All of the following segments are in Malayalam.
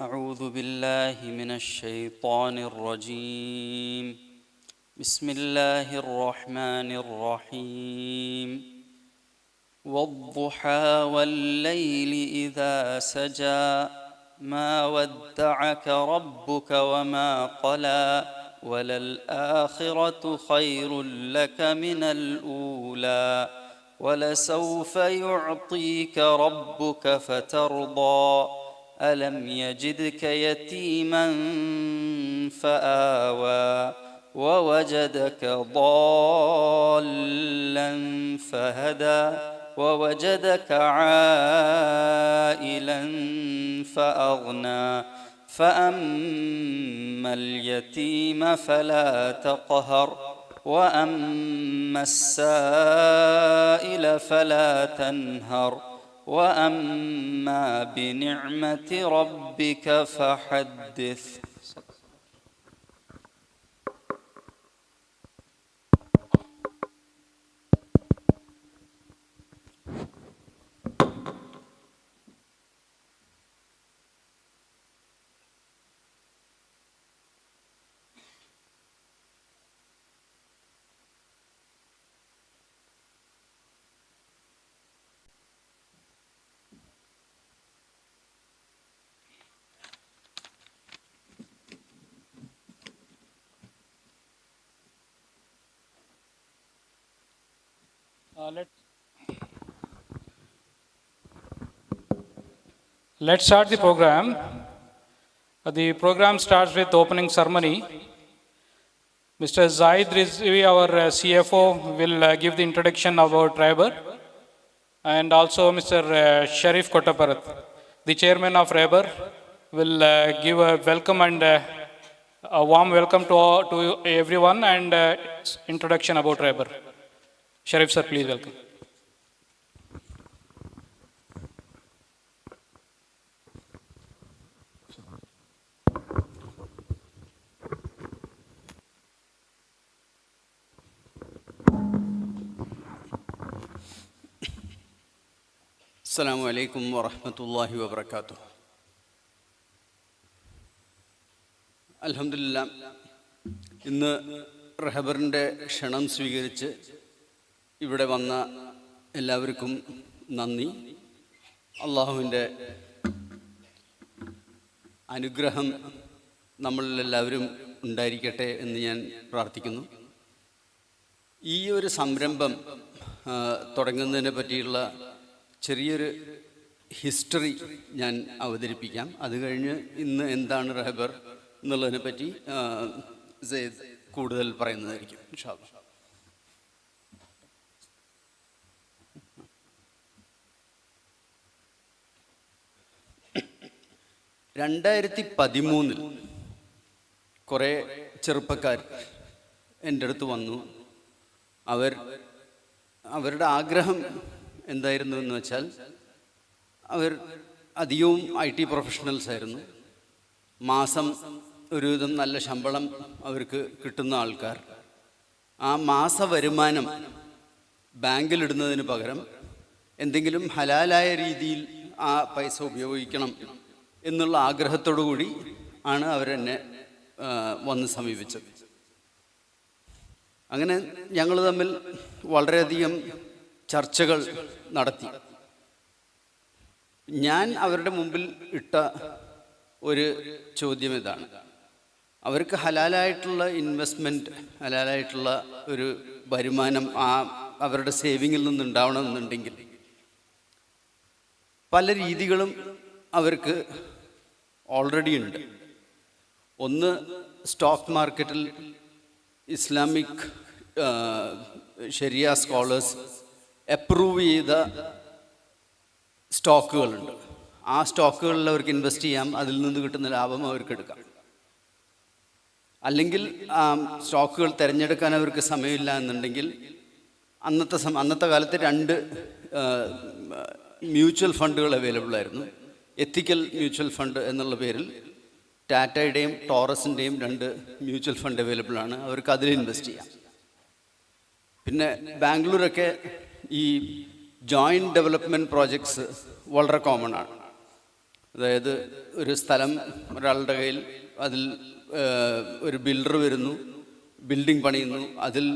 أعوذ بالله من الشيطان الرجيم. بسم الله الرحمن الرحيم. والضحى والليل إذا سجى ما ودعك ربك وما قلى وللآخرة خير لك من الأولى ولسوف يعطيك ربك فترضى ألم يجدك يتيما فآوى ووجدك ضالا فهدى ووجدك عائلا فأغنى فأما اليتيم فلا تقهر وأما السائل فلا تنهر وأما بنعمة ربك فحدث. Let's start the program. The program starts with opening ceremony. Mr. Zaid Rizvi, our CFO, will give the introduction about Rehbar, and also Mr. Sharif Kottaparat, the chairman of Rehbar, will give a welcome and a warm welcome to everyone and introduction about Rehbar. Sharif sir, please welcome. അസ്സലാമു അലൈക്കും വറഹ്മത്തുള്ളാഹി വബറകാതുഹു. അൽഹംദുലില്ലാ, ഇന്ന് റഹബറിൻ്റെ ക്ഷണം സ്വീകരിച്ച് ഇവിടെ വന്ന എല്ലാവർക്കും നന്ദി. അള്ളാഹുവിൻ്റെ അനുഗ്രഹം നമ്മളിലെല്ലാവരും ഉണ്ടായിരിക്കട്ടെ എന്ന് ഞാൻ പ്രാർത്ഥിക്കുന്നു. ഈ ഒരു സംരംഭം തുടങ്ങുന്നതിനെ പറ്റിയുള്ള ചെറിയൊരു ഹിസ്റ്ററി ഞാൻ അവതരിപ്പിക്കാം. അത് കഴിഞ്ഞ് ഇന്ന് എന്താണ് റഹബർ എന്നുള്ളതിനെ പറ്റി സെയ്ദ് കൂടുതൽ പറയുന്നതായിരിക്കും ഇൻഷാ അല്ലാഹ്. 2013 കുറേ ചെറുപ്പക്കാർ എൻ്റെ അടുത്ത് വന്നു. അവരുടെ ആഗ്രഹം എന്തായിരുന്നു എന്ന് വെച്ചാൽ, അവർ അധികവും IT പ്രൊഫഷണൽസ് ആയിരുന്നു. മാസം ഒരുവിധം നല്ല ശമ്പളം അവർക്ക് കിട്ടുന്ന ആൾക്കാർ. ആ മാസ വരുമാനം ബാങ്കിലിടുന്നതിന് പകരം എന്തെങ്കിലും ഹലാലായ രീതിയിൽ ആ പൈസ ഉപയോഗിക്കണം എന്നുള്ള ആഗ്രഹത്തോടു കൂടി ആണ് അവരെന്നെ വന്ന് സമീപിച്ചത്. അങ്ങനെ ഞങ്ങൾ തമ്മിൽ വളരെയധികം ചർച്ചകൾ നടത്തി. ഞാൻ അവരുടെ മുമ്പിൽ ഇട്ട ഒരു ചോദ്യം ഇതാണ്: അവർക്ക് ഹലാലായിട്ടുള്ള ഇൻവെസ്റ്റ്മെൻറ്റ്, ഹലാലായിട്ടുള്ള ഒരു വരുമാനം അവരുടെ സേവിങ്ങിൽ നിന്നുണ്ടാവണമെന്നുണ്ടെങ്കിൽ പല രീതികളും അവർക്ക് ഓൾറെഡി ഉണ്ട്. ഒന്ന്, സ്റ്റോക്ക് മാർക്കറ്റിൽ ഇസ്ലാമിക് ശരിയ സ്കോളേഴ്സ് അപ്രൂവ് ചെയ്ത സ്റ്റോക്കുകളുണ്ട്. ആ സ്റ്റോക്കുകളിൽ അവർക്ക് ഇൻവെസ്റ്റ് ചെയ്യാം, അതിൽ നിന്ന് കിട്ടുന്ന ലാഭം അവർക്ക് എടുക്കാം. അല്ലെങ്കിൽ സ്റ്റോക്കുകൾ തിരഞ്ഞെടുക്കാൻ അവർക്ക് സമയമില്ല എന്നുണ്ടെങ്കിൽ അന്നത്തെ കാലത്ത് 2 മ്യൂച്വൽ ഫണ്ടുകൾ അവൈലബിൾ ആയിരുന്നു. എത്തിക്കൽ മ്യൂച്വൽ ഫണ്ട് എന്നുള്ള പേരിൽ ടാറ്റയുടെയും ടോറസിൻ്റെയും 2 മ്യൂച്വൽ ഫണ്ട് അവൈലബിൾ ആണ്. അവർക്ക് അതിൽ ഇൻവെസ്റ്റ് ചെയ്യാം. പിന്നെ ബാംഗ്ലൂരൊക്കെ ഈ ജോയിൻറ്റ് ഡെവലപ്മെൻറ്റ് പ്രോജക്ട്സ് വളരെ കോമൺ ആണ്. അതായത് ഒരു സ്ഥലം ഒരാളുടെ കയ്യിൽ, അതിൽ ഒരു ബിൽഡർ വരുന്നു, ബിൽഡിംഗ് പണിയുന്നു. അതിൽ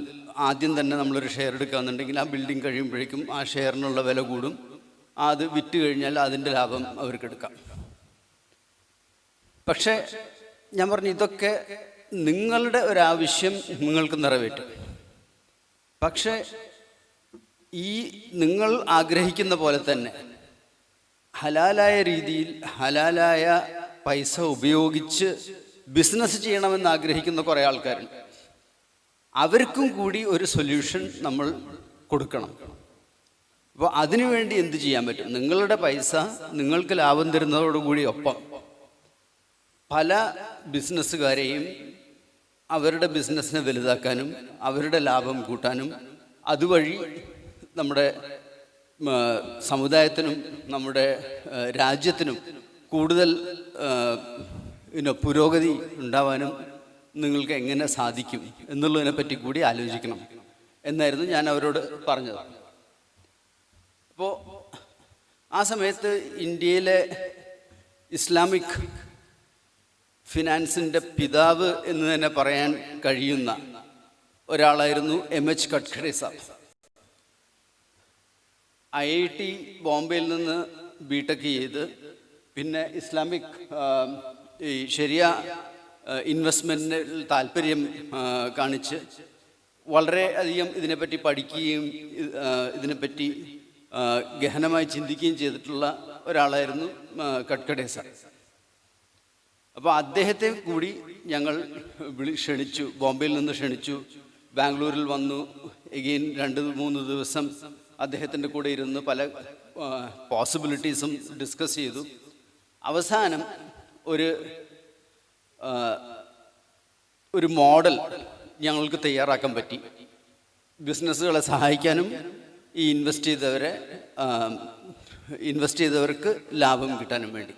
ആദ്യം തന്നെ നമ്മളൊരു ഷെയർ എടുക്കുകയെന്നുണ്ടെങ്കിൽ ആ ബിൽഡിംഗ് കഴിയുമ്പോഴേക്കും ആ ഷെയറിനുള്ള വില കൂടും. അത് വിറ്റ് കഴിഞ്ഞാൽ അതിൻ്റെ ലാഭം അവർക്കെടുക്കാം. പക്ഷേ ഞാൻ പറഞ്ഞു, ഇതൊക്കെ നിങ്ങളുടെ ഒരാവശ്യം നിങ്ങൾക്ക് നിറവേറ്റും. പക്ഷേ ഈ നിങ്ങൾ ആഗ്രഹിക്കുന്ന പോലെ തന്നെ ഹലാലായ രീതിയിൽ ഹലാലായ പൈസ ഉപയോഗിച്ച് ബിസിനസ് ചെയ്യണമെന്ന് ആഗ്രഹിക്കുന്ന കുറേ ആൾക്കാരുണ്ട്. അവർക്കും കൂടി ഒരു സൊല്യൂഷൻ നമ്മൾ കൊടുക്കണം. അപ്പോൾ അതിനുവേണ്ടി എന്ത് ചെയ്യാൻ പറ്റും? നിങ്ങളുടെ പൈസ നിങ്ങൾക്ക് ലാഭം തരുന്നതോടുകൂടി ഒപ്പം പല ബിസിനസ്സുകാരെയും അവരുടെ ബിസിനസ്സിനെ വലുതാക്കാനും അവരുടെ ലാഭം കൂട്ടാനും അതുവഴി നമ്മുടെ സമുദായത്തിനും നമ്മുടെ രാജ്യത്തിനും കൂടുതൽ പുരോഗതി ഉണ്ടാവാനും നിങ്ങൾക്ക് എങ്ങനെ സാധിക്കും എന്നുള്ളതിനെ പറ്റി കൂടി ആലോചിക്കണം എന്നായിരുന്നു ഞാൻ അവരോട് പറഞ്ഞത്. അപ്പോൾ ആ സമയത്ത് ഇന്ത്യയിലെ ഇസ്ലാമിക് ഫിനാൻസിൻ്റെ പിതാവ് എന്ന് തന്നെ പറയാൻ കഴിയുന്ന ഒരാളായിരുന്നു MH ഖഡ്ഖരെ സാബ്. IIT ബോംബെയിൽ നിന്ന് BTech ചെയ്ത് പിന്നെ ഇസ്ലാമിക് ഈ ശരിയ ഇൻവെസ്റ്റ്മെൻറ്റിൽ താല്പര്യം കാണിച്ച് വളരെ അധികം ഇതിനെപ്പറ്റി പഠിക്കുകയും ഇതിനെപ്പറ്റി ഗഹനമായി ചിന്തിക്കുകയും ചെയ്തിട്ടുള്ള ഒരാളായിരുന്നു ഖഡ്ഖരെ സാബ്. അപ്പോൾ അദ്ദേഹത്തെ കൂടി ഞങ്ങൾ ക്ഷണിച്ചു, ബോംബെയിൽ നിന്ന് ക്ഷണിച്ചു. ബാംഗ്ലൂരിൽ വന്നു. എഗെയിൻ 2-3 ദിവസം അദ്ദേഹത്തിൻ്റെ കൂടെ ഇരുന്ന് പല പോസിബിലിറ്റീസും ഡിസ്കസ് ചെയ്തു. അവസാനം ഒരു മോഡൽ ഞങ്ങൾക്ക് തയ്യാറാക്കാൻ പറ്റി, ബിസിനസ്സുകളെ സഹായിക്കാനും ഈ ഇൻവെസ്റ്റ് ചെയ്തവർക്ക് ലാഭം കിട്ടാനും വേണ്ടി.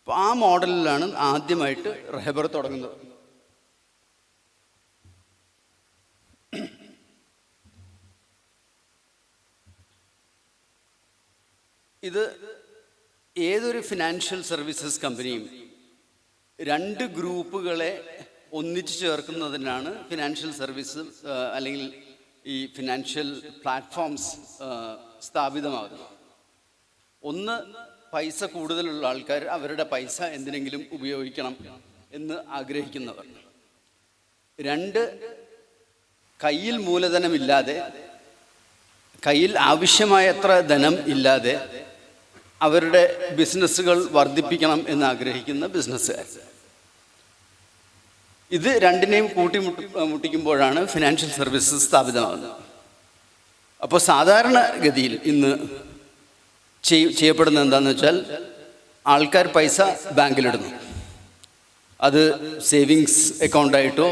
അപ്പോൾ ആ മോഡലിലാണ് ആദ്യമായിട്ട് റെഹബർ തുടങ്ങുന്നത്. ഇത് ഏതൊരു ഫിനാൻഷ്യൽ സർവീസസ് കമ്പനിയും 2 ഗ്രൂപ്പുകളെ ഒന്നിച്ചു ചേർക്കുന്നതിനാണ് ഫിനാൻഷ്യൽ സർവീസ് അല്ലെങ്കിൽ ഈ ഫിനാൻഷ്യൽ പ്ലാറ്റ്ഫോംസ് സ്ഥാപിതമാകുന്നത്. ഒന്ന്, പൈസ കൂടുതലുള്ള ആൾക്കാർ അവരുടെ പൈസ എന്തിനെങ്കിലും ഉപയോഗിക്കണം എന്ന് ആഗ്രഹിക്കുന്നവർ. 2, കയ്യിൽ മൂലധനമില്ലാതെ, കയ്യിൽ ആവശ്യമായത്ര ധനം ഇല്ലാതെ അവരുടെ ബിസിനസ്സുകൾ വർദ്ധിപ്പിക്കണം എന്ന് ആഗ്രഹിക്കുന്ന ബിസിനസ്സുകാർ. ഇത് രണ്ടിനെയും മുട്ടിക്കുമ്പോഴാണ് ഫിനാൻഷ്യൽ സർവീസസ് സ്ഥാപിതമാകുന്നത്. അപ്പോൾ സാധാരണഗതിയിൽ ഇന്ന് ചെയ്യപ്പെടുന്നത് എന്താണെന്ന് വെച്ചാൽ, ആൾക്കാർ പൈസ ബാങ്കിലിടുന്നു. അത് സേവിങ്സ് അക്കൗണ്ടായിട്ടോ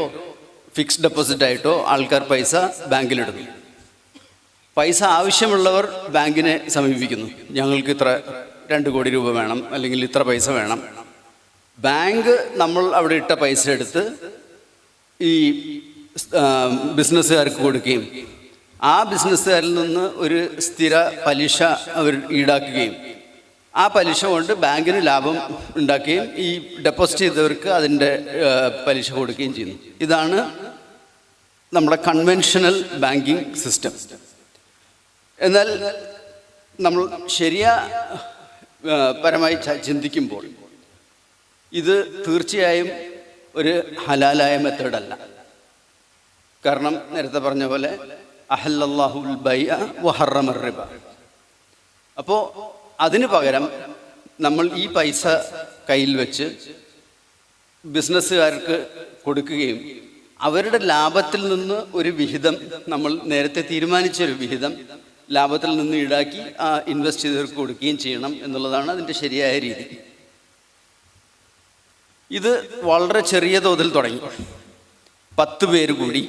ഫിക്സ്ഡ് ഡെപ്പോസിറ്റായിട്ടോ ആൾക്കാർ പൈസ ബാങ്കിലിടുന്നു. പൈസ ആവശ്യമുള്ളവർ ബാങ്കിനെ സമീപിക്കുന്നു. ഞങ്ങൾക്ക് ഇത്ര 2 കോടി രൂപ വേണം, അല്ലെങ്കിൽ ഇത്ര പൈസ വേണം. ബാങ്ക് നമ്മൾ അവിടെ ഇട്ട പൈസ എടുത്ത് ഈ ബിസിനസ്സുകാർക്ക് കൊടുക്കുകയും ആ ബിസിനസ്സുകാരിൽ നിന്ന് ഒരു സ്ഥിര പലിശ അവർ ഈടാക്കുകയും ആ പലിശ കൊണ്ട് ബാങ്കിന് ലാഭം ഉണ്ടാക്കുകയും ഈ ഡെപ്പോസിറ്റ് ചെയ്തവർക്ക് അതിൻ്റെ പലിശ കൊടുക്കുകയും ചെയ്യുന്നു. ഇതാണ് നമ്മുടെ കൺവെൻഷണൽ ബാങ്കിങ് സിസ്റ്റം. എന്നാൽ നമ്മൾ പരമായി ചിന്തിക്കുമ്പോൾ ഇത് തീർച്ചയായും ഒരു ഹലാലായ മെത്തേഡല്ല. കാരണം നേരത്തെ പറഞ്ഞ പോലെ അഹല്ലല്ലാഹുൽ ബൈഅ വഹറമർ റിബ. അപ്പോൾ അതിന് പകരം നമ്മൾ ഈ പൈസ കയ്യിൽ വെച്ച് ബിസിനസ്സുകാർക്ക് കൊടുക്കുകയും അവരുടെ ലാഭത്തിൽ നിന്ന് ഒരു വിഹിതം, നമ്മൾ നേരത്തെ തീരുമാനിച്ചൊരു വിഹിതം ലാഭത്തിൽ നിന്ന് ഈടാക്കി ആ ഇൻവെസ്റ്റ് ചെയ്തവർക്ക് കൊടുക്കുകയും ചെയ്യണം എന്നുള്ളതാണ് അതിൻ്റെ ശരിയായ രീതി. ഇത് വളരെ ചെറിയ തോതിൽ തുടങ്ങി. 10 പേര് കൂടി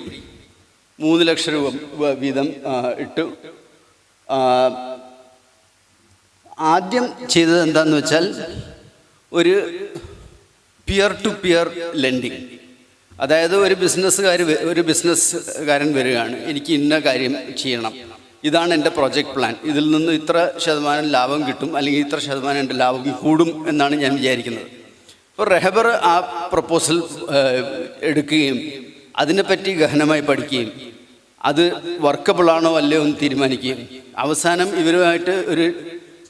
3 ലക്ഷം രൂപ വീതം ഇട്ടു. ആദ്യം ചെയ്തത് എന്താണെന്ന് വെച്ചാൽ, ഒരു പിയർ ടു പിയർ ലെൻഡിങ്. അതായത് ഒരു ബിസിനസ്സുകാരൻ വരികയാണ്, എനിക്ക് ഇന്ന കാര്യം ചെയ്യണം, ഇതാണ് എൻ്റെ പ്രോജക്റ്റ് പ്ലാൻ, ഇതിൽ നിന്ന് ഇത്ര ശതമാനം ലാഭം കിട്ടും, അല്ലെങ്കിൽ ഇത്ര ശതമാനം എൻ്റെ ലാഭം കൂടും എന്നാണ് ഞാൻ വിചാരിക്കുന്നത്. അപ്പോൾ റെഹബർ ആ പ്രപ്പോസൽ എടുക്കുകയും അതിനെപ്പറ്റി ഗഹനമായി പഠിക്കുകയും അത് വർക്കബിളാണോ അല്ലയോ എന്ന് തീരുമാനിക്കുകയും അവസാനം ഇവരുമായിട്ട് ഒരു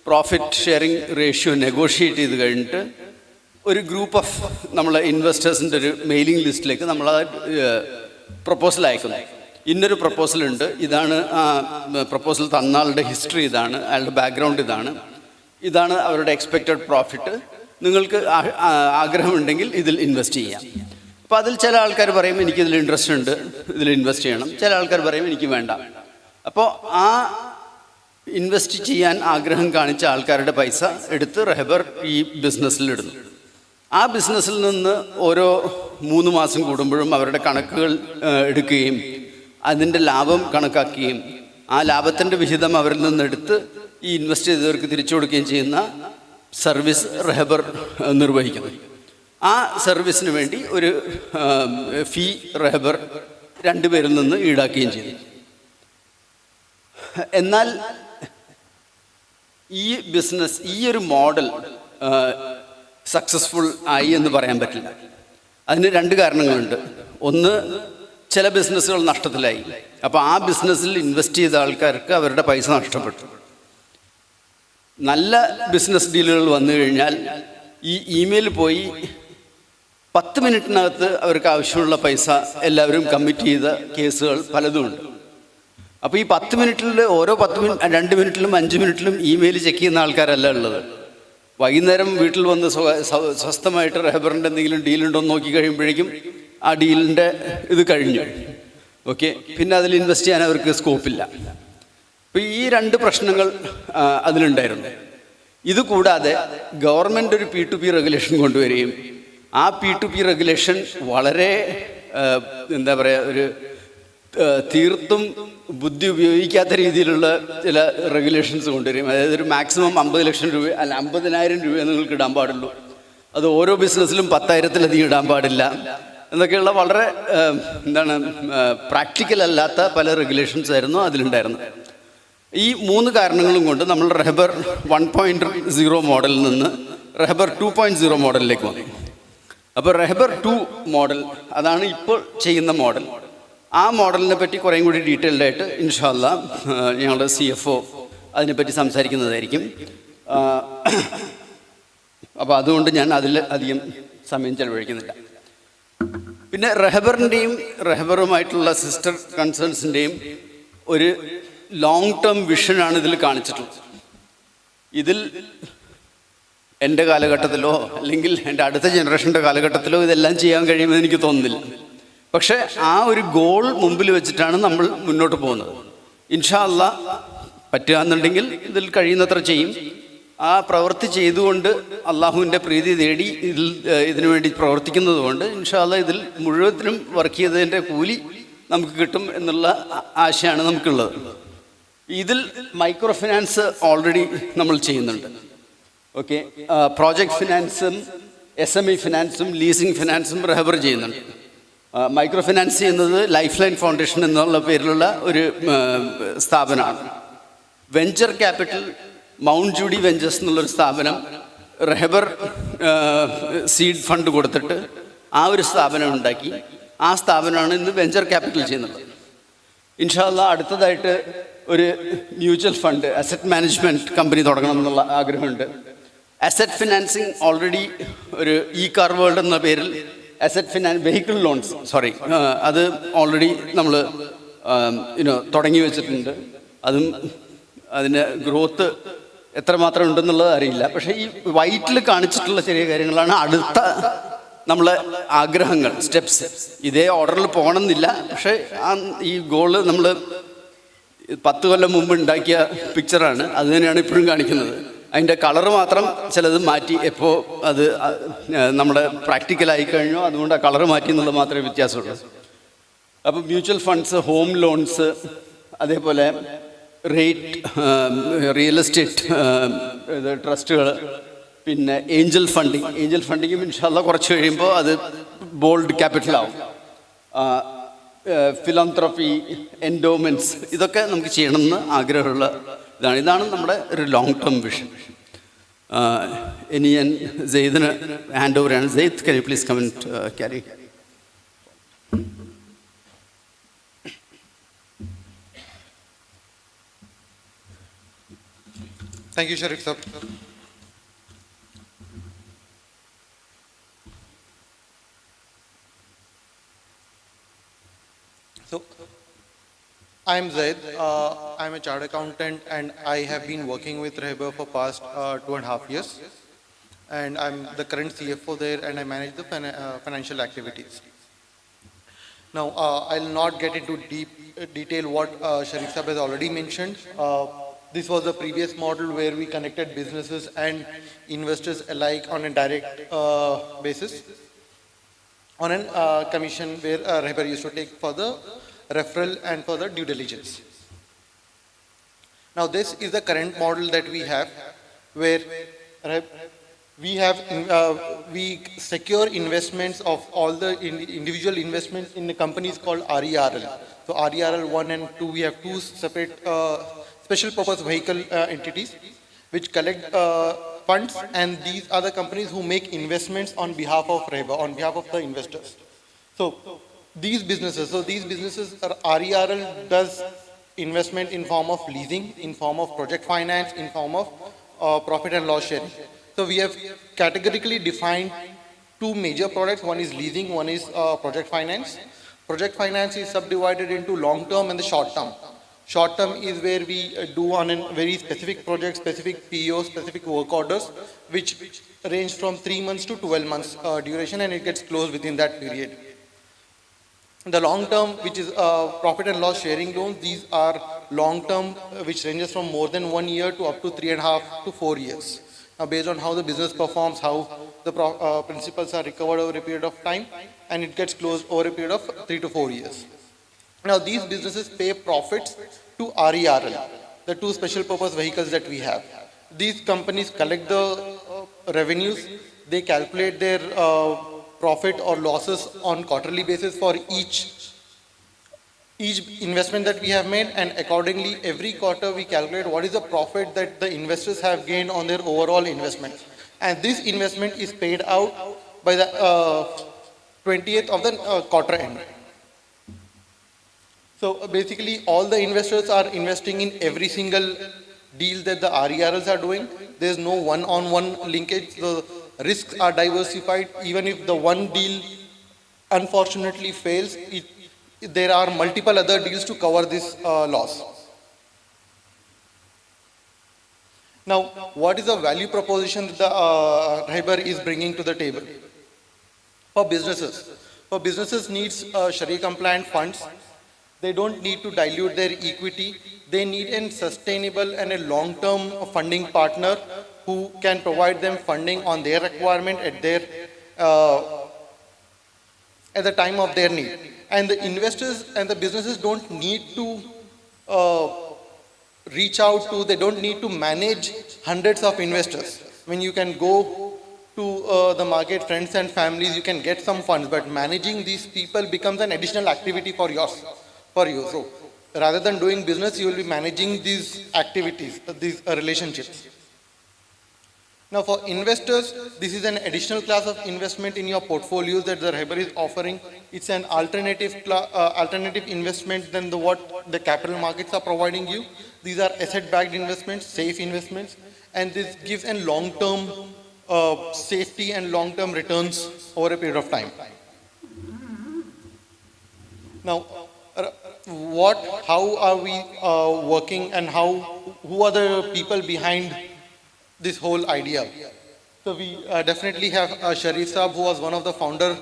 പ്രോഫിറ്റ് ഷെയറിംഗ് റേഷ്യോ നെഗോഷിയേറ്റ് ചെയ്ത് കഴിഞ്ഞിട്ട് ഒരു ഗ്രൂപ്പ് ഓഫ് നമ്മളെ ഇൻവെസ്റ്റേഴ്സിൻ്റെ ഒരു മെയിലിംഗ് ലിസ്റ്റിലേക്ക് നമ്മൾ ആ പ്രപ്പോസൽ അയക്കുന്നു. ഇന്നൊരു പ്രപ്പോസലുണ്ട്, ഇതാണ് ആ പ്രപ്പോസൽ തന്നാളുടെ ഹിസ്റ്ററി, ഇതാണ് അയാളുടെ ബാക്ക്ഗ്രൗണ്ട്, ഇതാണ് അവരുടെ എക്സ്പെക്റ്റഡ് പ്രോഫിറ്റ്, നിങ്ങൾക്ക് ആഗ്രഹമുണ്ടെങ്കിൽ ഇതിൽ ഇൻവെസ്റ്റ് ചെയ്യാം. അപ്പോൾ അതിൽ ചില ആൾക്കാർ പറയും എനിക്കിതിൽ ഇൻട്രസ്റ്റ് ഉണ്ട്, ഇതിൽ ഇൻവെസ്റ്റ് ചെയ്യണം, ചില ആൾക്കാർ പറയും എനിക്ക് വേണ്ട. അപ്പോൾ ആ ഇൻവെസ്റ്റ് ചെയ്യാൻ ആഗ്രഹം കാണിച്ച ആൾക്കാരുടെ പൈസ എടുത്ത് റെഹബർ ഈ ബിസിനസ്സിലിടുന്നു. ആ ബിസിനസ്സിൽ നിന്ന് ഓരോ 3 മാസം കൂടുമ്പോഴും അവരുടെ കണക്കുകൾ എടുക്കുകയും അതിൻ്റെ ലാഭം കണക്കാക്കുകയും ആ ലാഭത്തിൻ്റെ വിഹിതം അവരിൽ നിന്നെടുത്ത് ഈ ഇൻവെസ്റ്റ് ചെയ്തവർക്ക് തിരിച്ചു കൊടുക്കുകയും ചെയ്യുന്ന സർവീസ് റെഹബർ നിർവഹിക്കുന്നു. ആ സർവീസിന് വേണ്ടി ഒരു ഫീ റെഹബർ 2 പേരിൽ നിന്ന് ഈടാക്കുകയും ചെയ്തു. എന്നാൽ ഈ ബിസിനസ്, ഈ ഒരു മോഡൽ സക്സസ്ഫുൾ ആയി എന്ന് പറയാൻ പറ്റില്ല. അതിന് 2 കാരണങ്ങളുണ്ട്. ഒന്ന്, ചില ബിസിനസ്സുകൾ നഷ്ടത്തിലായി. അപ്പോൾ ആ ബിസിനസ്സിൽ ഇൻവെസ്റ്റ് ചെയ്ത ആൾക്കാർക്ക് അവരുടെ പൈസ നഷ്ടപ്പെട്ടു. നല്ല ബിസിനസ് ഡീലുകൾ വന്നു കഴിഞ്ഞാൽ ഈ ഇമെയിൽ പോയി 10 മിനിറ്റിനകത്ത് അവർക്ക് ആവശ്യമുള്ള പൈസ എല്ലാവരും കമ്മിറ്റ് ചെയ്ത കേസുകൾ പലതുമുണ്ട്. അപ്പോൾ ഈ 10 മിനിറ്റിൽ ഓരോ 2 മിനിറ്റിലും 5 മിനിറ്റിലും ഇമെയിൽ ചെക്ക് ചെയ്യുന്ന ആൾക്കാരല്ല ഉള്ളത്. വൈകുന്നേരം വീട്ടിൽ വന്ന് സ്വസ്ഥമായിട്ട് റെഹബറിൻ്റെ എന്തെങ്കിലും ഡീലുണ്ടോ എന്ന് നോക്കി കഴിയുമ്പോഴേക്കും ആ ഡീലിൻ്റെ ഇത് കഴിഞ്ഞു. ഓക്കെ, പിന്നെ അതിൽ ഇൻവെസ്റ്റ് ചെയ്യാൻ അവർക്ക് സ്കോപ്പില്ല. അപ്പോൾ ഈ 2 പ്രശ്നങ്ങൾ അതിലുണ്ടായിരുന്നു. ഇതുകൂടാതെ ഗവൺമെൻറ് ഒരു P2P റെഗുലേഷൻ കൊണ്ടുവരികയും ആ P2P റെഗുലേഷൻ വളരെ എന്താ പറയുക, ഒരു തീർത്തും ബുദ്ധി ഉപയോഗിക്കാത്ത രീതിയിലുള്ള ചില റെഗുലേഷൻസ് കൊണ്ടുവരും. അതായത് ഒരു മാക്സിമം 50 ലക്ഷം രൂപ അല്ല 50,000 രൂപ നിങ്ങൾക്ക് ഇടാൻ പാടുള്ളൂ, അത് ഓരോ ബിസിനസ്സിലും 10,000-ലധികം ഇടാൻ പാടില്ല എന്നൊക്കെയുള്ള വളരെ പ്രാക്ടിക്കൽ അല്ലാത്ത പല റെഗുലേഷൻസ് ആയിരുന്നു അതിലുണ്ടായിരുന്നത്. ഈ 3 കാരണങ്ങളും കൊണ്ട് നമ്മൾ റെഹബർ 1.0 മോഡലിൽ നിന്ന് റെഹബർ 2.0 മോഡലിലേക്ക് വന്നു. അപ്പോൾ റെഹബർ 2 മോഡൽ അതാണ് ഇപ്പോൾ ചെയ്യുന്ന മോഡൽ. ആ മോഡലിനെ പറ്റി കുറേയും കൂടി ഡീറ്റെയിൽഡ് ആയിട്ട് ഇൻഷാ അല്ലാഹ് ഞങ്ങളുടെ CFO അതിനെപ്പറ്റി സംസാരിക്കുന്നതായിരിക്കും. അപ്പോൾ അതുകൊണ്ട് ഞാൻ അതിൽ അധികം സമയം ചെലവഴിക്കുന്നില്ല. പിന്നെ റെഹബറിൻ്റെയും റെഹബറുമായിട്ടുള്ള സിസ്റ്റർ കൺസേൺസിൻ്റെയും ഒരു ലോങ് ടേം വിഷനാണ് ഇതിൽ കാണിച്ചിട്ടുള്ളത്. ഇതിൽ എൻ്റെ കാലഘട്ടത്തിലോ അല്ലെങ്കിൽ എൻ്റെ അടുത്ത ജനറേഷൻ്റെ കാലഘട്ടത്തിലോ ഇതെല്ലാം ചെയ്യാൻ കഴിയുമെന്ന് എനിക്ക് തോന്നുന്നില്ല. പക്ഷേ ആ ഒരു ഗോൾ മുമ്പിൽ വെച്ചിട്ടാണ് നമ്മൾ മുന്നോട്ട് പോകുന്നത്. ഇൻഷാ അല്ലാഹ് പറ്റുകയെന്നുണ്ടെങ്കിൽ ഇതിൽ കഴിയുന്നത്ര ചെയ്യും. ആ പ്രവൃത്തി ചെയ്തുകൊണ്ട് അള്ളാഹുവിൻ്റെ പ്രീതി നേടി ഇതിനു വേണ്ടി പ്രവർത്തിക്കുന്നത് കൊണ്ട് ഇൻഷാ അല്ലാഹ് ഇതിൽ മുഴുവത്തിനും വർക്ക് ചെയ്തതിൻ്റെ കൂലി നമുക്ക് കിട്ടും എന്നുള്ള ആശയമാണ് നമുക്കുള്ളത്. ഇതിൽ മൈക്രോ ഫിനാൻസ് ഓൾറെഡി നമ്മൾ ചെയ്യുന്നുണ്ട്. ഓക്കെ, പ്രോജക്റ്റ് ഫിനാൻസും SME ഫിനാൻസും ലീസിംഗ് ഫിനാൻസും റെഹബർ ചെയ്യുന്നുണ്ട്. മൈക്രോ ഫിനാൻസ് ചെയ്യുന്നത് ലൈഫ് ലൈൻ ഫൗണ്ടേഷൻ എന്നുള്ള പേരിലുള്ള ഒരു സ്ഥാപനമാണ്. Venture capital mount Judy ventures എന്നുള്ളൊരു സ്ഥാപനം റെഹബർ സീഡ് ഫണ്ട് കൊടുത്തിട്ട് ആ ഒരു സ്ഥാപനം ഉണ്ടാക്കി. ആ സ്ഥാപനമാണ് ഇന്ന് വെഞ്ചർ ക്യാപിറ്റൽ ചെയ്യുന്നത്. ഇൻഷാ അല്ലാഹ് അടുത്തതായിട്ട് ഒരു mutual fund asset management company തുടങ്ങണം എന്നുള്ള ആഗ്രഹമുണ്ട്. അസറ്റ് ഫിനാൻസിങ് ഓൾറെഡി ഒരു കാർ വേൾഡ് എന്ന പേരിൽ അസറ്റ് വെഹിക്കിൾ ലോൺസ് അത് ഓൾറെഡി നമ്മൾ തുടങ്ങി വെച്ചിട്ടുണ്ട്. അതും അതിൻ്റെ ഗ്രോത്ത് എത്രമാത്രം ഉണ്ടെന്നുള്ളത് അറിയില്ല. പക്ഷേ ഈ വൈറ്റിൽ കാണിച്ചിട്ടുള്ള ചെറിയ കാര്യങ്ങളാണ് അടുത്ത നമ്മളെ ആഗ്രഹങ്ങൾ, സ്റ്റെപ്സ്. ഇതേ ഓർഡറിൽ പോകണമെന്നില്ല, പക്ഷേ ഈ ഗോള് നമ്മൾ 10 കൊല്ലം മുമ്പ് ഉണ്ടാക്കിയ പിക്ചറാണ്. അത് തന്നെയാണ് ഇപ്പോഴും കാണിക്കുന്നത്. അതിൻ്റെ കളറ് മാത്രം ചിലത് മാറ്റി എപ്പോൾ അത് നമ്മുടെ പ്രാക്ടിക്കലായി കഴിഞ്ഞോ അതുകൊണ്ട് ആ കളറ് മാറ്റി എന്നുള്ളത് മാത്രമേ വ്യത്യാസമുള്ളൂ. അപ്പോൾ മ്യൂച്വൽ ഫണ്ട്സ്, ഹോം ലോൺസ്, അതേപോലെ റിയൽ എസ്റ്റേറ്റ് ട്രസ്റ്റുകൾ, പിന്നെ ഏഞ്ചൽ ഫണ്ടിങ്ങും ഇൻഷാ അല്ലാഹ് കുറച്ച് കഴിയുമ്പോൾ അത് ബോൾഡ് ക്യാപിറ്റലാവും. ഫിലാന്ത്രഫി, എൻഡോമെൻറ്റ്സ്, ഇതൊക്കെ നമുക്ക് ചെയ്യണമെന്ന് ആഗ്രഹമുള്ള ഇതാണ് നമ്മുടെ ഒരു ലോങ് ടേം വിഷൻ. ഇനി ഞാൻ സെയ്ദിന് ഹാൻഡ് ഓവർ ആണ്. Syed, can you please come and carry? Thank you, Sharif sir. So, I am Zaid. I am a chartered accountant, and I have been working with Rehbar for past 2.5 years. And I'm the current CFO there, and I manage the financial activities. Now, I'll not get into deep detail what Sharif Sahab has already mentioned. This was the previous model where we connected businesses and investors alike on a direct basis, on a commission where Rehbar used to take for the referral and for the due diligence. Now, this is the current model that we have, where we secure investments of all the individual investments in the companies called RERL. So RERL 1 and 2, we have two separate special purpose vehicle entities which collect funds, and these are the companies who make investments on behalf of Rehbar, on behalf of the investors. So these businesses, RERL does investment in form of leasing, in form of project finance, in form of profit and loss sharing. So we have categorically defined two major products. One is leasing, one is project finance. Project finance is subdivided into long term and the short term. Short term is where we do on a very specific project, specific PO, specific work orders, which range from 3 months to 12 months duration, and it gets closed within that period. The long term, which is profit and loss sharing loans, these are long term, which ranges from more than 1 year to up to 3.5 to 4 years. Now, based on how the business performs, how the principals are recovered over a period of time, and it gets closed over a period of 3 to 4 years. Now, these businesses pay profits to RERL, the two special purpose vehicles that we have. These companies collect the revenues, they calculate their profit or losses on quarterly basis for each investment that we have made, and accordingly every quarter we calculate what is the profit that the investors have gained on their overall investment. And this investment is paid out by the 20th of the quarter end. So basically all the investors are investing in every single deal that the RERLs are doing. There's no one-on-one linkage. The risks are diversified. Even if the one deal unfortunately fails, there are multiple other deals to cover this loss. Now, what is the value proposition that the Rehbar is bringing to the table? For businesses needs Sharia compliant funds. They don't need to dilute their equity. They need a sustainable and a long-term funding partner who can provide them funding on their requirement at the time of their need. And the investors and the businesses don't need to reach out to, they don't need to manage hundreds of investors. When you can go to the market, friends and families, you can get some funds, but managing these people becomes an additional activity for you. So rather than doing business, you will be managing these activities, these relationships. Now, for investors, this is an additional class of investment in your portfolios that the Rehbar is offering. It's an alternative investment than what the capital markets are providing you. These are asset-backed investments, safe investments, and this gives a long-term safety and long-term returns over a period of time. Now, how are we working, and who are the people behind this whole idea? So we definitely have Sharif Saab, who was one of the founders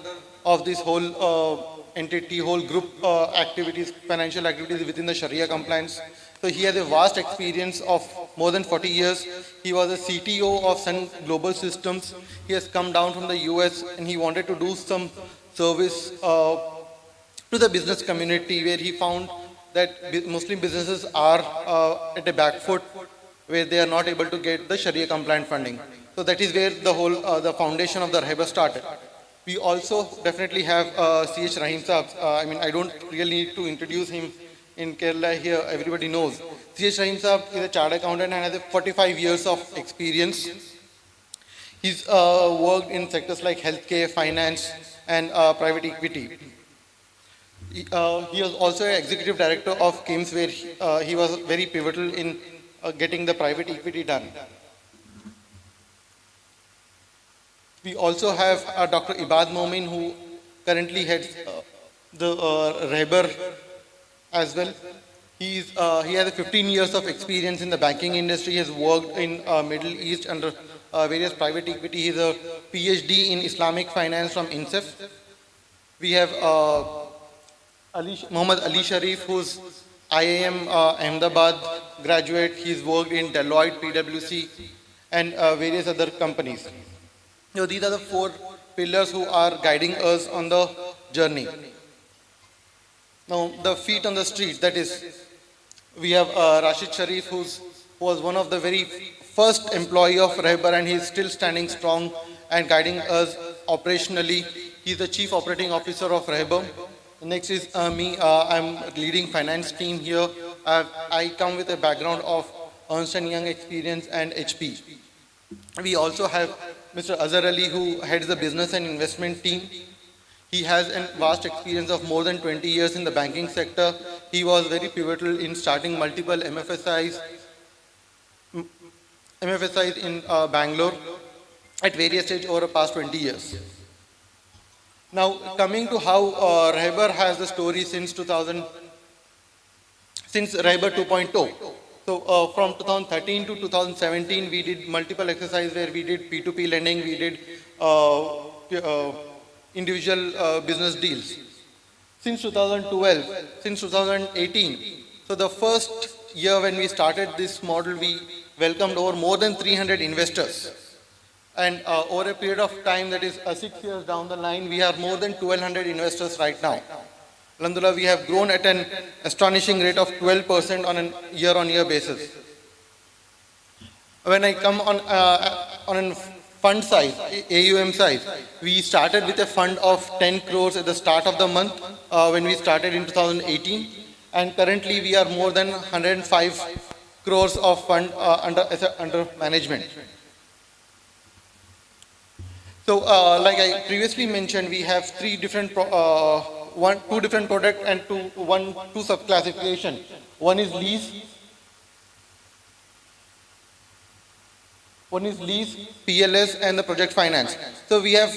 of this whole entity, whole group activities, financial activities within the Sharia compliance. So he has a vast experience of more than 40 years. He was a CTO of Sun Global Systems. He has come down from the US, and he wanted to do some service to the business community, where he found that Muslim businesses are at a back foot, where they are not able to get the Sharia compliant funding. So that is where the whole the foundation of the Rehbar started. We also definitely have C.H. Rahim Saab. I mean, I don't really need to introduce him in Kerala here. Everybody knows. C.H. Rahim Saab is a chartered accountant and has 45 years of experience. He's worked in sectors like healthcare, finance, and private equity. He was also an executive director of KIMS, where he was very pivotal in getting the private equity done. We also have Dr. Ibad Momin, who currently heads the Rehbar as well. He has 15 years of experience in the banking industry. He has worked in Middle East under various private equity. He is a PhD in Islamic finance from INSEF. We have Muhammad Ali Sharif, who's IIM Ahmedabad graduate. He's worked in Deloitte, PwC, and various other companies. So these are the 4 pillars who are guiding us on the journey. Now, the feet on the street, that is, we have Rashid Sharif, who was one of the very first employee of Rehbar, and he's still standing strong and guiding us operationally. He's the Chief Operating Officer of Rehbar. Next is me. I'm leading finance team here. I come with a background of Ernst & Young experience and HP. We also have Mr. Azhar Ali, who heads the business and investment team. He has a vast experience of more than 20 years in the banking sector. He was very pivotal in starting multiple MFSIs in Bangalore at various stages over the past 20 years. Now, coming to how Rehbar has the story since Rehbar 2.0. So from 2013 to 2017, we did multiple exercises where we did P2P lending, we did individual business deals. Since 2018, so the first year when we started this model, we welcomed over more than 300 investors. And over a period of time, that is 6 years down the line, we have more than 1,200 investors right now. Alhamdulillah, we have grown at an astonishing rate of 12% on a year-on-year basis. When I come on a fund size, AUM size, we started with a fund of 10 crores at the start of the month when we started in 2018. And currently, we are more than 105 crores of fund under management. So, like I previously mentioned, we have 2 different products and two sub-classification. One is lease, PLS, and the project finance. So we have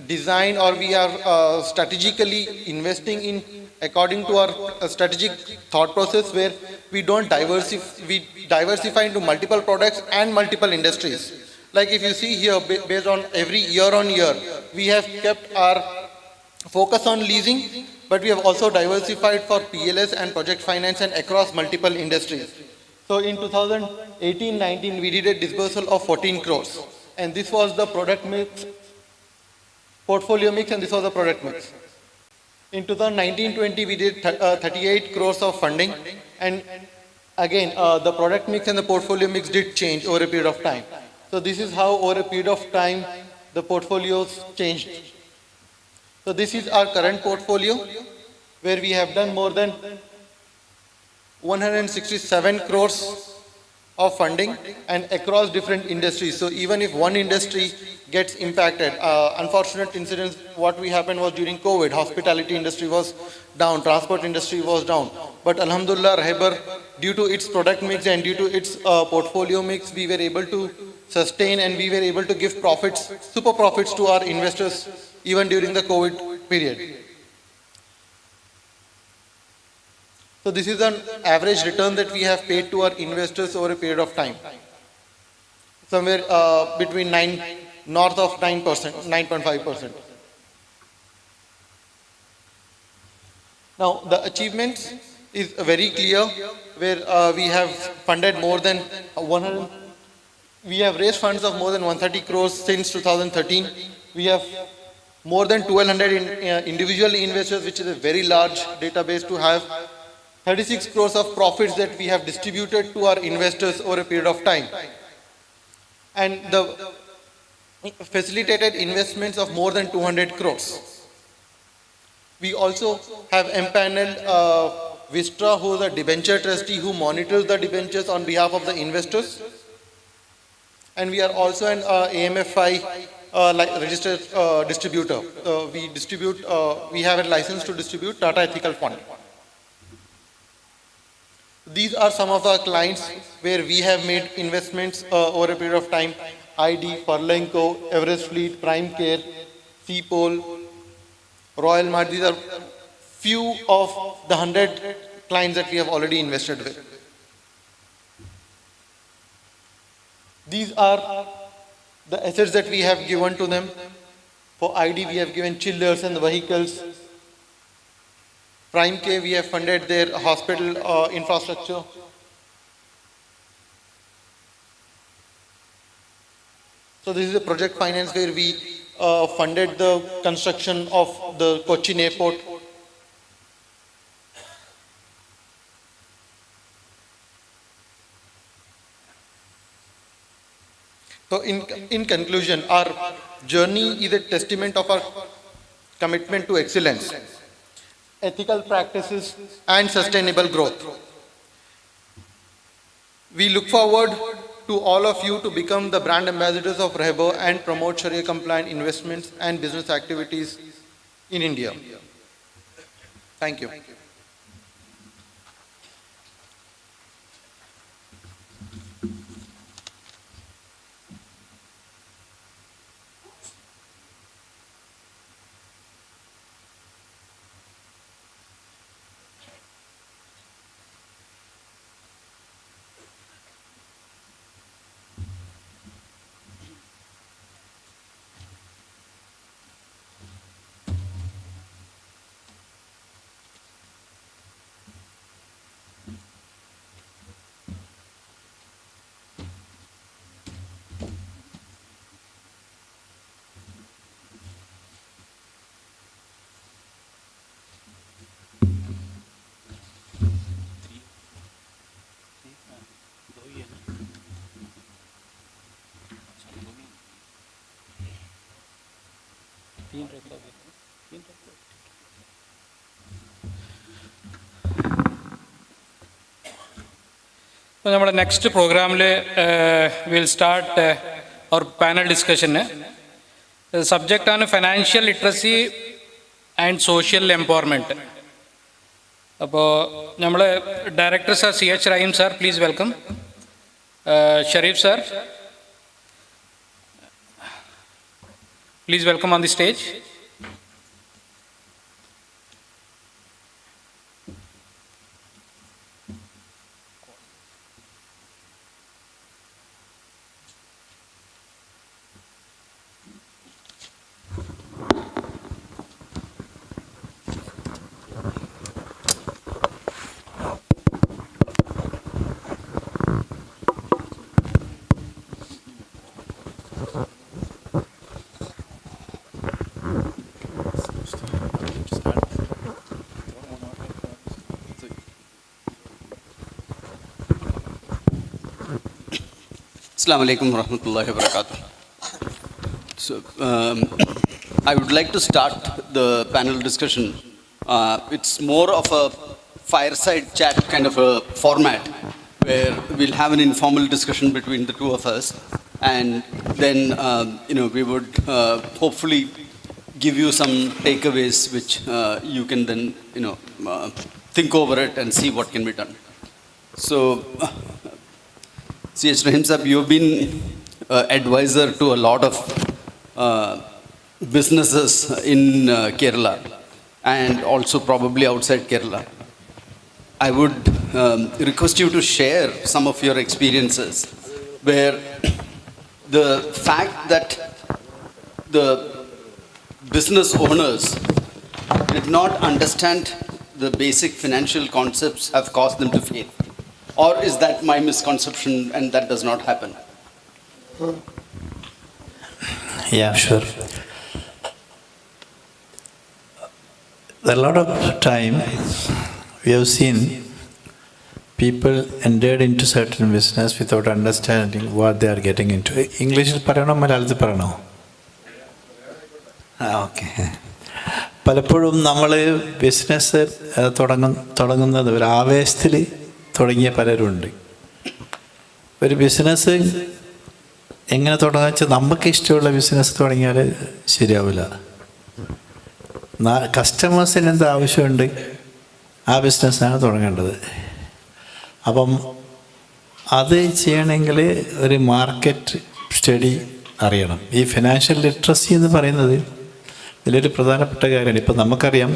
designed, or we are strategically investing in according to our strategic thought process, where we don't diversify into multiple products and multiple industries. Like if you see here, based on every year on year, we have kept our focus on leasing, but we have also diversified for PLS and project finance and across multiple industries. So in 2018-19, we did a disbursal of 14 crores. And this was the product mix, portfolio mix, and this was the product mix. In 2019-20, we did 38 crores of funding. And again, the product mix and the portfolio mix did change over a period of time. So this is how over a period of time, the portfolios changed. So this is our current portfolio, where we have done more than 167 crores of funding and across different industries. So even if one industry gets impacted, unfortunate incidents, what we happened was during COVID, hospitality industry was down, transport industry was down. But Alhamdulillah, Rehbar, due to its product mix and due to its portfolio mix, we were able to sustain and we were able to give profits, super profits to our investors even during the COVID period. So this is an average return that we have paid to our investors over a period of time. Somewhere between north of 9%, 9.5%. Now the achievements is very clear, where we have funded more than we have raised funds of more than 130 crores since 2013. We have more than 1,200 individual investors, which is a very large database to have. 36 crores of profits that we have distributed to our investors over a period of time. And facilitated investments of more than 200 crores. We also have empaneled Vistra, who is a debenture trustee who monitors the debentures on behalf of the investors. And we are also an AMFI registered distributor. We have a license to distribute Tata Ethical Fund. These are some of our clients where we have made investments over a period of time. ID, Furlenco, Everest Fleet, Prime Care, Seapole, Royal Mart. These are few of the 100 clients that we have already invested with. These are the assets that we have given to them. For ID, we have given chillers and vehicles. Prime Care, we have funded their hospital infrastructure. So this is a project finance where we funded the construction of the Cochin airport. So in conclusion, our journey is a testament of our commitment to excellence, ethical practices, and sustainable growth. We look forward to all of you to become the brand ambassadors of Rehbar and promote Sharia compliant investments and business activities in India. Thank you. So, our next program will start our panel discussion. The subject on financial literacy and social empowerment. Our director sir, C.H. Rahim sir, please welcome. Sharif sir, please welcome on the stage. Assalamu alaikum wa rahmatullahi wa barakatuh. So, I would like to start the panel discussion. It's more of a fireside chat kind of a format where we'll have an informal discussion between the two of us, and then we would hopefully give you some takeaways which you can then think over it and see what can be done. So, C.H. Rahim Sahib, you've been advisor to a lot of businesses in Kerala and also probably outside Kerala. I would request you to share some of your experiences where the fact that the business owners did not understand the basic financial concepts have caused them to fail. Or is that my misconception and that does not happen? Yeah, sure. A lot of time we have seen people entered into certain business without understanding what they are getting into. English parano, Malayalam parano. Okay. പലപ്പോഴും നമ്മൾ ബിസിനസ് തുടങ്ങുന്നത് ഒരു ആവേശത്തിൽ തുടങ്ങിയ പലരുണ്ട്. ഒരു ബിസിനസ് എങ്ങനെ തുടങ്ങുക വെച്ചാൽ നമുക്ക് ഇഷ്ടമുള്ള ബിസിനസ് തുടങ്ങിയാൽ ശരിയാവില്ല. കസ്റ്റമേഴ്സിന് എന്ത് ആവശ്യമുണ്ട് ആ ബിസിനസ്സാണ് തുടങ്ങേണ്ടത്. അപ്പം അത് ചെയ്യണമെങ്കിൽ ഒരു മാർക്കറ്റ് സ്റ്റഡി അറിയണം. ഈ ഫിനാൻഷ്യൽ ലിറ്ററസി എന്ന് പറയുന്നത് ഇതിലൊരു പ്രധാനപ്പെട്ട കാര്യമാണ്. ഇപ്പം നമുക്കറിയാം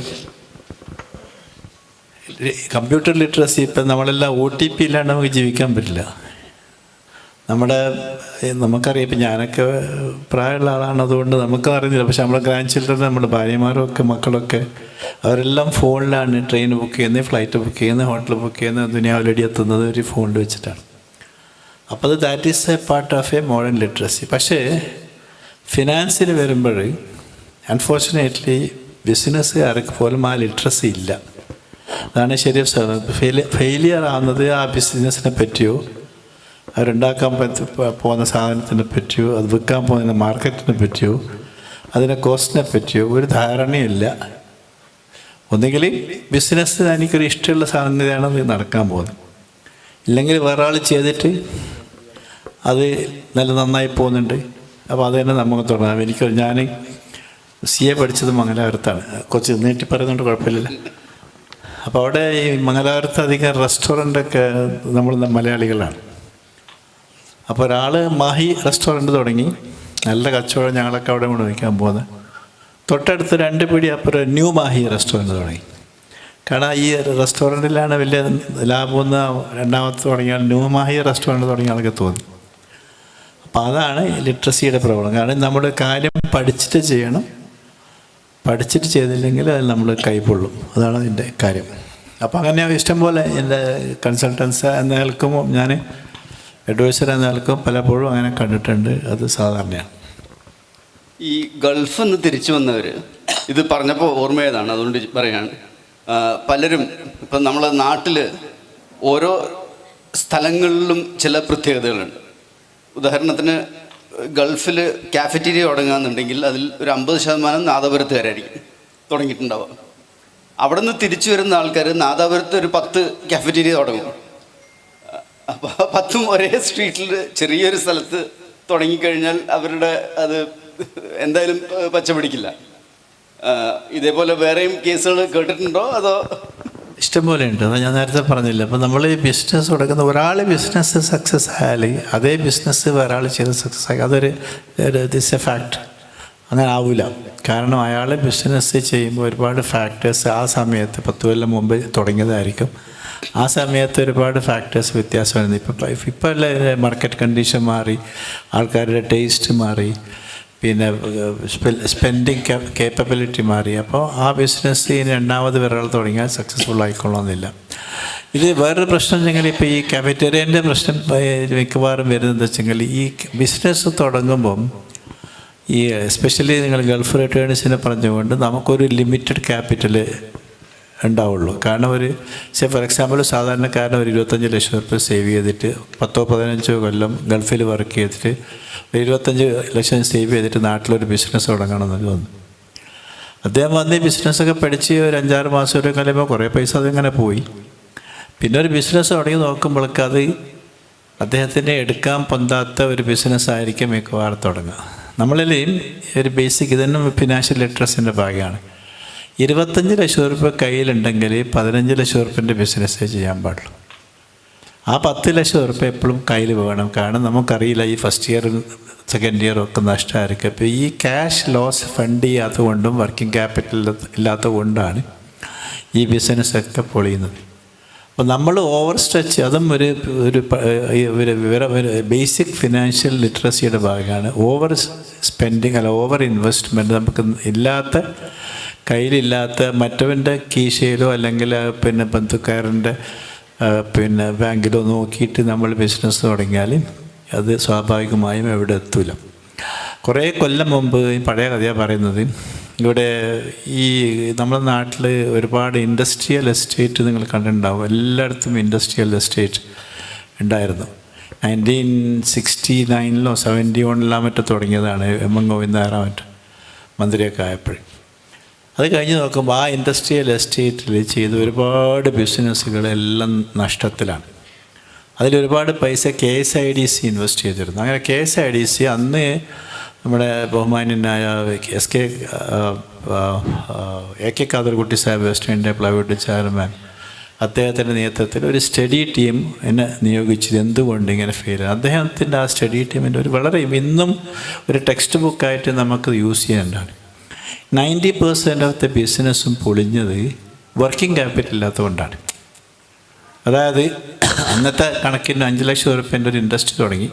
കമ്പ്യൂട്ടർ ലിറ്ററസി. ഇപ്പം നമ്മളെല്ലാം OTP ഇല്ലാണ്ട് നമുക്ക് ജീവിക്കാൻ പറ്റില്ല. നമുക്കറിയാം, ഇപ്പം ഞാനൊക്കെ പ്രായമുള്ള ആളാണ്, അതുകൊണ്ട് നമുക്കും അറിയുന്നില്ല. പക്ഷെ നമ്മുടെ ഗ്രാൻഡ് ചിൽഡ്രൻ, നമ്മുടെ ഭാര്യമാരും ഒക്കെ മക്കളൊക്കെ അവരെല്ലാം ഫോണിലാണ് ട്രെയിൻ ബുക്ക് ചെയ്യുന്നത്, ഫ്ലൈറ്റ് ബുക്ക് ചെയ്യുന്നത്, ഹോട്ടൽ ബുക്ക് ചെയ്യുന്നത്, ദുനിയാവിലടി എത്തുന്നത് ഒരു ഫോണിൽ വെച്ചിട്ടാണ്. അപ്പോൾ that is A part of A modern literacy. പക്ഷേ ഫിനാൻസിൽ വരുമ്പോൾ അൺഫോർച്ചുനേറ്റ്ലി ബിസിനസ്സുകാർക്ക് പോലും ആ ലിറ്ററസി ഇല്ല. അതാണ് ശരി. ഫെയിലിയർ ആവുന്നത് ആ ബിസിനസ്സിനെ പറ്റിയോ അവരുണ്ടാക്കാൻ പോകുന്ന സാധനത്തിനെ പറ്റിയോ അത് വിൽക്കാൻ പോകുന്ന മാർക്കറ്റിനെ പറ്റിയോ അതിൻ്റെ കോസ്റ്റിനെ പറ്റിയോ ഒരു ധാരണയില്ല. ഒന്നുകിൽ ബിസിനസ് എനിക്കൊരു ഇഷ്ടമുള്ള സംഗതിയാണ് അത് നടക്കാൻ പോകുന്നത്, ഇല്ലെങ്കിൽ വേറെ ആൾ ചെയ്തിട്ട് അത് നന്നായി പോകുന്നുണ്ട്, അപ്പോൾ അത് തന്നെ നമുക്ക് തുടങ്ങാം. ഞാൻ CA പഠിച്ചത് മംഗലാപുരത്താണ്. കുറച്ച് നീട്ടി പറയുന്നുണ്ട്, കുഴപ്പമില്ലല്ലോ. അപ്പോൾ അവിടെ ഈ മംഗലാപുരത്ത് അധികം റെസ്റ്റോറൻ്റൊക്കെ നമ്മൾ മലയാളികളാണ്. അപ്പോൾ ഒരാൾ മാഹി റെസ്റ്റോറൻറ്റ് തുടങ്ങി, നല്ല കച്ചവടം. ഞങ്ങളൊക്കെ അവിടെ കൊണ്ട് വയ്ക്കാൻ പോകുന്നത്. തൊട്ടടുത്ത് 2 പീടി അപ്പുറം ന്യൂ മാഹി റെസ്റ്റോറൻറ്റ് തുടങ്ങി. കാരണം ഈ റെസ്റ്റോറൻറ്റിലാണ് വലിയ ലാഭമെന്ന് രണ്ടാമത്തെ തുടങ്ങിയാൽ ന്യൂ മാഹി റെസ്റ്റോറൻറ്റ് തുടങ്ങിയ ആൾക്ക് തോന്നി. അപ്പോൾ അതാണ് ലിറ്ററസിയുടെ പ്രോബ്ലം. കാരണം നമ്മുടെ കാര്യം പഠിച്ചിട്ട് ചെയ്യണം, പഠിച്ചിട്ട് ചെയ്തില്ലെങ്കിൽ അത് നമ്മൾ കൈപ്പൊള്ളും. അതാണ് അതിൻ്റെ കാര്യം. അപ്പോൾ അങ്ങനെ ഇഷ്ടംപോലെ എൻ്റെ കൺസൾട്ടൻസ് എന്ന നിൽക്കുമ്പോൾ, ഞാൻ അഡ്വൈസർ എന്ന നിൽക്കും പലപ്പോഴും അങ്ങനെ കണ്ടിട്ടുണ്ട്. അത് സാധാരണയാണ്. ഈ ഗൾഫിൽ നിന്ന് തിരിച്ചു വന്നവർ ഇത് പറഞ്ഞപ്പോൾ ഓർമ്മയതാണ്, അതുകൊണ്ട് പറയാണ്. പലരും ഇപ്പം നമ്മളെ നാട്ടിൽ ഓരോ സ്ഥലങ്ങളിലും ചില പ്രത്യേകതകളുണ്ട്. ഉദാഹരണത്തിന് ഗൾഫിൽ കാഫറ്റീരിയ തുടങ്ങുകയെന്നുണ്ടെങ്കിൽ അതിൽ ഒരു 50% നാദാപുരത്തുകാരായിരിക്കും തുടങ്ങിയിട്ടുണ്ടാവുക. അവിടെ നിന്ന് തിരിച്ചു വരുന്ന ആൾക്കാർ നാദാപുരത്ത് ഒരു 10 കാഫറ്റീരിയ തുടങ്ങും. അപ്പോൾ 10ഉം ഒരേ സ്ട്രീറ്റിൽ ചെറിയൊരു സ്ഥലത്ത് തുടങ്ങിക്കഴിഞ്ഞാൽ അവരുടെ അത് എന്തായാലും പച്ച പിടിക്കില്ല. ഇതേപോലെ വേറെയും കേസുകൾ കേട്ടിട്ടുണ്ടോ? അതോ? ഇഷ്ടംപോലെ ഉണ്ട്. ഞാൻ നേരത്തെ പറഞ്ഞില്ല. അപ്പോൾ നമ്മൾ ഈ ബിസിനസ് തുടങ്ങുന്ന ഒരാൾ ബിസിനസ് സക്സസ് ആയാൽ അതേ ബിസിനസ് ഒരാൾ ചെയ്ത് സക്സസ് ആയി, അതൊരു ദിസ് എ ഫാക്ട്. അങ്ങനെ ആവില്ല. കാരണം അയാൾ ബിസിനസ് ചെയ്യുമ്പോൾ ഒരുപാട് ഫാക്ടേഴ്സ് ആ സമയത്ത് 10 കൊല്ലം മുമ്പ് തുടങ്ങിയതായിരിക്കും. ആ സമയത്ത് ഒരുപാട് ഫാക്ടേഴ്സ് വ്യത്യാസമായിരുന്നു. ഇപ്പോൾ മാർക്കറ്റ് കണ്ടീഷൻ മാറി, ആൾക്കാരുടെ ടേസ്റ്റ് മാറി, പിന്നെ സ്പെൻഡിങ് കേപ്പബിലിറ്റി മാറി. അപ്പോൾ ആ ബിസിനസ് ഇനി രണ്ടാമത് ഒരാൾ തുടങ്ങിയാൽ സക്സസ്ഫുൾ ആയിക്കൊള്ളണമെന്നില്ല. ഇത് വേറൊരു പ്രശ്നം വെച്ചെങ്കിൽ ഇപ്പോൾ ഈ കാഫറ്റേറിയൻ്റെ പ്രശ്നം മിക്കവാറും വരുന്നത് വെച്ചെങ്കിൽ ഈ ബിസിനസ് തുടങ്ങുമ്പം ഈ എസ്പെഷ്യലി നിങ്ങൾ ഗൾഫ് റിട്ടേൺസിനെ പറഞ്ഞുകൊണ്ട് നമുക്കൊരു ലിമിറ്റഡ് ക്യാപിറ്റൽ ഉണ്ടാവുള്ളൂ. കാരണം ഫോർ എക്സാമ്പിൾ സാധാരണക്കാരന് ഒരു 25 ലക്ഷം റുപ്യ സേവ് ചെയ്തിട്ട് 10-15 കൊല്ലം ഗൾഫിൽ വർക്ക് ചെയ്തിട്ട് 25 ലക്ഷം സേവ് ചെയ്തിട്ട് നാട്ടിലൊരു ബിസിനസ് തുടങ്ങണമെന്ന് തോന്നുന്നു. അദ്ദേഹം വന്ന് ബിസിനസ്സൊക്കെ പഠിച്ച് ഒരു 5-6 മാസം വരെ കഴിയുമ്പോൾ കുറേ പൈസ അതിങ്ങനെ പോയി. പിന്നെ ഒരു ബിസിനസ് തുടങ്ങി നോക്കുമ്പോഴേക്ക് അത് അദ്ദേഹത്തിന് എടുക്കാൻ പൊന്താത്ത ഒരു ബിസിനസ്സായിരിക്കും മിക്കവാറും തുടങ്ങുക. നമ്മളിൽ ഒരു ബേസിക് ഇതന്നെ ഫിനാൻഷ്യൽ ലിറ്ററസിൻ്റെ ഭാഗമാണ്. 25 ലക്ഷം റുപ്യ കയ്യിലുണ്ടെങ്കിൽ 15 ലക്ഷം റുപ്യൻ്റെ ബിസിനസ്സേ ചെയ്യാൻ പാടുള്ളൂ. ആ 10 ലക്ഷം റുപ്യ എപ്പോഴും കയ്യിൽ വേണം. കാരണം നമുക്കറിയില്ല ഈ ഫസ്റ്റ് ഇയർ സെക്കൻഡ് ഇയർ ഒക്കെ നഷ്ടമായിരിക്കും. അപ്പോൾ ഈ ക്യാഷ് ലോസ് ഫണ്ട് ചെയ്യാത്തതുകൊണ്ടും വർക്കിംഗ് ക്യാപിറ്റൽ ഇല്ലാത്തത് കൊണ്ടാണ് ഈ ബിസിനസ്സൊക്കെ പൊളിയുന്നത്. അപ്പോൾ നമ്മൾ ഓവർ സ്ട്രെച്ച്, അതും ഒരു ബേസിക് ഫിനാൻഷ്യൽ ലിറ്ററസിയുടെ ഭാഗമാണ്. ഓവർ സ്പെൻഡിങ് അല്ല ഓവർ ഇൻവെസ്റ്റ്മെൻറ്റ്, നമുക്ക് കയ്യിലില്ലാത്ത മറ്റവൻ്റെ കീശയിലോ അല്ലെങ്കിൽ പിന്നെ ബന്ധുക്കാരൻ്റെ പിന്നെ ബാങ്കിലോ നോക്കിയിട്ട് നമ്മൾ ബിസിനസ് തുടങ്ങിയാൽ അത് സ്വാഭാവികമായും എവിടെ എത്തില്ല. കുറേ കൊല്ലം മുമ്പ് പഴയ കഥയാണ് പറയുന്നത്. ഇവിടെ ഈ നമ്മുടെ നാട്ടിൽ ഒരുപാട് ഇൻഡസ്ട്രിയൽ എസ്റ്റേറ്റ് നിങ്ങൾ കണ്ടിട്ടുണ്ടാവും. എല്ലായിടത്തും ഇൻഡസ്ട്രിയൽ എസ്റ്റേറ്റ് ഉണ്ടായിരുന്നു. 1969-ലോ 71-ലോ മറ്റോ തുടങ്ങിയതാണ്. എം.എൻ. ഗോവിന്ദനായരോ മറ്റോ. മന്ത്രിയൊക്കെ ആയപ്പോഴും. അത് കഴിഞ്ഞ് നോക്കുമ്പോൾ ആ ഇൻഡസ്ട്രിയൽ എസ്റ്റേറ്റിൽ ചെയ്ത ഒരുപാട് ബിസിനസ്സുകളെല്ലാം നഷ്ടത്തിലാണ്. അതിലൊരുപാട് പൈസ KSIDC ഇൻവെസ്റ്റ് ചെയ്തിരുന്നു. അങ്ങനെ KSIDC അന്ന് നമ്മുടെ ബഹുമാന്യനായ AK Kadarkutty Sahib west India plywood chairman, അദ്ദേഹത്തിൻ്റെ നേതൃത്വത്തിൽ ഒരു സ്റ്റഡി ടീം എന്നെ നിയോഗിച്ചത് എന്തുകൊണ്ട് ഇങ്ങനെ ഫെയിൽ. അദ്ദേഹത്തിൻ്റെ ആ സ്റ്റഡി ടീമിൻ്റെ ഒരു വളരെ ഇന്നും ഒരു ടെക്സ്റ്റ് ബുക്കായിട്ട് നമുക്ക് യൂസ് ചെയ്യേണ്ടതാണ്. 90% ഓഫ് ദ ബിസിനസ്സും പൊളിഞ്ഞത് വർക്കിംഗ് ക്യാപിറ്റൽ ഇല്ലാത്തതുകൊണ്ടാണ്. അതായത് അന്നത്തെ കണക്കിന് 5 ലക്ഷം ഉറുപ്പ്യൻ്റെ ഒരു ഇൻഡസ്ട്രി തുടങ്ങി,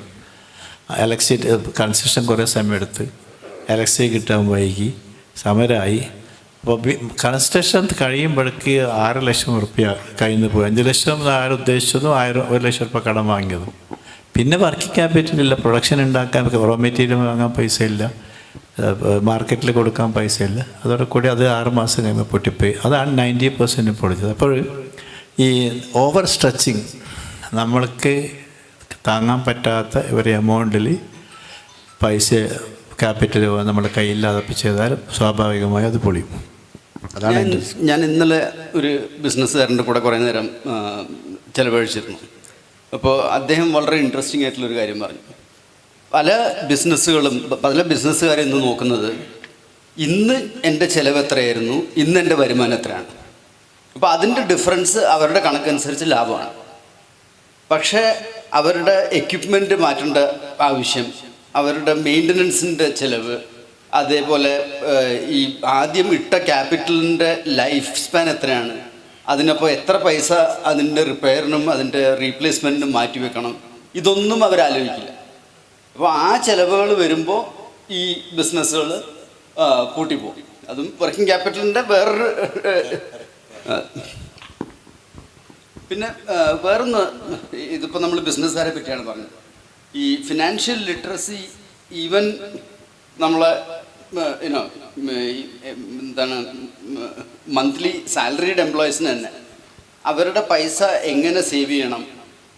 ഇലക്ട്രിസിറ്റി കൺസ്ട്രക്ഷൻ കുറേ സമയം എടുത്ത്, ഇലക്ട്രിസിറ്റി കിട്ടാൻ വൈകി, സമരമായി. അപ്പോൾ കൺസ്ട്രക്ഷൻ കഴിയുമ്പോഴേക്ക് 6 ലക്ഷം ഉറുപ്പ്യ കഴിഞ്ഞ് പോയി. 5 ലക്ഷം ആരും ഉദ്ദേശിച്ചതും 1 ലക്ഷം ഉറുപ്പ്യ കടം വാങ്ങിയതും. പിന്നെ വർക്കിംഗ് ക്യാപിറ്റലില്ല, പ്രൊഡക്ഷൻ ഉണ്ടാക്കാൻ റോ മെറ്റീരിയൽ വാങ്ങാൻ പൈസ ഇല്ല, മാർക്കറ്റിൽ കൊടുക്കാൻ പൈസ ഇല്ല. അതോടെ കൂടി അത് 6 മാസം കഴിയുമ്പോൾ പൊട്ടിപ്പോയി. അതാണ് 90% പൊളിച്ചത്. അപ്പോൾ ഈ ഓവർ സ്ട്രെച്ചിങ്, നമ്മൾക്ക് താങ്ങാൻ പറ്റാത്ത ഒരു എമൗണ്ടിൽ പൈസ ക്യാപിറ്റൽ നമ്മുടെ കയ്യില്ലാതെ ചെയ്താൽ സ്വാഭാവികമായി അത് പൊളിയും. അതാണ് ഞാൻ ഇന്നലെ ഒരു ബിസിനസ്സുകാരൻ്റെ കൂടെ കുറേ നേരം ചിലവഴിച്ചിരുന്നു. അപ്പോൾ അദ്ദേഹം വളരെ ഇൻട്രസ്റ്റിംഗ് ആയിട്ടുള്ളൊരു കാര്യം പറഞ്ഞു. പല ബിസിനസ്സുകാരെ ഇന്ന് നോക്കുന്നത് ഇന്ന് എൻ്റെ ചിലവ് എത്രയായിരുന്നു, ഇന്ന് എൻ്റെ വരുമാനം എത്രയാണ്. അപ്പോൾ അതിൻ്റെ ഡിഫറൻസ് അവരുടെ കണക്കനുസരിച്ച് ലാഭമാണ്. പക്ഷേ അവരുടെ എക്യുപ്മെൻറ്റ് മാറ്റേണ്ട ആവശ്യം, അവരുടെ മെയിൻ്റനൻസിൻ്റെ ചിലവ്, അതേപോലെ ഈ ആദ്യം ഇട്ട ക്യാപിറ്റലിൻ്റെ ലൈഫ് സ്പാൻ എത്രയാണ്, അതിനപ്പോൾ എത്ര പൈസ അതിൻ്റെ റിപ്പയറിനും അതിൻ്റെ റീപ്ലേസ്മെൻറ്റിനും മാറ്റിവെക്കണം, ഇതൊന്നും അവരാലോചിക്കില്ല. അപ്പോൾ ആ ചിലവുകൾ വരുമ്പോൾ ഈ ബിസിനസ്സുകൾ പൂട്ടിപ്പോകും. അതും വർക്കിംഗ് ക്യാപിറ്റലിൻ്റെ വേറൊരു പിന്നെ വേറൊന്ന്, ഇതിപ്പോൾ നമ്മൾ ബിസിനസ്സുകാരെ പറ്റിയാണ് പറഞ്ഞത്. ഈ ഫിനാൻഷ്യൽ ലിറ്ററസി ഈവൻ നമ്മളെ എന്താണ് മന്ത്ലി സാലറീഡ് എംപ്ലോയീസിന് തന്നെ അവരുടെ പൈസ എങ്ങനെ സേവ് ചെയ്യണം,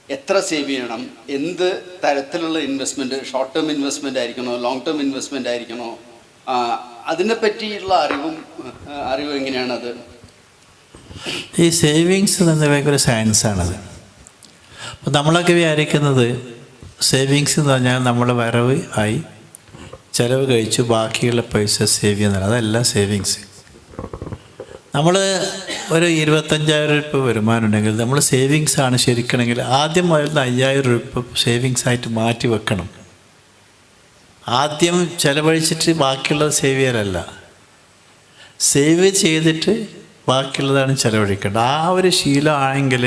എത്ര സേവ് ചെയ്യണം, എന്ത് തരത്തിലുള്ള ഇൻവെസ്റ്റ്മെൻറ്റ്, ഷോർട്ട് ടേം ഇൻവെസ്റ്റ്മെൻ്റ് ആയിരിക്കണോ ലോങ് ടേം ഇൻവെസ്റ്റ്മെൻ്റ് ആയിരിക്കണോ, അതിനെപ്പറ്റിയുള്ള അറിവ് എങ്ങനെയാണത്? ഈ സേവിങ്സ് എന്ന ഭയങ്കര സയൻസാണത്. അപ്പോൾ നമ്മളൊക്കെ വിചാരിക്കുന്നത് സേവിങ്സ് എന്ന് പറഞ്ഞാൽ നമ്മൾ വരവ് ആയി ചിലവ് കഴിച്ചു ബാക്കിയുള്ള പൈസ സേവ് ചെയ്യുന്നതാണ്. അതല്ല സേവിങ്സ്. നമ്മൾ ഒരു 25,000 രൂപ വരുമാനം ഉണ്ടെങ്കിൽ നമ്മൾ സേവിങ്സ് ആണ് ശരിക്കണമെങ്കിൽ ആദ്യം വരുന്ന 5,000 രൂപ സേവിങ്സ് ആയിട്ട് മാറ്റി വെക്കണം. ആദ്യം ചിലവഴിച്ചിട്ട് ബാക്കിയുള്ളത് സേവ് ചെയ്യാനല്ല, സേവ് ചെയ്തിട്ട് ബാക്കിയുള്ളതാണ് ചിലവഴിക്കേണ്ടത്. ആ ഒരു ശീലമാണെങ്കിൽ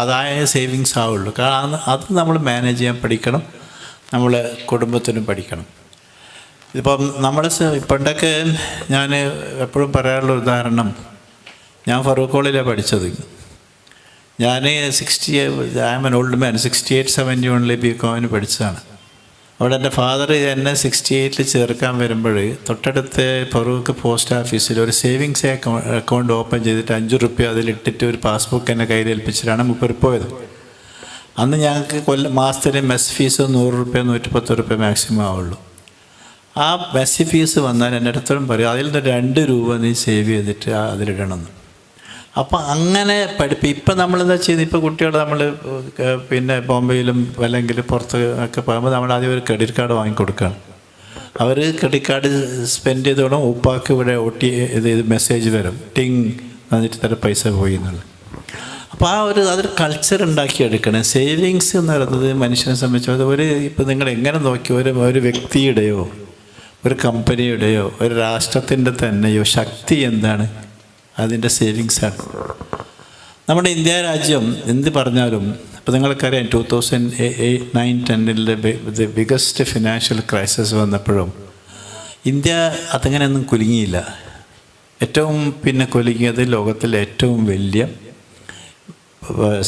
അതായ സേവിങ്സ് ആവുള്ളൂ. കാരണം അത് നമ്മൾ മാനേജ് ചെയ്യാൻ പഠിക്കണം, നമ്മൾ കുടുംബത്തിനും പഠിക്കണം. ഇതിപ്പം നമ്മൾ പണ്ടൊക്കെ ഞാൻ എപ്പോഴും പറയാനുള്ള ഉദാഹരണം, ഞാൻ ഫറൂഖ് കോളേജിലാണ് പഠിച്ചത്. ഞാൻ I am an old man, 68-71 BCom പഠിച്ചതാണ്. അവിടെ എൻ്റെ ഫാദർ എന്നെ 68 ചേർക്കാൻ വരുമ്പോൾ തൊട്ടടുത്ത് ഫറൂഖ് പോസ്റ്റ് ഓഫീസിൽ ഒരു സേവിങ്സ് അക്കൗണ്ട് ഓപ്പൺ ചെയ്തിട്ട് 5 രൂപ അതിലിട്ടിട്ട് ഒരു പാസ്ബുക്ക് എന്നെ കയ്യിൽ ഏൽപ്പിച്ചിട്ടാണ് മുപ്പർ പോയത്. അന്ന് ഞങ്ങൾക്ക് മാസത്തിൽ മെസ് ഫീസ് 100 രൂപ 110 രൂപ മാക്സിമം ആവുള്ളൂ. ആ മെസ് ഫീസ് വന്നാൽ എൻ്റെ അടുത്തോളം പറയും അതിൽ നിന്ന് 2 രൂപ നീ സേവ് ചെയ്തിട്ട് അതിലിടണമെന്ന്. അപ്പോൾ അങ്ങനെ ഇപ്പം നമ്മളെന്താ ചെയ്യുന്നത്, ഇപ്പോൾ കുട്ടികൾ നമ്മൾ പിന്നെ ബോംബെയിലും അല്ലെങ്കിൽ പുറത്ത് ഒക്കെ പോകുമ്പോൾ നമ്മൾ ആദ്യം ഒരു ക്രെഡിറ്റ് കാർഡ് വാങ്ങിക്കൊടുക്കുകയാണ്. അവർ ക്രെഡിറ്റ് കാർഡ് സ്പെൻഡ് ചെയ്തോളം ഉപ്പാക്ക് ഇവിടെ ഇത് മെസ്സേജ് വരും, ടിങ് എന്നിട്ട് തരം പൈസ പോയി എന്നുള്ളത്. അപ്പോൾ അതൊരു കൾച്ചർ ഉണ്ടാക്കിയെടുക്കണം. സേവിങ്സ് എന്ന് പറയുന്നത് മനുഷ്യനെ സംബന്ധിച്ച് ഇപ്പോൾ നിങ്ങൾ എങ്ങനെ നോക്കി ഒരു വ്യക്തിയുടെയോ ഒരു കമ്പനിയുടെയോ ഒരു രാഷ്ട്രത്തിൻ്റെ തന്നെയോ ശക്തി എന്താണ്, അതിൻ്റെ സേവിങ്സാണ്. നമ്മുടെ ഇന്ത്യ രാജ്യം എന്ത് പറഞ്ഞാലും ഇപ്പോൾ നിങ്ങൾക്കറിയാം 2009-10 ബിഗസ്റ്റ് ഫിനാൻഷ്യൽ ക്രൈസിസ് വന്നപ്പോഴും ഇന്ത്യ അതങ്ങനെയൊന്നും കുലുങ്ങിയില്ല. ഏറ്റവും കുലുങ്ങിയത് ലോകത്തിലെ ഏറ്റവും വലിയ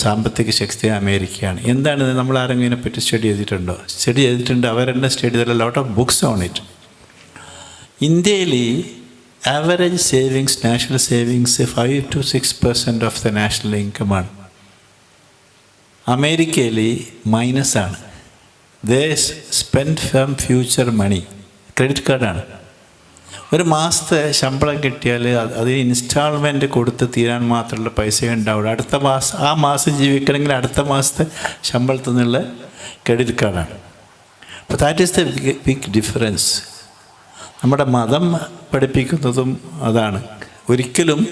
സാമ്പത്തിക ശക്തി അമേരിക്കയാണ്. എന്താണ് നമ്മൾ ആരെങ്കിലും ഇതിനെപ്പറ്റി സ്റ്റഡി ചെയ്തിട്ടുണ്ട്. അവരെന്നെ സ്റ്റഡി ചെയ്തിട്ട് lot of books on it. ഇന്ത്യയിൽ average savings, national savings 5-6% of the national ഇൻകമാണ്. അമേരിക്കയിൽ മൈനസാണ്. They spend from future money. Credit കാർഡാണ്. ഒരു മാസത്തെ ശമ്പളം കിട്ടിയാൽ അത് ഇൻസ്റ്റാൾമെൻറ്റ് കൊടുത്ത് തീരാൻ മാത്രമുള്ള പൈസ ഉണ്ടാവുള്ളൂ. അടുത്ത മാസം ആ മാസം ജീവിക്കണമെങ്കിൽ അടുത്ത മാസത്തെ ശമ്പളത്തിൽ നിന്നുള്ള ക്രെഡിറ്റ് കാർഡാണ്. അപ്പോൾ that is the big difference. നമ്മുടെ മതം പഠിപ്പിക്കുന്നതും അതാണ്. ഒരിക്കലും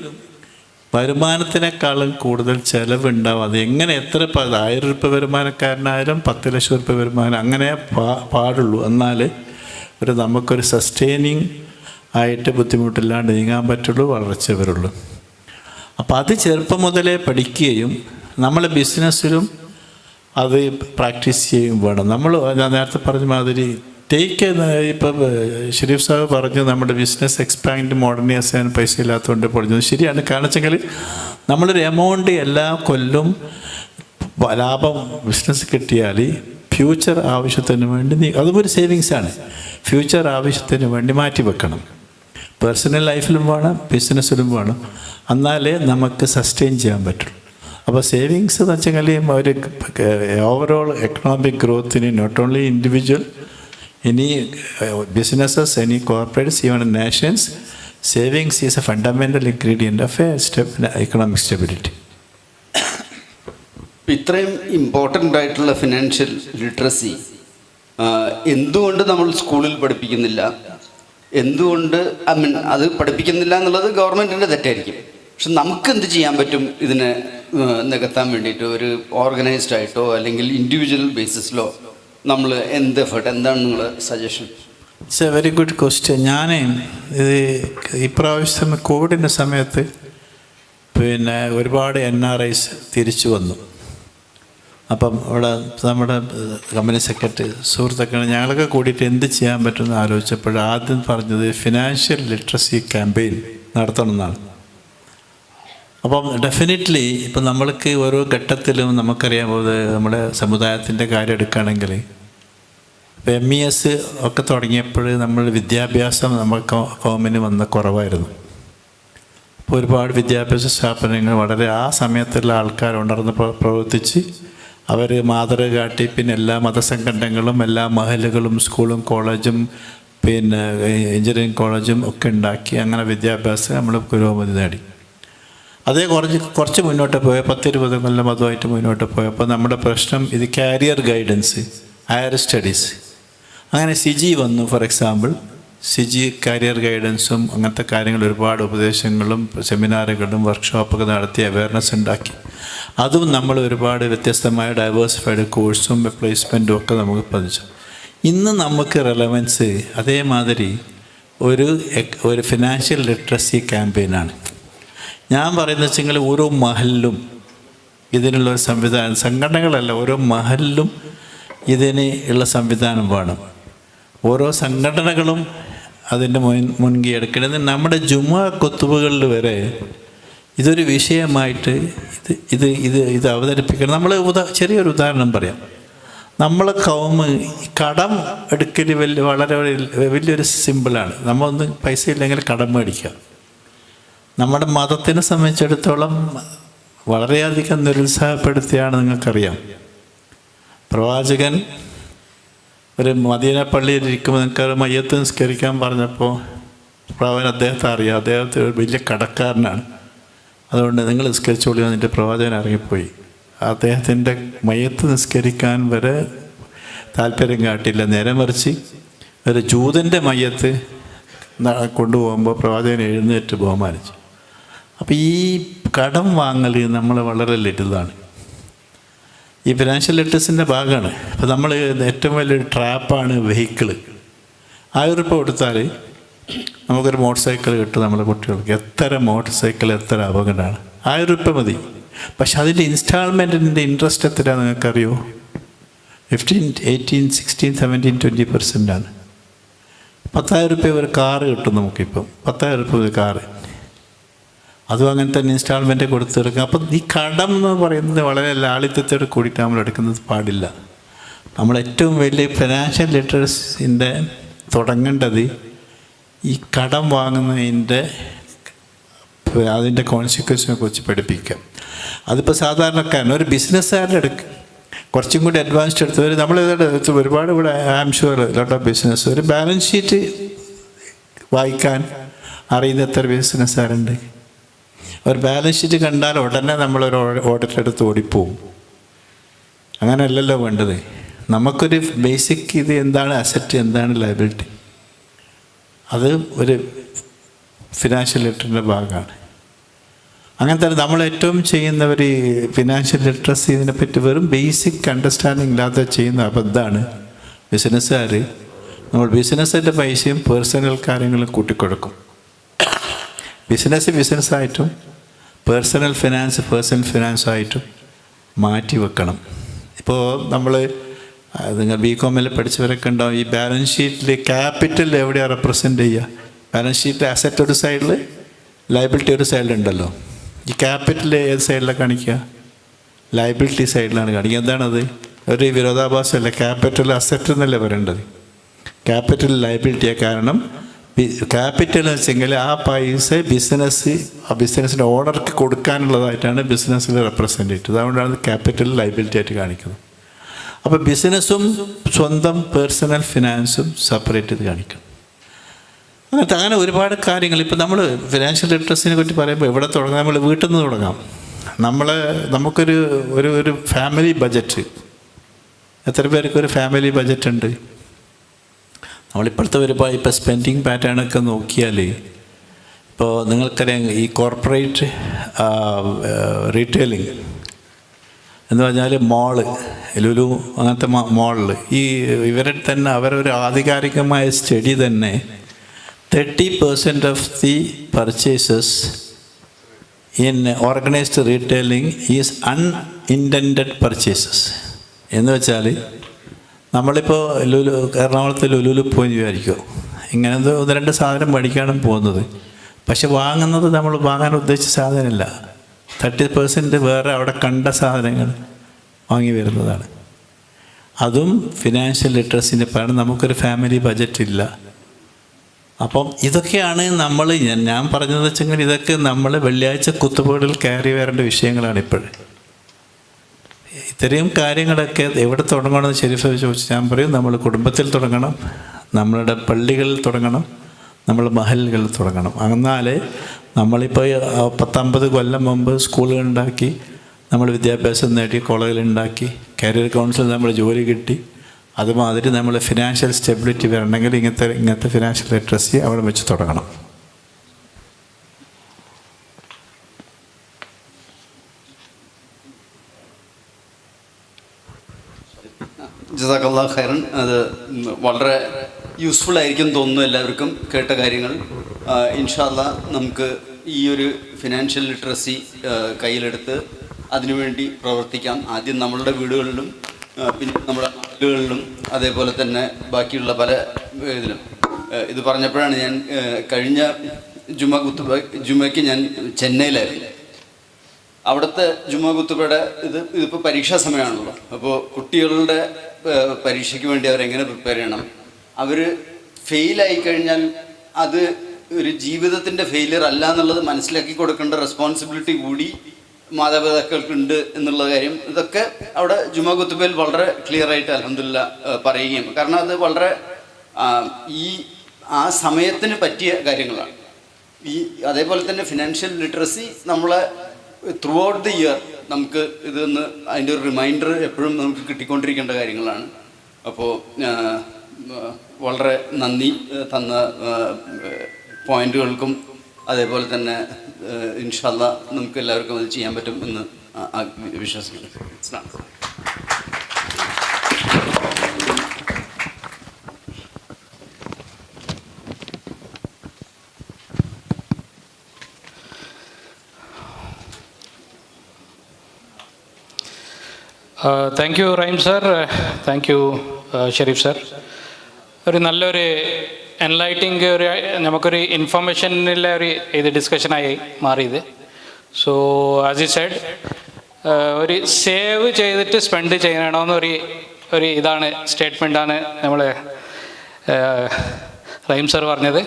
വരുമാനത്തിനേക്കാളും കൂടുതൽ ചിലവുണ്ടാവും. അത് എങ്ങനെ എത്ര 1000 രൂപ വരുമാനക്കാരനായാലും 10 ലക്ഷം രൂപ വരുമാനം അങ്ങനെ പാടുള്ളൂ. എന്നാൽ നമുക്കൊരു സസ്റ്റെയിനിങ് ആയിട്ട് ബുദ്ധിമുട്ടില്ലാണ്ട് നീങ്ങാൻ പറ്റുള്ളൂ, വളർച്ച വരുള്ളൂ. അപ്പോൾ അത് ചെറുപ്പം മുതലേ പഠിക്കുകയും നമ്മൾ ബിസിനസ്സിലും അത് പ്രാക്ടീസ് ചെയ്യും വേണം. ഞാൻ നേരത്തെ പറഞ്ഞ മാതിരി ഇപ്പം ഷെരീഫ് സാഹബ് പറഞ്ഞു നമ്മുടെ ബിസിനസ് എക്സ്പാൻഡ് മോഡേണൈസ് ചെയ്യാൻ പൈസ ഇല്ലാത്തതുകൊണ്ട് പൊളിഞ്ഞത് ശരിയാണ്. കാരണം വെച്ചെങ്കിൽ നമ്മളൊരു എമൗണ്ട് എല്ലാ കൊല്ലം ലാഭം ബിസിനസ് കിട്ടിയാൽ ഫ്യൂച്ചർ ആവശ്യത്തിന് വേണ്ടി അതും സേവിങ്സാണ്. ഫ്യൂച്ചർ ആവശ്യത്തിന് വേണ്ടി മാറ്റി വെക്കണം. പേഴ്സണൽ ലൈഫിലും വേണം, ബിസിനസ്സിലും വേണം. എന്നാലേ നമുക്ക് സസ്റ്റെയിൻ ചെയ്യാൻ പറ്റുള്ളൂ. അപ്പോൾ സേവിങ്സ് എന്ന് വെച്ചെങ്കിൽ ഒരു ഓവറോൾ എക്കണോമിക് ഗ്രോത്തിന് not only individual, any businesses, any corporates, even nations, savings is a fundamental ingredient of economic stability. ഇത്രയും ഇമ്പോർട്ടൻ്റ് ആയിട്ടുള്ള ഫിനാൻഷ്യൽ ലിറ്ററസി എന്തുകൊണ്ട് നമ്മൾ സ്കൂളിൽ പഠിപ്പിക്കുന്നില്ല? എന്തുകൊണ്ട് അത് പഠിപ്പിക്കുന്നില്ല എന്നുള്ളത് ഗവൺമെൻറ്റിൻ്റെ തെറ്റായിരിക്കും. പക്ഷെ നമുക്ക് എന്ത് ചെയ്യാൻ പറ്റും ഇതിനെ നികത്താൻ വേണ്ടിയിട്ട്? ഒരു ഓർഗനൈസ്ഡ് ആയിട്ടോ അല്ലെങ്കിൽ ഇൻഡിവിജ്വൽ ബേസിസിലോ നമ്മൾ എന്ത് എഫേർട്ട്, എന്താണ് നിങ്ങളുടെ suggestion? It's A very good question. ഞാൻ ഇത് ഇപ്രാവശ്യം കോവിഡിൻ്റെ സമയത്ത് ഒരുപാട് NRIs തിരിച്ചു വന്നു. അപ്പം അവിടെ നമ്മുടെ കമ്പനി സെക്രട്ടറി സുഹൃത്തുക്കൾ ഞങ്ങളൊക്കെ കൂടിയിട്ട് എന്ത് ചെയ്യാൻ പറ്റുമെന്ന് ആലോചിച്ചപ്പോൾ ആദ്യം പറഞ്ഞത് ഫിനാൻഷ്യൽ ലിറ്ററസി ക്യാമ്പയിൻ നടത്തണം എന്നാണ്. അപ്പം ഡെഫിനറ്റ്ലി ഇപ്പം നമ്മൾക്ക് ഓരോ ഘട്ടത്തിലും നമുക്കറിയാം, നമ്മുടെ സമുദായത്തിൻ്റെ കാര്യം എടുക്കുകയാണെങ്കിൽ ഇപ്പോൾ MES ഒക്കെ തുടങ്ങിയപ്പോൾ നമ്മൾ വിദ്യാഭ്യാസം നമ്മൾ കോമിന് വന്ന കുറവായിരുന്നു. അപ്പോൾ ഒരുപാട് വിദ്യാഭ്യാസ സ്ഥാപനങ്ങൾ വളരെ ആ സമയത്തുള്ള ആൾക്കാർ ഉണർന്ന് പ്രവർത്തിച്ച് അവർ മാതൃക കാട്ടി. പിന്നെ എല്ലാ മതസംഘടനകളും എല്ലാ മഹലുകളും സ്കൂളും കോളേജും എഞ്ചിനീയറിംഗ് കോളേജും ഒക്കെ ഉണ്ടാക്കി. അങ്ങനെ വിദ്യാഭ്യാസം നമ്മൾ പുരോഗതി നേടി. അതേ കുറച്ച് മുന്നോട്ട് പോയ 10-20 കൊല്ലം അതുമായിട്ട് മുന്നോട്ട് പോയപ്പോൾ നമ്മുടെ പ്രശ്നം ഇത് കാരിയർ ഗൈഡൻസ്, ഹയർ സ്റ്റഡീസ്. അങ്ങനെ സിജി വന്നു. ഫോർ എക്സാമ്പിൾ സിജി കാരിയർ ഗൈഡൻസും അങ്ങനത്തെ കാര്യങ്ങൾ ഒരുപാട് ഉപദേശങ്ങളും സെമിനാറുകളും വർക്ക്ഷോപ്പൊക്കെ നടത്തി അവയർനെസ് ഉണ്ടാക്കി. അതും നമ്മൾ ഒരുപാട് വ്യത്യസ്തമായ ഡൈവേഴ്സിഫൈഡ് കോഴ്സും പ്ലേസ്മെൻറ്റും ഒക്കെ നമുക്ക് പതിച്ചു. ഇന്ന് നമുക്ക് റെലവൻസ് അതേമാതിരി ഒരു ഫിനാൻഷ്യൽ ലിറ്ററസി ക്യാമ്പയിനാണ്. ഞാൻ പറയുന്നത് വെച്ചെങ്കിൽ ഓരോ മഹലിലും ഇതിനുള്ളൊരു സംവിധാനം, സംഘടനകളല്ല, ഓരോ മഹലിലും ഇതിന് ഉള്ള സംവിധാനം വേണം. ഓരോ സംഘടനകളും അതിൻ്റെ മുൻകൈ എടുക്കേണ്ടത്. നമ്മുടെ ജുമാ കുത്തുബുകളിൽ വരെ ഇതൊരു വിഷയമായിട്ട് ഇത് അവതരിപ്പിക്കണം. നമ്മൾ ചെറിയൊരു ഉദാഹരണം പറയാം. നമ്മളെ കൗമ് കടം എടുക്കൽ വളരെ വലിയൊരു സിമ്പിളാണ്. നമ്മളൊന്നും പൈസ ഇല്ലെങ്കിൽ കടം മേടിക്കുക. നമ്മുടെ മതത്തിനെ സംബന്ധിച്ചിടത്തോളം വളരെയധികം നിരുത്സാഹപ്പെടുത്തിയാണ്. നിങ്ങൾക്കറിയാം, പ്രവാചകൻ ഒരു മദീന പള്ളിയിൽ ഇരിക്കുമ്പോൾ നിങ്ങൾക്ക് മയ്യത്ത് നിസ്കരിക്കാൻ പറഞ്ഞപ്പോൾ അദ്ദേഹത്തെ അറിയാം, അദ്ദേഹത്തെ ഒരു വലിയ കടക്കാരനാണ്, അതുകൊണ്ട് നിങ്ങൾ നിസ്കരിച്ചോളി എന്നിട്ട് പ്രവാചകൻ ഇറങ്ങിപ്പോയി. അദ്ദേഹത്തിൻ്റെ മയ്യത്ത് നിസ്കരിക്കാൻ വരെ താല്പര്യം കാട്ടില്ല. നേരെ മറിച്ച് ഒരു ജൂതൻ്റെ മയ്യത്ത് കൊണ്ടുപോകുമ്പോൾ പ്രവാചകൻ എഴുന്നേറ്റ് ബഹുമാനിച്ചു. അപ്പോൾ ഈ കടം വാങ്ങൽ നമ്മൾ വളരെ ലളിതമാണ്. ഈ ഫിനാൻഷ്യൽ ലിറ്ററസിൻ്റെ ഭാഗമാണ്. അപ്പോൾ നമ്മൾ ഏറ്റവും വലിയൊരു ട്രാപ്പാണ് വെഹിക്കിള്. 1000 രൂപ കൊടുത്താൽ നമുക്കൊരു മോട്ടോർ സൈക്കിൾ കിട്ടും. നമ്മുടെ കുട്ടികൾക്ക് എത്ര മോട്ടോർ സൈക്കിൾ എത്ര അപകടമാണ്. 1000 രൂപ മതി. പക്ഷെ അതിൻ്റെ ഇൻസ്റ്റാൾമെൻറ്റിൻ്റെ ഇൻട്രസ്റ്റ് എത്രയാണ് നിങ്ങൾക്കറിയോ? 15, 18, 16, 17, 20% 10,000 രൂപ ഒരു കാറ് കിട്ടും നമുക്കിപ്പം. 10,000 രൂപ ഒരു കാറ്, അതും അങ്ങനെ തന്നെ ഇൻസ്റ്റാൾമെൻറ്റ് കൊടുത്തെടുക്കുക. അപ്പം ഈ കടം എന്ന് പറയുന്നത് വളരെ ലാളിത്യത്തോട് കൂടിയിട്ട് നമ്മൾ എടുക്കുന്നത് പാടില്ല. നമ്മൾ ഏറ്റവും വലിയ ഫിനാൻഷ്യൽ ലിറ്ററസിൻ്റെ തുടങ്ങേണ്ടത് ഈ കടം വാങ്ങുന്നതിൻ്റെ അതിൻ്റെ കോൺസിക്വൻസിനെ കുറിച്ച് പഠിപ്പിക്കുക. അതിപ്പോൾ സാധാരണക്കാരൻ ഒരു ബിസിനസ്സുകാരുടെ അടുക്ക് കുറച്ചും കൂടി അഡ്വാൻസ്ഡ് എടുത്തവർ നമ്മൾ ഒരുപാട് ഇവിടെ I am sure lot of business ഒരു ബാലൻസ് ഷീറ്റ് വായിക്കാൻ അറിയുന്ന എത്ര ബിസിനസ്സുകാരുണ്ട്? ഒരു ബാലൻസ് ഷീറ്റ് കണ്ടാൽ ഉടനെ നമ്മളൊരു ഓഡിറ്റ് എടുത്ത് ഓടിപ്പോവും. അങ്ങനെയല്ലല്ലോ വേണ്ടത്. നമുക്കൊരു ബേസിക് ഇത് എന്താണ് അസറ്റ്, എന്താണ് ലയബിലിറ്റി, അത് ഒരു ഫിനാൻഷ്യൽ ലിറ്ററിൻ്റെ ഭാഗമാണ്. അങ്ങനെ തന്നെ നമ്മൾ ഏറ്റവും ചെയ്യുന്നവർ ഈ ഫിനാൻഷ്യൽ ലിറ്ററസി ഇതിനെപ്പറ്റി വെറും ബേസിക് അണ്ടർസ്റ്റാൻഡിങ് ഇല്ലാതെ ചെയ്യുന്ന അബദ്ധമാണ് ബിസിനസ്സുകാർ. നമ്മൾ ബിസിനസ്സിൻ്റെ പൈസയും പേഴ്സണൽ കാര്യങ്ങളും കൂട്ടിക്കൊടുക്കും. ബിസിനസ്സായിട്ടും പേഴ്സണൽ ഫിനാൻസായിട്ടും മാറ്റി വെക്കണം. ഇപ്പോൾ നമ്മൾ നിങ്ങൾ BCom പഠിച്ചവരൊക്കെ ഉണ്ടാവും, ഈ ബാലൻസ് ഷീറ്റിൽ ക്യാപിറ്റൽ എവിടെയാണ് റെപ്രസെൻ്റ് ചെയ്യുക? ബാലൻസ് ഷീറ്റിൽ അസറ്റ് ഒരു സൈഡിൽ, ലയബിലിറ്റി ഒരു സൈഡിലുണ്ടല്ലോ. ഈ ക്യാപിറ്റൽ ഏത് സൈഡിലാണ് കാണിക്കുക? ലയബിലിറ്റി സൈഡിലാണ് കാണിക്കുക. എന്താണത്? ഒരു വിരോധാഭാസമല്ല. ക്യാപിറ്റൽ അസറ്റ് എന്നല്ലേ പറയേണ്ടത്, ക്യാപിറ്റൽ ലയബിലിറ്റിയാണ്. കാരണം ക്യാപിറ്റൽ എന്ന് വെച്ചെങ്കിൽ ആ പൈസ ബിസിനസ്സിൻ്റെ ഓണർക്ക് കൊടുക്കാനുള്ളതായിട്ടാണ് ബിസിനസ്സിൽ റെപ്രസെൻ്റ് ചെയ്തത്. അതുകൊണ്ടാണ് ക്യാപിറ്റൽ ലയബിലിറ്റി ആയിട്ട് കാണിക്കുന്നത്. അപ്പോൾ ബിസിനസ്സും സ്വന്തം പേഴ്സണൽ ഫിനാൻസും സെപ്പറേറ്റ് ചെയ്ത് കാണിക്കണം. അങ്ങനെ ഒരുപാട് കാര്യങ്ങൾ. ഇപ്പോൾ നമ്മൾ ഫിനാൻഷ്യൽ ലിറ്ററസിനെ പറ്റി പറയുമ്പോൾ എവിടെ തുടങ്ങാം? നമ്മൾ വീട്ടിൽ നിന്ന് തുടങ്ങാം. നമുക്കൊരു ഒരു ഫാമിലി ബജറ്റ്. എത്ര പേർക്ക് ഒരു ഫാമിലി ബജറ്റ് ഉണ്ട്? നമ്മളിപ്പോഴത്തെ ഇപ്പോൾ സ്പെൻഡിങ് പാറ്റേണൊക്കെ നോക്കിയാൽ, ഇപ്പോൾ നിങ്ങൾക്കറിയാം ഈ കോർപ്പറേറ്റ് റീറ്റെയിലിംഗ് എന്ന് പറഞ്ഞാൽ മോള്, ലുലു അങ്ങനത്തെ മോളിൽ ഇവരെ തന്നെ അവരൊരു ആധികാരികമായ സ്റ്റഡി തന്നെ 30% of the purchases in organized retailing is unintended purchases. എന്ന് വെച്ചാൽ നമ്മളിപ്പോൾ എറണാകുളത്ത് ലുലുവിൽ പോയി വിചാരിക്കുമോ, ഇങ്ങനത്തെ 1-2 സാധനം മേടിക്കാനും പോകുന്നത്, പക്ഷെ വാങ്ങുന്നത് നമ്മൾ വാങ്ങാൻ ഉദ്ദേശിച്ച സാധനമില്ല. 30% വേറെ അവിടെ കണ്ട സാധനങ്ങൾ വാങ്ങി വരുന്നതാണ്. അതും ഫിനാൻഷ്യൽ ലിറ്ററസിൻ്റെ കാരണം. നമുക്കൊരു ഫാമിലി ബജറ്റ് ഇല്ല. അപ്പം ഇതൊക്കെയാണ് ഞാൻ പറഞ്ഞത് വെച്ചെങ്കിൽ ഇതൊക്കെ നമ്മൾ വെള്ളിയാഴ്ച കുത്തുപാടിൽ കയറി വരേണ്ട വിഷയങ്ങളാണ്. ഇപ്പോഴും ഇത്രയും കാര്യങ്ങളൊക്കെ എവിടെ തുടങ്ങണമെന്ന് ഷെരീഫ് ചോദിച്ചു ഞാൻ പറയും, നമ്മൾ കുടുംബത്തിൽ തുടങ്ങണം, നമ്മളുടെ പള്ളികളിൽ തുടങ്ങണം, നമ്മൾ മഹലുകളിൽ തുടങ്ങണം. എന്നാലേ നമ്മളിപ്പോൾ 10-50 കൊല്ലം മുമ്പ് സ്കൂളുകളുണ്ടാക്കി, നമ്മൾ വിദ്യാഭ്യാസം നേടി, കോളേജുകളുണ്ടാക്കി, കരിയർ കൗൺസിൽ നമ്മൾ ജോലി കിട്ടി. അതുമാതിരി നമ്മൾ ഫിനാൻഷ്യൽ സ്റ്റെബിലിറ്റി വരണമെങ്കിൽ ഇങ്ങനത്തെ ഫിനാൻഷ്യൽ ലിറ്ററസി അവിടെ വെച്ച് തുടങ്ങണം. ജസാക്കല്ലാഹു ഖൈറൻ. അത് വളരെ യൂസ്ഫുൾ ആയിരിക്കും തോന്നുന്നു എല്ലാവർക്കും കേട്ട കാര്യങ്ങൾ. ഇൻഷാ അല്ലാഹ് നമുക്ക് ഈ ഒരു ഫിനാൻഷ്യൽ ലിറ്ററസി കയ്യിലെടുത്ത് അതിനുവേണ്ടി പ്രവർത്തിക്കാം. ആദ്യം നമ്മളുടെ വീടുകളിലും പിന്നെ നമ്മുടെ നാടുകളിലും അതേപോലെ തന്നെ ബാക്കിയുള്ള പല ഇതിലും. ഇത് പറഞ്ഞപ്പോഴാണ് ഞാൻ കഴിഞ്ഞ ജുമയ്ക്ക് ഞാൻ ചെന്നൈയിലായിരുന്നു. അവിടുത്തെ ജുമാ കുത്തുബയുടെ ഇതിപ്പോൾ പരീക്ഷാ സമയമാണല്ലോ. അപ്പോൾ കുട്ടികളുടെ പരീക്ഷയ്ക്ക് വേണ്ടി അവരെങ്ങനെ പ്രിപ്പയർ ചെയ്യണം, അവർ ഫെയിലായി കഴിഞ്ഞാൽ അത് ഒരു ജീവിതത്തിൻ്റെ ഫെയിലിയർ അല്ല എന്നുള്ളത് മനസ്സിലാക്കി കൊടുക്കേണ്ട റെസ്പോൺസിബിലിറ്റി കൂടി മാതാപിതാക്കൾക്കുണ്ട് എന്നുള്ള കാര്യം ഇതൊക്കെ അവിടെ ജുമാ കുത്തുബയിൽ വളരെ ക്ലിയർ ആയിട്ട് അൽഹംദുലില്ലാഹ് പറയുകയും, കാരണം അത് വളരെ ആ സമയത്തിന് പറ്റിയ കാര്യങ്ങളാണ്. അതേപോലെ തന്നെ ഫിനാൻഷ്യൽ ലിറ്ററസി നമ്മളെ ത്രൂ ഔട്ട് ദി ഇയർ നമുക്ക് ഇതൊന്ന് അതിൻ്റെ ഒരു റിമൈൻഡർ എപ്പോഴും നമുക്ക് കിട്ടിക്കൊണ്ടിരിക്കേണ്ട കാര്യങ്ങളാണ്. അപ്പോൾ വളരെ നന്ദി തന്ന പോയിന്റുകൾക്കും അതേപോലെ തന്നെ ഇൻഷാ അല്ലാഹ് നമുക്ക് എല്ലാവർക്കും അത് ചെയ്യാൻ പറ്റും എന്ന് വിശ്വസിക്കുന്നു. Thank you Raheem sir, thank you Sharif sir. ഒരു നല്ലൊരു എൻലൈറ്റിംഗ് നമുക്കൊരു ഇൻഫർമേഷനിലെ ഇത് ഡിസ്കഷനായി മാറിയത്. സോ ആസ് യു സെഡ്, ഒരു സേവ് ചെയ്തിട്ട് സ്പെൻഡ് ചെയ്യണമെന്നൊരു ഇതാണ് സ്റ്റേറ്റ്മെൻറ്റാണ് നമ്മളെ റഹീം സർ പറഞ്ഞത്.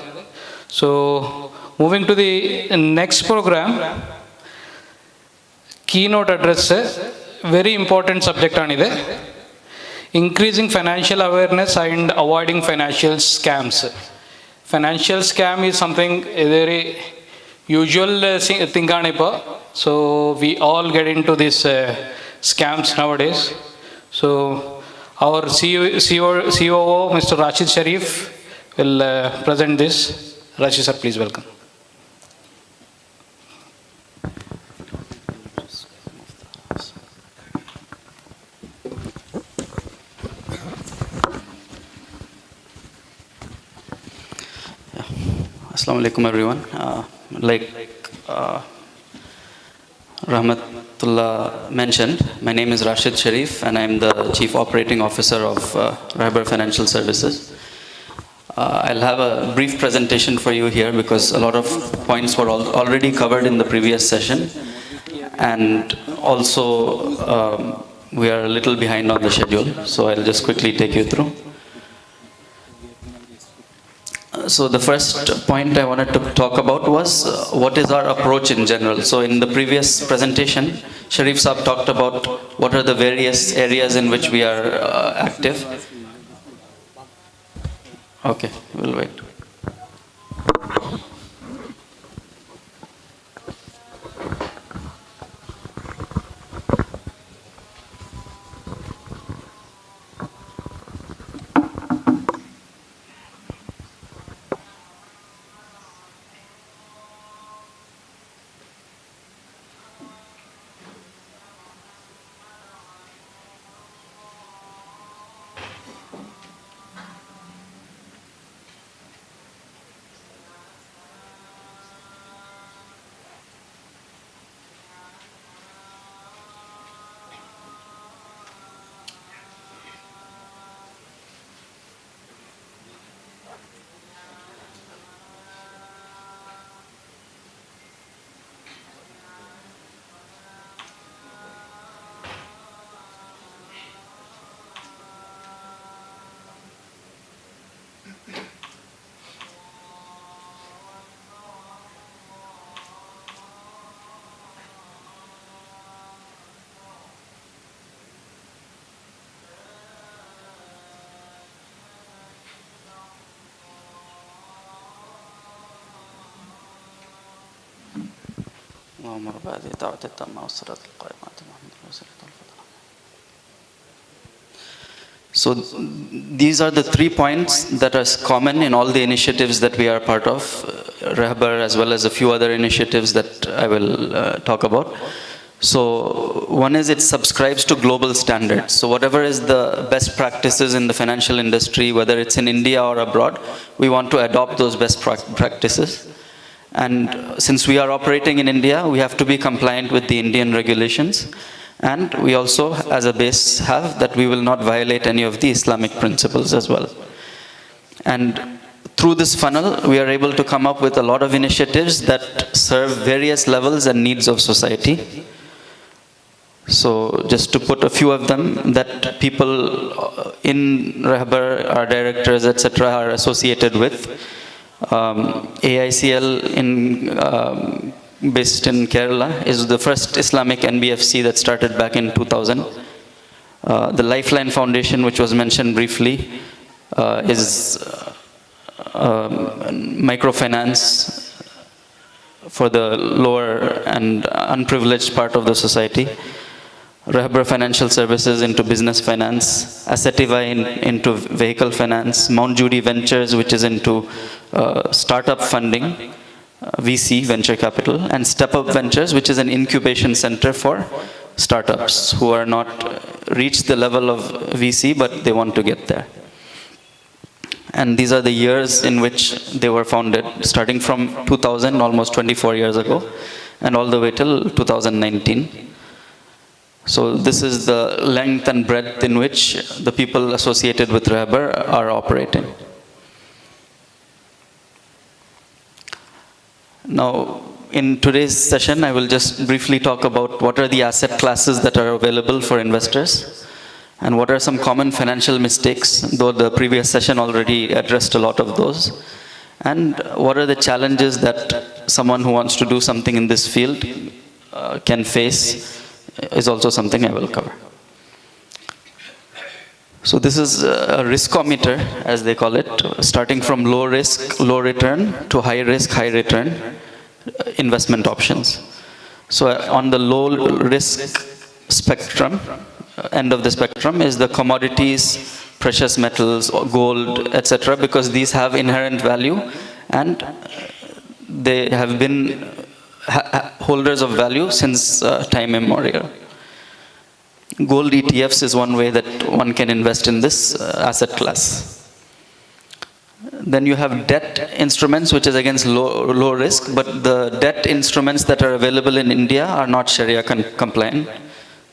So moving to the next program, keynote address. Very important സബ്ജക്റ്റാണിത്. Increasing financial awareness and avoiding financial scams. financial scam is something very usual thing. So we all get into these scams nowadays. So our COO, Mr. Rashid Sharif, will present this. Rashid sir, please welcome. Assalamu alaikum everyone. Like Rahmatullah mentioned, my name is Rashid Sharif and I am the Chief Operating Officer of Rehbar Financial Services. I'll have a brief presentation for you here because a lot of points were already covered in the previous session, and also we are a little behind on the schedule, so I'll just quickly take you through. So the first point I wanted to talk about was what is our approach in general. So in the previous presentation, Sharif Saab talked about what are the various areas in which we are active. Okay, we'll wait. So these are the 3 points that are common in all the initiatives that we are part of, Rehbar as well as a few other initiatives that I will talk about. So one is it subscribes to global standards. So whatever is the best practices in the financial industry, whether it's in India or abroad, we want to adopt those best practices. And since we are operating in India, we have to be compliant with the Indian regulations. And we also, as a base, have that we will not violate any of the Islamic principles as well. And through this funnel, we are able to come up with a lot of initiatives that serve various levels and needs of society. So just to put a few of them that people in Rehbar, our directors, etc., are associated with. AICL based in Kerala is the first Islamic NBFC that started back in 2000. The Lifeline Foundation, which was mentioned briefly, is microfinance for the lower and unprivileged part of the society. Rehbar Financial Services into business finance, Assetiva into vehicle finance, Mount Judy Ventures, which is into startup funding, VC, venture capital, and Step Up Ventures, which is an incubation center for startups who are not reached the level of VC, but they want to get there. And these are the years in which they were founded, starting from 2000, almost 24 years ago, and all the way till 2019. So this is the length and breadth in which the people associated with Rehbar are operating. Now, in today's session, I will just briefly talk about what are the asset classes that are available for investors and what are some common financial mistakes, though the previous session already addressed a lot of those. And what are the challenges that someone who wants to do something in this field can face is also something I will cover. So this is a riskometer, as they call it, starting from low risk, low return to high risk, high return investment options. So on the low risk spectrum, end of the spectrum, is the commodities, precious metals, gold, etc., because these have inherent value and they have been holders of value since time immemorial. Gold ETFs is one way that one can invest in this asset class. Then you have debt instruments, which is against low risk, but the debt instruments that are available in India are not Sharia compliant.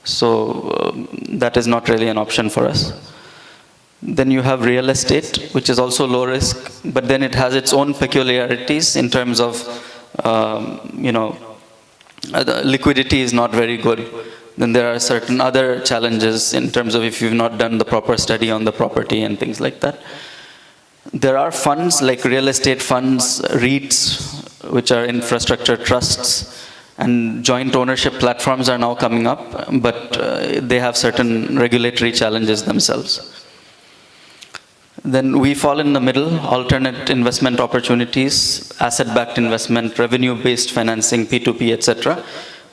So that is not really an option for us. Then you have real estate, which is also low risk, but then it has its own peculiarities in terms of, the liquidity is not very good. Then there are certain other challenges in terms of if you've not done the proper study on the property and things like that. There are funds like real estate funds, REITs, which are infrastructure trusts, and joint ownership platforms are now coming up, but they have certain regulatory challenges themselves. Then we fall in the middle, alternate investment opportunities, asset-backed investment, revenue-based financing, P2P, etc.,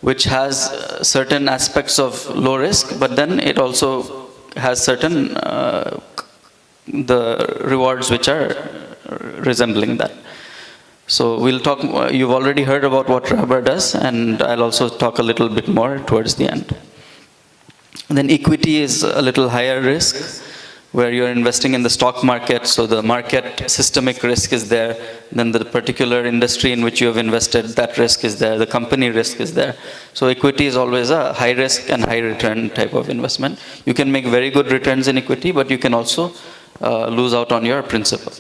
which has certain aspects of low risk, but then it also has certain the rewards which are resembling that. So we'll talk, you've already heard about what Rehbar does, and I'll also talk a little bit more towards the end. And then equity is a little higher risk, where you're investing in the stock market, so the market systemic risk is there, then the particular industry in which you have invested, that risk is there, the company risk is there. So equity is always a high risk and high return type of investment. You can make very good returns in equity, but you can also lose out on your principal.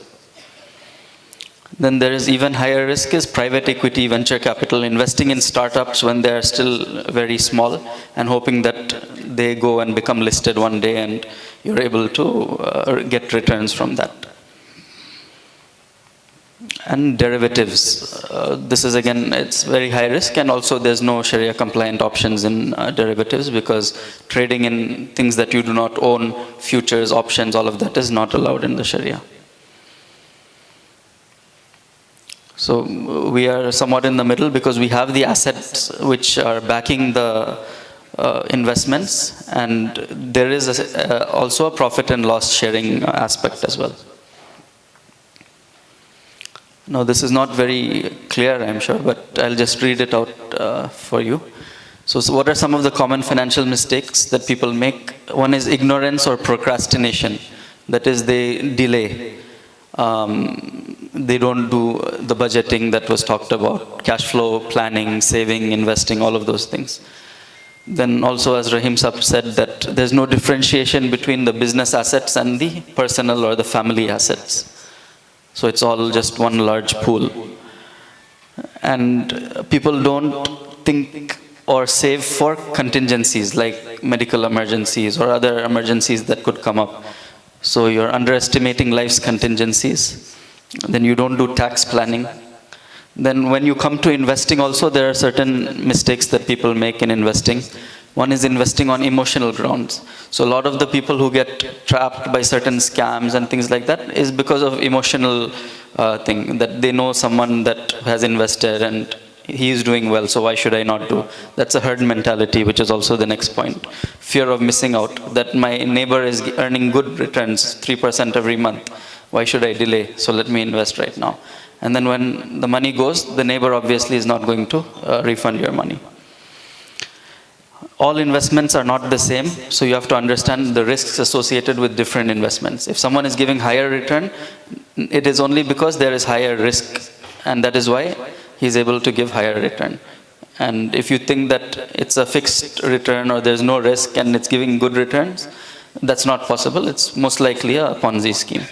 Then there is even higher risk is private equity, venture capital, investing in startups when they are still very small and hoping that they go and become listed one day and you're able to get returns from that. And derivatives. This is again, it's very high risk, and also there's no Sharia compliant options in derivatives because trading in things that you do not own, futures, options, all of that is not allowed in the Sharia. So we are somewhat in the middle because we have the assets which are backing the investments, and there is also a profit and loss sharing aspect as well. Now this is not very clear, I'm sure, but I'll just read it out for you. So what are some of the common financial mistakes that people make? One is ignorance or procrastination. That is, they delay. They don't do the budgeting that was talked about, cash flow, planning, saving, investing, all of those things. Then also, as Rahim Sahib said, that there's no differentiation between the business assets and the personal or the family assets. So it's all just one large pool. And people don't think or save for contingencies like medical emergencies or other emergencies that could come up. So you're underestimating life's contingencies. Then you don't do tax planning. Then when you come to investing also, there are certain mistakes that people make in investing. One is investing on emotional grounds. So a lot of the people who get trapped by certain scams and things like that is because of emotional thing, that they know someone that has invested and he is doing well, so why should I not do? That's a herd mentality, which is also the next point. Fear of missing out, that my neighbor is earning good returns, 3% every month. Why should I delay? So let me invest right now. And then when the money goes, the neighbor obviously is not going to refund your money. All investments are not the same, so you have to understand the risks associated with different investments. If someone is giving higher return, it is only because there is higher risk, and that is why he's able to give higher return. And if you think that it's a fixed return or there's no risk and it's giving good returns, that's not possible. It's most likely a Ponzi scheme.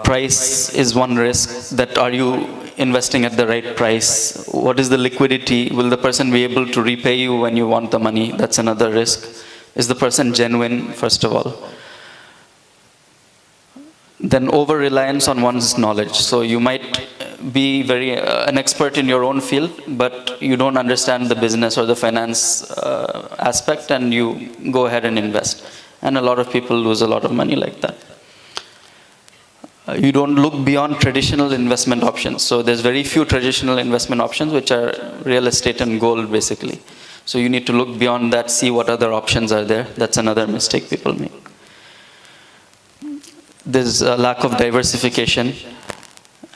Price is one risk, that are you investing at the right price? What is the liquidity? Will the person be able to repay you when you want the money? That's another risk. Is the person genuine, first of all? Then over-reliance on one's knowledge. So you might be an expert in your own field, but you don't understand the business or the finance aspect, and you go ahead and invest. And a lot of people lose a lot of money like that. You don't look beyond traditional investment options. So there's very few traditional investment options, which are real estate and gold, basically. So you need to look beyond that, see what other options are there. That's another mistake people make. There's a lack of diversification,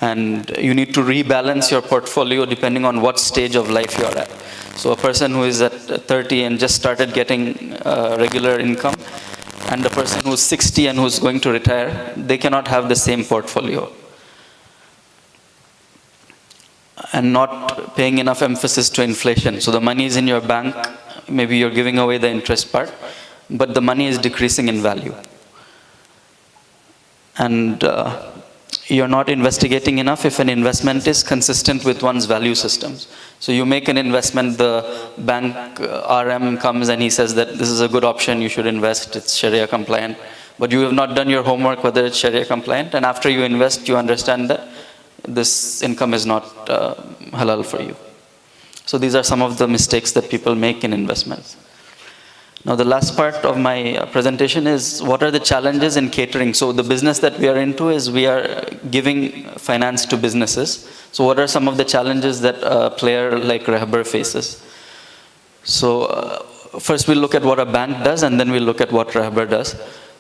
and you need to rebalance your portfolio depending on what stage of life you're at. So a person who is at 30 and just started getting regular income, and the person who's 60 and who's going to retire, they cannot have the same portfolio. And not paying enough emphasis to inflation. So the money is in your bank, maybe you're giving away the interest part, but the money is decreasing in value. And you're not investigating enough if an investment is consistent with one's value systems. So you make an investment, the bank RM comes and he says that this is a good option, you should invest, it's Sharia compliant. But you have not done your homework whether it's Sharia compliant, and after you invest, you understand that this income is not halal for you. So these are some of the mistakes that people make in investments. Now the last part of my presentation is what are the challenges in catering. So the business that we are into is we are giving finance to businesses. So what are some of the challenges that a player like Rehbar faces? So first we'll look at what a bank does, and then we'll look at what Rehbar does.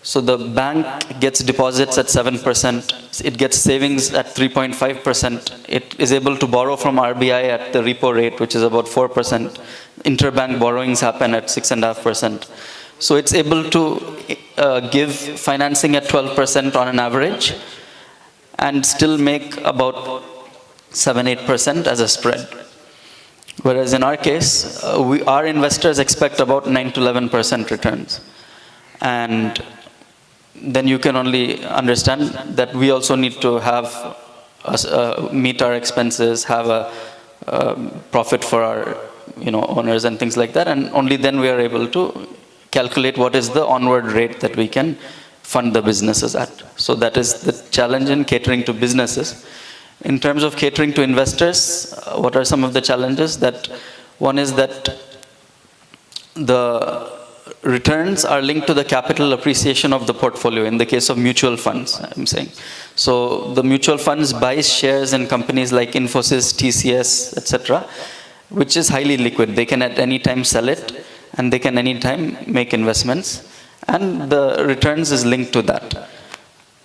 So the bank gets deposits at 7%, it gets savings at 3.5%, it is able to borrow from RBI at the repo rate, which is about 4%. Interbank borrowings happen at 6.5%. So it's able to give financing at 12% on an average, and still make about 7-8% as a spread. Whereas in our case, our investors expect about 9 to 11% returns. And then you can only understand that we also need to have meet our expenses, have a profit for our owners and things like that, and only then we are able to calculate what is the onward rate that we can fund the businesses at. So that is the challenge in catering to businesses. In terms of catering to investors, what are some of the challenges? That one is that the returns are linked to the capital appreciation of the portfolio in the case of mutual funds, I'm saying. So the mutual funds buy shares in companies like Infosys, TCS, etc., which is highly liquid. They can at any time sell it, and they can any time make investments, and the returns is linked to that.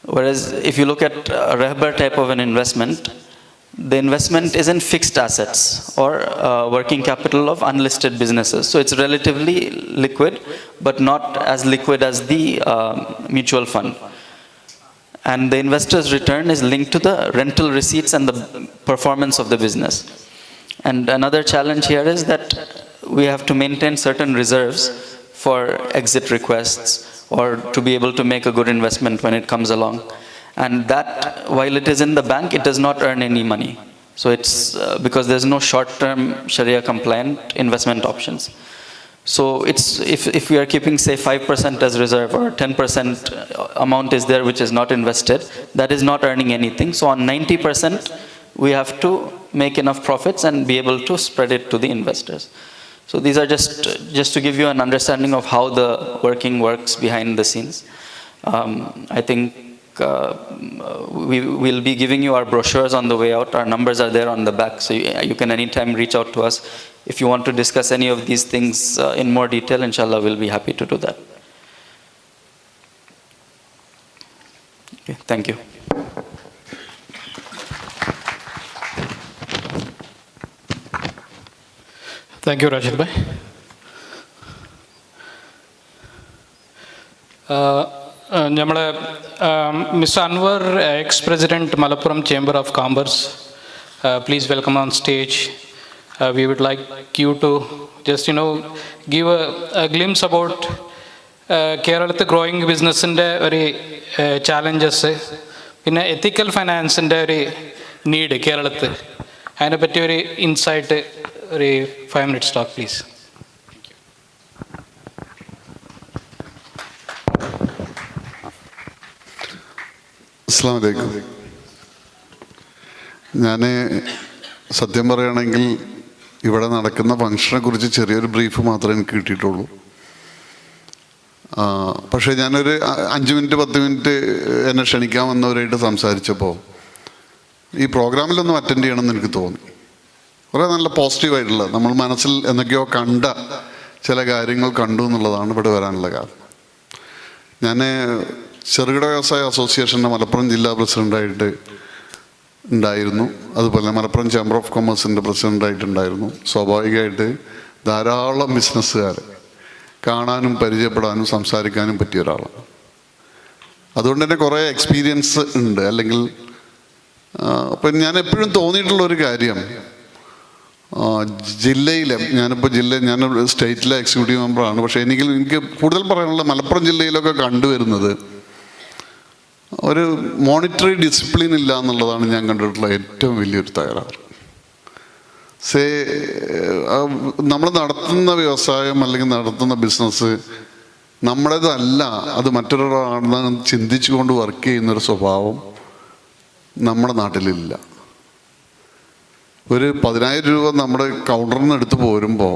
Whereas if you look at a Rehbar type of an investment, the investment is in fixed assets or working capital of unlisted businesses. So it's relatively liquid, but not as liquid as the mutual fund. And the investor's return is linked to the rental receipts and the performance of the business. And another challenge here is that we have to maintain certain reserves for exit requests or to be able to make a good investment when it comes along. And that, while it is in the bank, it does not earn any money. So it's because there's no short-term Sharia compliant investment options. So it's if we are keeping, say, 5% as reserve or 10% amount is there which is not invested, that is not earning anything. So on 90%, we have to make enough profits and be able to spread it to the investors. So these are just to give you an understanding of how the working works behind the scenes. I think we will be giving you our brochures on the way out. Our numbers are there on the back, so you can anytime reach out to us. If you want to discuss any of these things in more detail, inshallah, we'll be happy to do that. Okay, thank you. Thank you, Rashid bhai. Mr. Anwar, ex-president, Malappuram Chamber of Commerce, please welcome on stage. We would like you to just, give a glimpse about Kerala growing business in the challenges, in ethical finance in the need Kerala, and a better insight. 5 minutes talk, please. Assalamu alaikum. ഞാൻ സത്യം പറയുകയാണെങ്കിൽ ഇവിടെ നടക്കുന്ന ഫംഗ്ഷനെ കുറിച്ച് ചെറിയൊരു ബ്രീഫ് മാത്രമേ എനിക്ക് കിട്ടിയിട്ടുള്ളൂ. പക്ഷേ ഞാനൊരു 5 മിനിറ്റ് 10 മിനിറ്റ് എന്നെ ക്ഷണിക്കാൻ വന്നവരായിട്ട് സംസാരിച്ചപ്പോൾ ഈ പ്രോഗ്രാമിലൊന്നും അറ്റൻഡ് ചെയ്യണമെന്ന് എനിക്ക് തോന്നി. കുറേ നല്ല പോസിറ്റീവായിട്ടുള്ള നമ്മൾ മനസ്സിൽ എന്തൊക്കെയോ കണ്ട ചില കാര്യങ്ങൾ കണ്ടു എന്നുള്ളതാണ് ഇവിടെ വരാനുള്ള കാരണം. ഞാൻ ചെറുകിട വ്യവസായ അസോസിയേഷൻ്റെ മലപ്പുറം ജില്ലാ പ്രസിഡൻ്റായിട്ട് ഉണ്ടായിരുന്നു. അതുപോലെ മലപ്പുറം ചേംബർ ഓഫ് കൊമേഴ്സിൻ്റെ പ്രസിഡൻ്റായിട്ടുണ്ടായിരുന്നു. സ്വാഭാവികമായിട്ട് ധാരാളം ബിസിനസ്സുകാരെ കാണാനും പരിചയപ്പെടാനും സംസാരിക്കാനും പറ്റിയ ഒരാളാണ്. അതുകൊണ്ട് തന്നെ കുറേ എക്സ്പീരിയൻസ് ഉണ്ട്. അല്ലെങ്കിൽ അപ്പം ഞാൻ എപ്പോഴും തോന്നിയിട്ടുള്ളൊരു കാര്യം, ജില്ലയിലെ ഞാൻ സ്റ്റേറ്റിലെ എക്സിക്യൂട്ടീവ് മെമ്പറാണ്. പക്ഷേ എനിക്ക് കൂടുതൽ പറയാനുള്ള മലപ്പുറം ജില്ലയിലൊക്കെ കണ്ടുവരുന്നത് ഒരു മോണിറ്ററി ഡിസിപ്ലിൻ ഇല്ല എന്നുള്ളതാണ് ഞാൻ കണ്ടിട്ടുള്ള ഏറ്റവും വലിയൊരു തകരാറ്. നമ്മൾ നടത്തുന്ന വ്യവസായം അല്ലെങ്കിൽ നടത്തുന്ന ബിസിനസ് നമ്മുടേതല്ല, അത് മറ്റൊരാളാണെന്ന് ചിന്തിച്ചുകൊണ്ട് വർക്ക് ചെയ്യുന്നൊരു സ്വഭാവം നമ്മുടെ നാട്ടിലില്ല. ഒരു 10,000 രൂപ നമ്മുടെ കൗണ്ടറിൽ നിന്ന് എടുത്ത് പോരുമ്പോൾ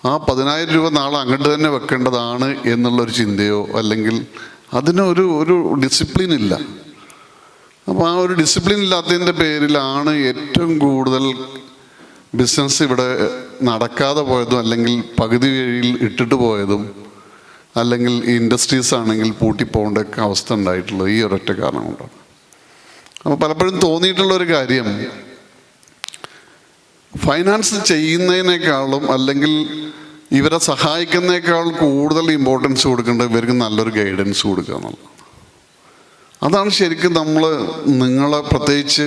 ആ 10,000 രൂപ നാളെ അങ്ങോട്ട് തന്നെ വെക്കേണ്ടതാണ് എന്നുള്ളൊരു ചിന്തയോ അല്ലെങ്കിൽ ഒരു ഡിസിപ്ലിൻ ഇല്ല. അപ്പോൾ ആ ഒരു ഡിസിപ്ലിൻ ഇല്ലാത്തതിൻ്റെ പേരിലാണ് ഏറ്റവും കൂടുതൽ ബിസിനസ് ഇവിടെ നടക്കാതെ പോയതും അല്ലെങ്കിൽ പകുതി വഴിയിൽ ഇട്ടിട്ട് പോയതും അല്ലെങ്കിൽ ഈ ഇൻഡസ്ട്രീസ് ആണെങ്കിൽ പൂട്ടിപ്പോകേണ്ട അവസ്ഥ ഉണ്ടായിട്ടുള്ളത് ഈ ഒരൊറ്റ കാരണം കൊണ്ടാണ്. അപ്പോൾ പലപ്പോഴും തോന്നിയിട്ടുള്ളൊരു കാര്യം, ഫൈനാൻസ് ചെയ്യുന്നതിനേക്കാളും അല്ലെങ്കിൽ ഇവരെ സഹായിക്കുന്നതിനേക്കാൾ കൂടുതൽ ഇമ്പോർട്ടൻസ് കൊടുക്കേണ്ടത് ഇവർക്ക് നല്ലൊരു ഗൈഡൻസ് കൊടുക്കുക എന്നുള്ളത്. അതാണ് ശരിക്കും നിങ്ങളെ പ്രത്യേകിച്ച്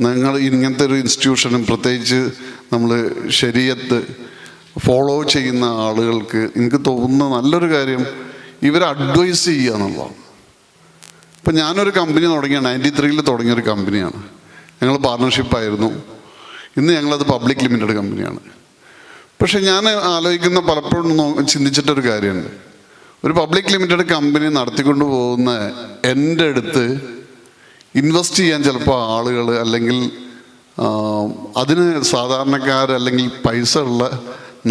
നിങ്ങൾ ഇങ്ങനത്തെ ഒരു ഇൻസ്റ്റിറ്റ്യൂഷനും പ്രത്യേകിച്ച് നമ്മൾ ശരീഅത്ത് ഫോളോ ചെയ്യുന്ന ആളുകൾക്ക് എനിക്ക് തോന്നുന്ന നല്ലൊരു കാര്യം ഇവരെ അഡ്വൈസ് ചെയ്യുക എന്നുള്ളതാണ്. ഇപ്പം ഞാനൊരു കമ്പനി 93 തുടങ്ങിയൊരു കമ്പനിയാണ്. ഞങ്ങൾ പാർട്ണർഷിപ്പായിരുന്നു. ഇന്ന് ഞങ്ങളത് പബ്ലിക് ലിമിറ്റഡ് കമ്പനിയാണ്. പക്ഷെ ഞാൻ ആലോചിക്കുന്ന പലപ്പോഴും ചിന്തിച്ചിട്ടൊരു കാര്യമുണ്ട്. ഒരു പബ്ലിക് ലിമിറ്റഡ് കമ്പനി നടത്തിക്കൊണ്ട് പോകുന്ന എൻ്റെ അടുത്ത് ഇൻവെസ്റ്റ് ചെയ്യാൻ ചിലപ്പോൾ ആളുകൾ അല്ലെങ്കിൽ അതിന് സാധാരണക്കാർ അല്ലെങ്കിൽ പൈസ ഉള്ള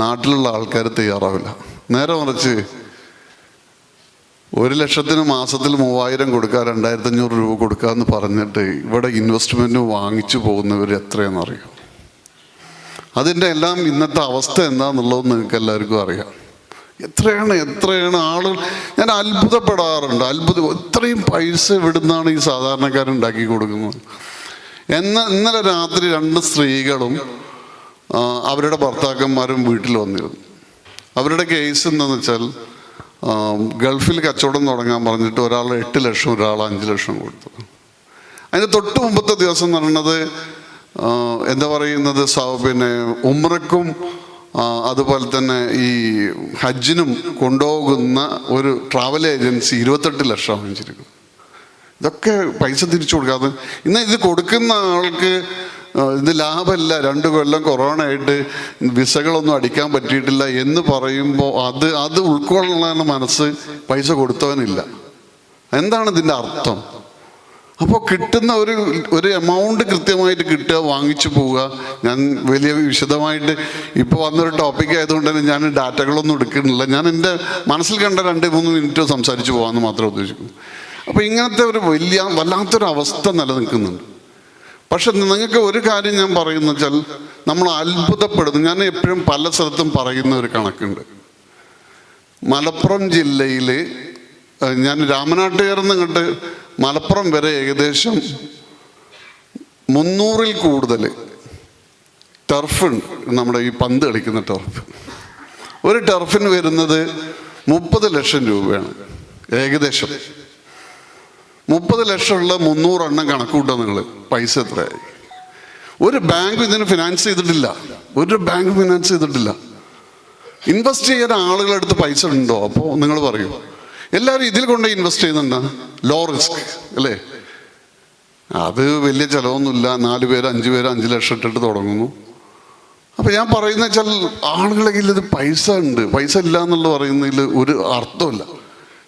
നാട്ടിലുള്ള ആൾക്കാർ തയ്യാറാവില്ല. നേരെ മറിച്ച് 1 ലക്ഷത്തിന് മാസത്തിൽ 3000 കൊടുക്കുക, 2500 രൂപ കൊടുക്കുക എന്ന് പറഞ്ഞിട്ട് ഇവിടെ ഇൻവെസ്റ്റ്മെൻറ്റ് വാങ്ങിച്ചു പോകുന്നവർ എത്രയെന്നറിയാം. അതിൻ്റെ എല്ലാം ഇന്നത്തെ അവസ്ഥ എന്താണെന്നുള്ളത് നിങ്ങൾക്ക് എല്ലാവർക്കും അറിയാം. എത്രയാണ് ആളുകൾ, ഞാൻ അത്ഭുതപ്പെടാറുണ്ട്. ഇത്രയും പൈസ എവിടുന്നാണ് ഈ സാധാരണക്കാരുണ്ടാക്കി കൊടുക്കുന്നത്. ഇന്നലെ രാത്രി 2 സ്ത്രീകളും അവരുടെ ഭർത്താക്കന്മാരും വീട്ടിൽ വന്നിരുന്നു. അവരുടെ കേസ് എന്താണെന്ന് വെച്ചാൽ ഗൾഫിൽ കച്ചവടം തുടങ്ങാൻ പറഞ്ഞിട്ട് ഒരാൾ 8 ലക്ഷം ഒരാൾ 5 ലക്ഷം കൊടുത്തു. അതിന് തൊട്ട് മുമ്പത്തെ ദിവസം എന്ന് പറയുന്നത് എന്താ പറയുന്നത്, പിന്നെ ഉംറയ്ക്കും അതുപോലെ തന്നെ ഈ ഹജ്ജിനും കൊണ്ടുപോകുന്ന ഒരു ട്രാവൽ ഏജൻസി 28 ലക്ഷം വാങ്ങിച്ചിരിക്കും. ഇതൊക്കെ പൈസ തിരിച്ചു കൊടുക്കാതെ ഇന്ന് ഇത് കൊടുക്കുന്ന ആൾക്ക് ഇത് ലാഭമല്ല, 2 കൊല്ലം കൊറോണ ആയിട്ട് വിസകളൊന്നും അടിക്കാൻ പറ്റിയിട്ടില്ല എന്ന് പറയുമ്പോൾ അത് ഉൾക്കൊള്ളാനുള്ള മനസ്സ് പൈസ കൊടുത്തവനില്ല. എന്താണ് ഇതിൻ്റെ അർത്ഥം? അപ്പോൾ കിട്ടുന്ന ഒരു എമൗണ്ട് കൃത്യമായിട്ട് കിട്ടുക, വാങ്ങിച്ചു പോവുക. ഞാൻ വലിയ വിശദമായിട്ട് ഇപ്പോൾ വന്നൊരു ടോപ്പിക് ആയതുകൊണ്ട് തന്നെ ഞാൻ ഡാറ്റകളൊന്നും എടുക്കുന്നില്ല. ഞാൻ എൻ്റെ മനസ്സിൽ കണ്ട 2-3 മിനിറ്റ് സംസാരിച്ച് പോകാമെന്ന് മാത്രമേ ഉദ്ദേശിക്കൂ. അപ്പോൾ ഇങ്ങനത്തെ ഒരു വല്ലാത്തൊരു അവസ്ഥ നിലനിൽക്കുന്നുണ്ട്. പക്ഷെ നിങ്ങൾക്ക് ഒരു കാര്യം ഞാൻ പറയുന്ന വെച്ചാൽ നമ്മൾ അത്ഭുതപ്പെടുന്നു. ഞാൻ എപ്പോഴും പല സ്ഥലത്തും പറയുന്ന ഒരു കണക്കുണ്ട്. മലപ്പുറം ജില്ലയിൽ ഞാൻ രാമനാട്ടുകാരെന്ന് കണ്ട് മലപ്പുറം വരെ ഏകദേശം 300-ൽ കൂടുതൽ ടർഫുണ്ട്. നമ്മുടെ ഈ പന്ത് കളിക്കുന്ന ടർഫ്. ഒരു ടർഫിന് വരുന്നത് 30 ലക്ഷം രൂപയാണ്. ഏകദേശം 30 ലക്ഷമുള്ള 300 എണ്ണം കണക്കൂട്ടാ നിങ്ങൾ. പൈസ എത്രയായി? ഒരു ബാങ്ക് ഇതിന് ഫിനാൻസ് ചെയ്തിട്ടില്ല. ഇൻവെസ്റ്റ് ചെയ്യാൻ ആളുകളെടുത്ത് പൈസ ഉണ്ടോ? അപ്പോൾ നിങ്ങൾ പറയൂ. എല്ലാവരും ഇതിൽ കൊണ്ട് ഇൻവെസ്റ്റ് ചെയ്യുന്നുണ്ടോ? ലോ റിസ്ക് അല്ലേ? അത് വലിയ ചിലവൊന്നുമില്ല. 4 പേര് 5 പേര് 5 ലക്ഷം ഇട്ടിട്ട് തുടങ്ങുന്നു. അപ്പോൾ ഞാൻ പറയുന്ന വെച്ചാൽ ആളുകളുടെ കയ്യിൽ ഇത് പൈസ ഉണ്ട്, പൈസ ഇല്ല എന്നുള്ള പറയുന്നതിൽ ഒരു അർത്ഥമില്ല.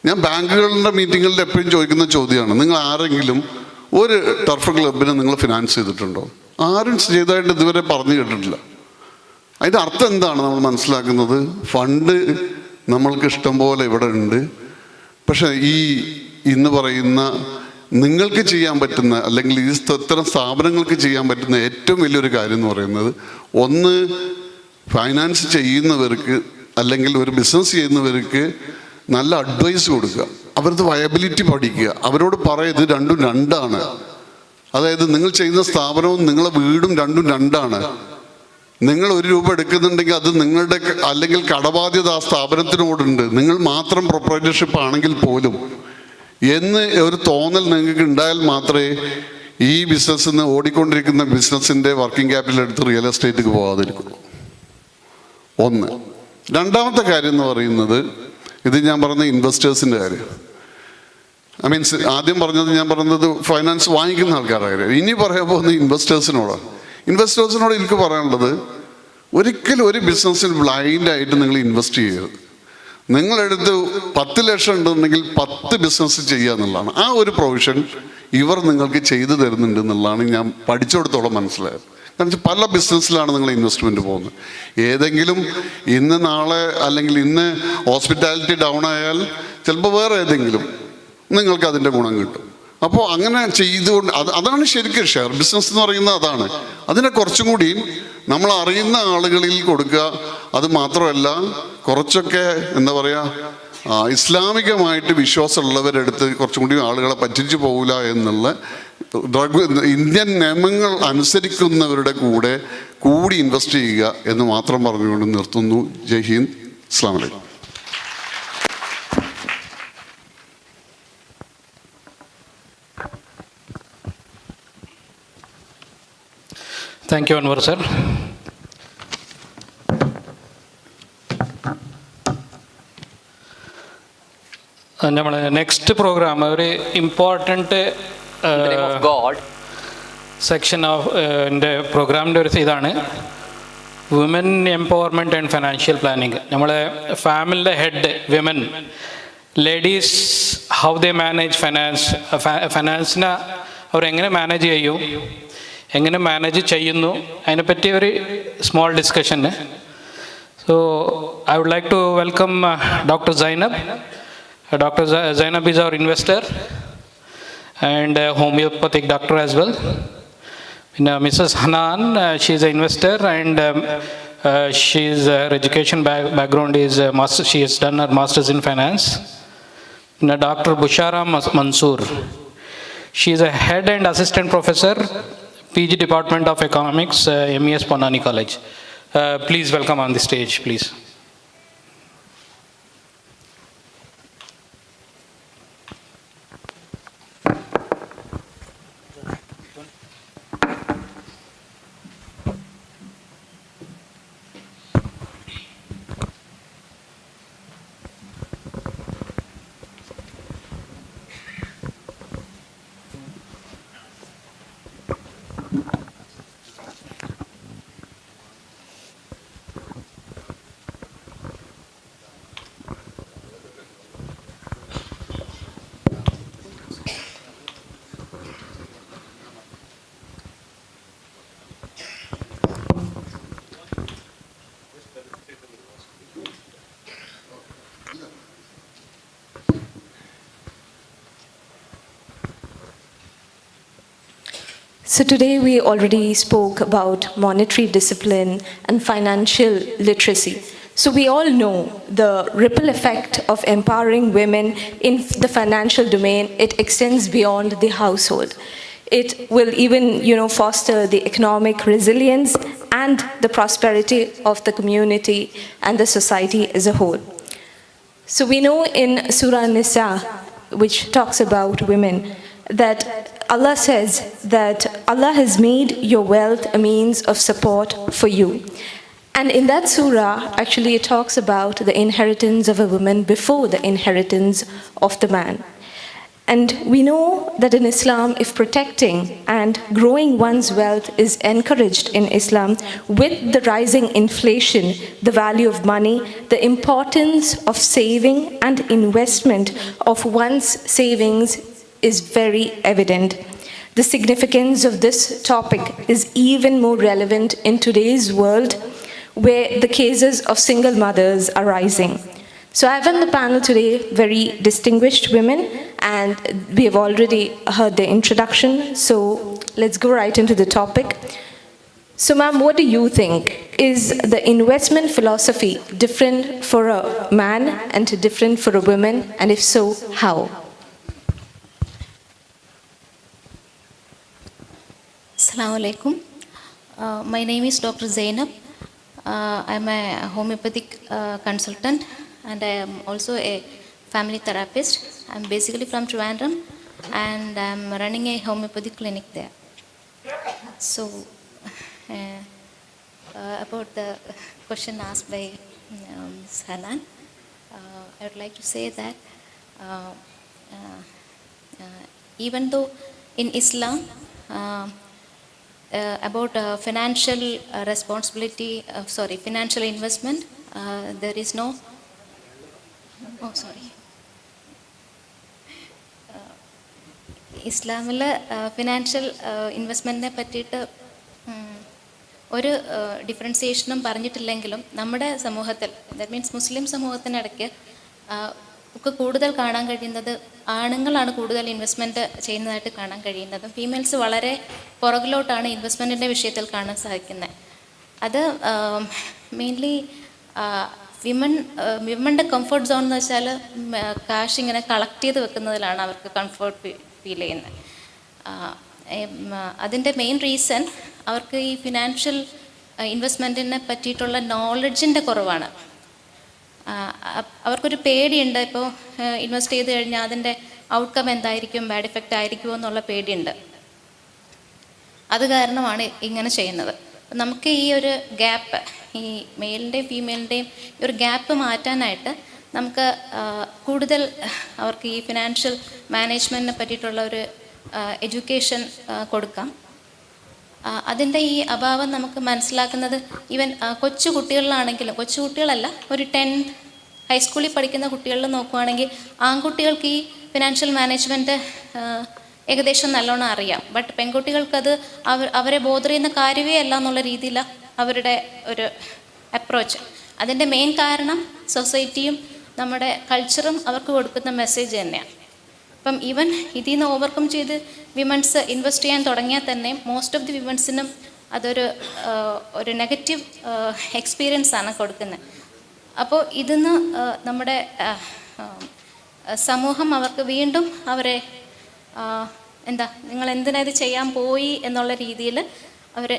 ഞാൻ ബാങ്കുകളുടെ മീറ്റിങ്ങുകളിൽ എപ്പോഴും ചോദിക്കുന്ന ചോദ്യമാണ്, നിങ്ങൾ ആരെങ്കിലും ഒരു ടർഫ് ക്ലബിന് നിങ്ങൾ ഫിനാൻസ് ചെയ്തിട്ടുണ്ടോ? ആരും ചെയ്തതായിട്ട് ഇതുവരെ പറഞ്ഞു കേട്ടിട്ടില്ല. അതിൻ്റെ അർത്ഥം എന്താണ് നമ്മൾ മനസ്സിലാക്കുന്നത്? ഫണ്ട് നമ്മൾക്ക് ഇഷ്ടം പോലെ ഇവിടെ ഉണ്ട്. പക്ഷെ ഇന്ന് പറയുന്ന നിങ്ങൾക്ക് ചെയ്യാൻ പറ്റുന്ന, അല്ലെങ്കിൽ ഈ ഇത്തരം സ്ഥാപനങ്ങൾക്ക് ചെയ്യാൻ പറ്റുന്ന ഏറ്റവും വലിയൊരു കാര്യം എന്ന് പറയുന്നത്, ഒന്ന് ഫൈനാൻസ് ചെയ്യുന്നവർക്ക് അല്ലെങ്കിൽ ഒരു ബിസിനസ് ചെയ്യുന്നവർക്ക് നല്ല അഡ്വൈസ് കൊടുക്കുക, അവരുടെ വയബിലിറ്റി പഠിക്കുക, അവരോട് പറയുക ഇത് രണ്ടും രണ്ടാണ്. അതായത് നിങ്ങൾ ചെയ്യുന്ന സ്ഥാപനവും നിങ്ങളെ വീടും രണ്ടും രണ്ടാണ്. നിങ്ങൾ 1 രൂപ എടുക്കുന്നുണ്ടെങ്കിൽ അത് നിങ്ങളുടെ അല്ലെങ്കിൽ കടബാധ്യത ആ സ്ഥാപനത്തിനോടുണ്ട്, നിങ്ങൾ മാത്രം പ്രൊപ്പറേറ്റർഷിപ്പ് ആണെങ്കിൽ പോലും എന്ന് ഒരു തോന്നൽ നിങ്ങൾക്ക് ഉണ്ടായാൽ മാത്രമേ ഈ ബിസിനസ്സിൽ നിന്ന് ഓടിക്കൊണ്ടിരിക്കുന്ന ബിസിനസ്സിൻ്റെ വർക്കിംഗ് ക്യാപിറ്റൽ എടുത്ത് റിയൽ എസ്റ്റേറ്റിലേക്ക് പോകാതിരിക്കുള്ളൂ. ഒന്ന്. രണ്ടാമത്തെ കാര്യം എന്ന് പറയുന്നത്, ഇത് ഞാൻ പറഞ്ഞ ഇൻവെസ്റ്റേഴ്സിൻ്റെ കാര്യം. മീൻസ് ആദ്യം ഞാൻ പറഞ്ഞത് ഫൈനാൻസ് വാങ്ങിക്കുന്ന ആൾക്കാരുടെ കാര്യം. ഇനി പറയാൻ പോകുന്ന ഇൻവെസ്റ്റേഴ്സിനോടാണ്. ഇൻവെസ്റ്റേഴ്സിനോട് എനിക്ക് പറയാനുള്ളത്, ഒരിക്കലും ഒരു ബിസിനസ്സിൽ ബ്ലൈൻഡായിട്ട് നിങ്ങൾ ഇൻവെസ്റ്റ് ചെയ്യരുത്. നിങ്ങളെടുത്ത് 10 ലക്ഷം ഉണ്ടെന്നുണ്ടെങ്കിൽ 10 ബിസിനസ് ചെയ്യുക എന്നുള്ളതാണ്. ആ ഒരു പ്രൊവിഷൻ ഇവർ നിങ്ങൾക്ക് ചെയ്തു തരുന്നുണ്ട് എന്നുള്ളതാണ് ഞാൻ പഠിച്ചെടുത്തോളം മനസ്സിലായത്. കാരണം പല ബിസിനസ്സിലാണ് നിങ്ങൾ ഇൻവെസ്റ്റ്മെൻറ്റ് പോകുന്നത്. ഏതെങ്കിലും ഇന്ന് നാളെ അല്ലെങ്കിൽ ഇന്ന് ഹോസ്പിറ്റാലിറ്റി ഡൗൺ ആയാൽ ചിലപ്പോൾ വേറെ ഏതെങ്കിലും നിങ്ങൾക്ക് അതിൻ്റെ ഗുണം കിട്ടും. അപ്പോൾ അങ്ങനെ ചെയ്തുകൊണ്ട് അതാണ് ശരിക്കും ഷെയർ ബിസിനസ് എന്ന് പറയുന്നത്. അതാണ് അതിനെ കുറച്ചും കൂടി നമ്മൾ അറിയുന്ന ആളുകളിൽ കൊടുക്കുക. അത് മാത്രമല്ല, കുറച്ചൊക്കെ എന്താ പറയുക, ഇസ്ലാമികമായിട്ട് വിശ്വാസമുള്ളവരെടുത്ത് കുറച്ചും കൂടി ആളുകളെ പറ്റിച്ചു പോകില്ല എന്നുള്ള ഇന്ത്യൻ നിയമങ്ങൾ അനുസരിക്കുന്നവരുടെ കൂടി ഇൻവെസ്റ്റ് ചെയ്യുക എന്ന് മാത്രം പറഞ്ഞുകൊണ്ട് നിർത്തുന്നു. ജയ് ഹിന്ദ്. അസ്സലാമു അലൈക്കും. Thank you, Anwar sir. നമ്മളെ നെക്സ്റ്റ് പ്രോഗ്രാം ഒരു ഇമ്പോർട്ടൻറ്റ് സെക്ഷൻ ഓഫ് എൻ്റെ പ്രോഗ്രാമിൻ്റെ ഒരു ഇതാണ് women empowerment and financial planning. നമ്മളെ ഫാമിലിയുടെ head women ladies, how they manage ഫിനാൻസിനെ അവരെങ്ങനെ മാനേജ് ചെയ്യും, എങ്ങനെ മാനേജ് ചെയ്യുന്നു, അതിനെപ്പറ്റി ഒരു സ്മോൾ ഡിസ്കഷന്. So I would like to welcome doctor Zainab. Dr. Zainab is our investor and homeopathic doctor as well. Mrs. Hanan, she is an investor and her education background is she has done her masters in finance. Dr. Bushara Mansoor, she is a head and assistant professor, PG Department of Economics, MES Ponani College. Please welcome on the stage, please. So today we already spoke about monetary discipline and financial literacy. So we all know the ripple effect of empowering women in the financial domain. It extends beyond the household. It will even, foster the economic resilience and the prosperity of the community and the society as a whole. So we know in Surah Nisa, which talks about women, that Allah says that Allah has made your wealth a means of support for you. And in that surah, actually it talks about the inheritance of a woman before the inheritance of the man. And we know that in Islam, if protecting and growing one's wealth is encouraged in Islam, with the rising inflation, the value of money, the importance of saving and investment of one's savings is very evident. the significance of this topic is even more relevant in today's world, where the cases of single mothers are rising. So I have on the panel today very distinguished women, and we have already heard their introduction, so let's go right into the topic. So ma'am, what do you think? Is the investment philosophy different for a man and different for a woman? And if so, how? Assalamu alaikum. My name is Dr. Zainab. I'm a homeopathic consultant, and I am also a family therapist. I'm basically from Trivandrum, and I'm running a homeopathic clinic there. So, about the question asked by Ms. Hanan, I would like to say that even though in Islam, about financial responsibility, financial investment, there is no, ഇസ്ലാമിൽ ഫിനാൻഷ്യൽ ഇൻവെസ്റ്റ്മെൻറ്റിനെ പറ്റിയിട്ട് ഒരു ഡിഫറൻസിയേഷനും പറഞ്ഞിട്ടില്ലെങ്കിലും നമ്മുടെ സമൂഹത്തിൽ, ദാറ്റ് മീൻസ് മുസ്ലിം സമൂഹത്തിനിടയ്ക്ക് ഒക്കെ കൂടുതൽ കാണാൻ കഴിയുന്നത് ആണുങ്ങളാണ് കൂടുതൽ ഇൻവെസ്റ്റ്മെൻറ്റ് ചെയ്യുന്നതായിട്ട് കാണാൻ കഴിയുന്നതും ഫീമെയിൽസ് വളരെ പുറകിലോട്ടാണ് ഇൻവെസ്റ്റ്മെൻറ്റിൻ്റെ വിഷയത്തിൽ കാണാൻ സാധിക്കുന്നത്. അത് മെയിൻലി വിമൻ്റെ കംഫർട്ട് സോൺ എന്ന് വെച്ചാൽ കാശ് ഇങ്ങനെ കളക്ട് ചെയ്ത് വെക്കുന്നതിലാണ് അവർക്ക് കംഫർട്ട് ഫീൽ ചെയ്യുന്നത്. അതിൻ്റെ മെയിൻ റീസൺ അവർക്ക് ഈ ഫിനാൻഷ്യൽ ഇൻവെസ്റ്റ്മെൻറ്റിനെ പറ്റിയിട്ടുള്ള നോളജിൻ്റെ കുറവാണ്. അവർക്കൊരു പേടിയുണ്ട്, ഇപ്പോൾ ഇൻവെസ്റ്റ് ചെയ്ത് കഴിഞ്ഞാൽ അതിൻ്റെ ഔട്ട്കം എന്തായിരിക്കും, ബാഡ് ഇഫക്റ്റ് ആയിരിക്കുമോ എന്നുള്ള പേടിയുണ്ട്. അത് കാരണമാണ് ഇങ്ങനെ ചെയ്യുന്നത്. നമുക്ക് ഈ ഒരു ഗ്യാപ്പ്, ഈ മെയിലിൻ്റെയും ഫീമെയിലിൻ്റെയും ഈ ഒരു ഗ്യാപ്പ് മാറ്റാനായിട്ട് നമുക്ക് കൂടുതൽ അവർക്ക് ഈ ഫിനാൻഷ്യൽ മാനേജ്മെൻറ്റിനെ പറ്റിയിട്ടുള്ള ഒരു എഡ്യൂക്കേഷൻ കൊടുക്കാം. അതിൻ്റെ ഈ അഭാവം നമുക്ക് മനസ്സിലാക്കുന്നത് ഈവൻ കൊച്ചു കുട്ടികളിലാണെങ്കിലും, കൊച്ചു കുട്ടികളല്ല, ഒരു 10th ഹൈസ്കൂളിൽ പഠിക്കുന്ന കുട്ടികളിൽ നോക്കുവാണെങ്കിൽ ആൺകുട്ടികൾക്ക് ഈ ഫിനാൻഷ്യൽ മാനേജ്മെൻറ്റ് ഏകദേശം നല്ലോണം അറിയാം. ബട്ട് പെൺകുട്ടികൾക്കത് അവരെ ബോധർ ചെയ്യുന്ന കാര്യമേ അല്ല എന്നുള്ള രീതിയിലാണ് അവരുടെ ഒരു അപ്രോച്ച്. അതിൻ്റെ മെയിൻ കാരണം സൊസൈറ്റിയും നമ്മുടെ കൾച്ചറും അവർക്ക് കൊടുക്കുന്ന മെസ്സേജ് തന്നെയാണ്. അപ്പം ഈവൻ ഇതിൽ നിന്ന് ഓവർകം ചെയ്ത് വിമൻസ് ഇൻവെസ്റ്റ് ചെയ്യാൻ തുടങ്ങിയാൽ തന്നെ മോസ്റ്റ് ഓഫ് ദി വിമൻസിനും ഒരു നെഗറ്റീവ് എക്സ്പീരിയൻസ് ആണ് കൊടുക്കുന്നത്. അപ്പോൾ ഇതിന്ന് നമ്മുടെ സമൂഹം അവർക്ക് വീണ്ടും അവരെ നിങ്ങൾ എന്തിനാ ഇത് ചെയ്യാൻ പോയി എന്നുള്ള രീതിയിൽ അവർ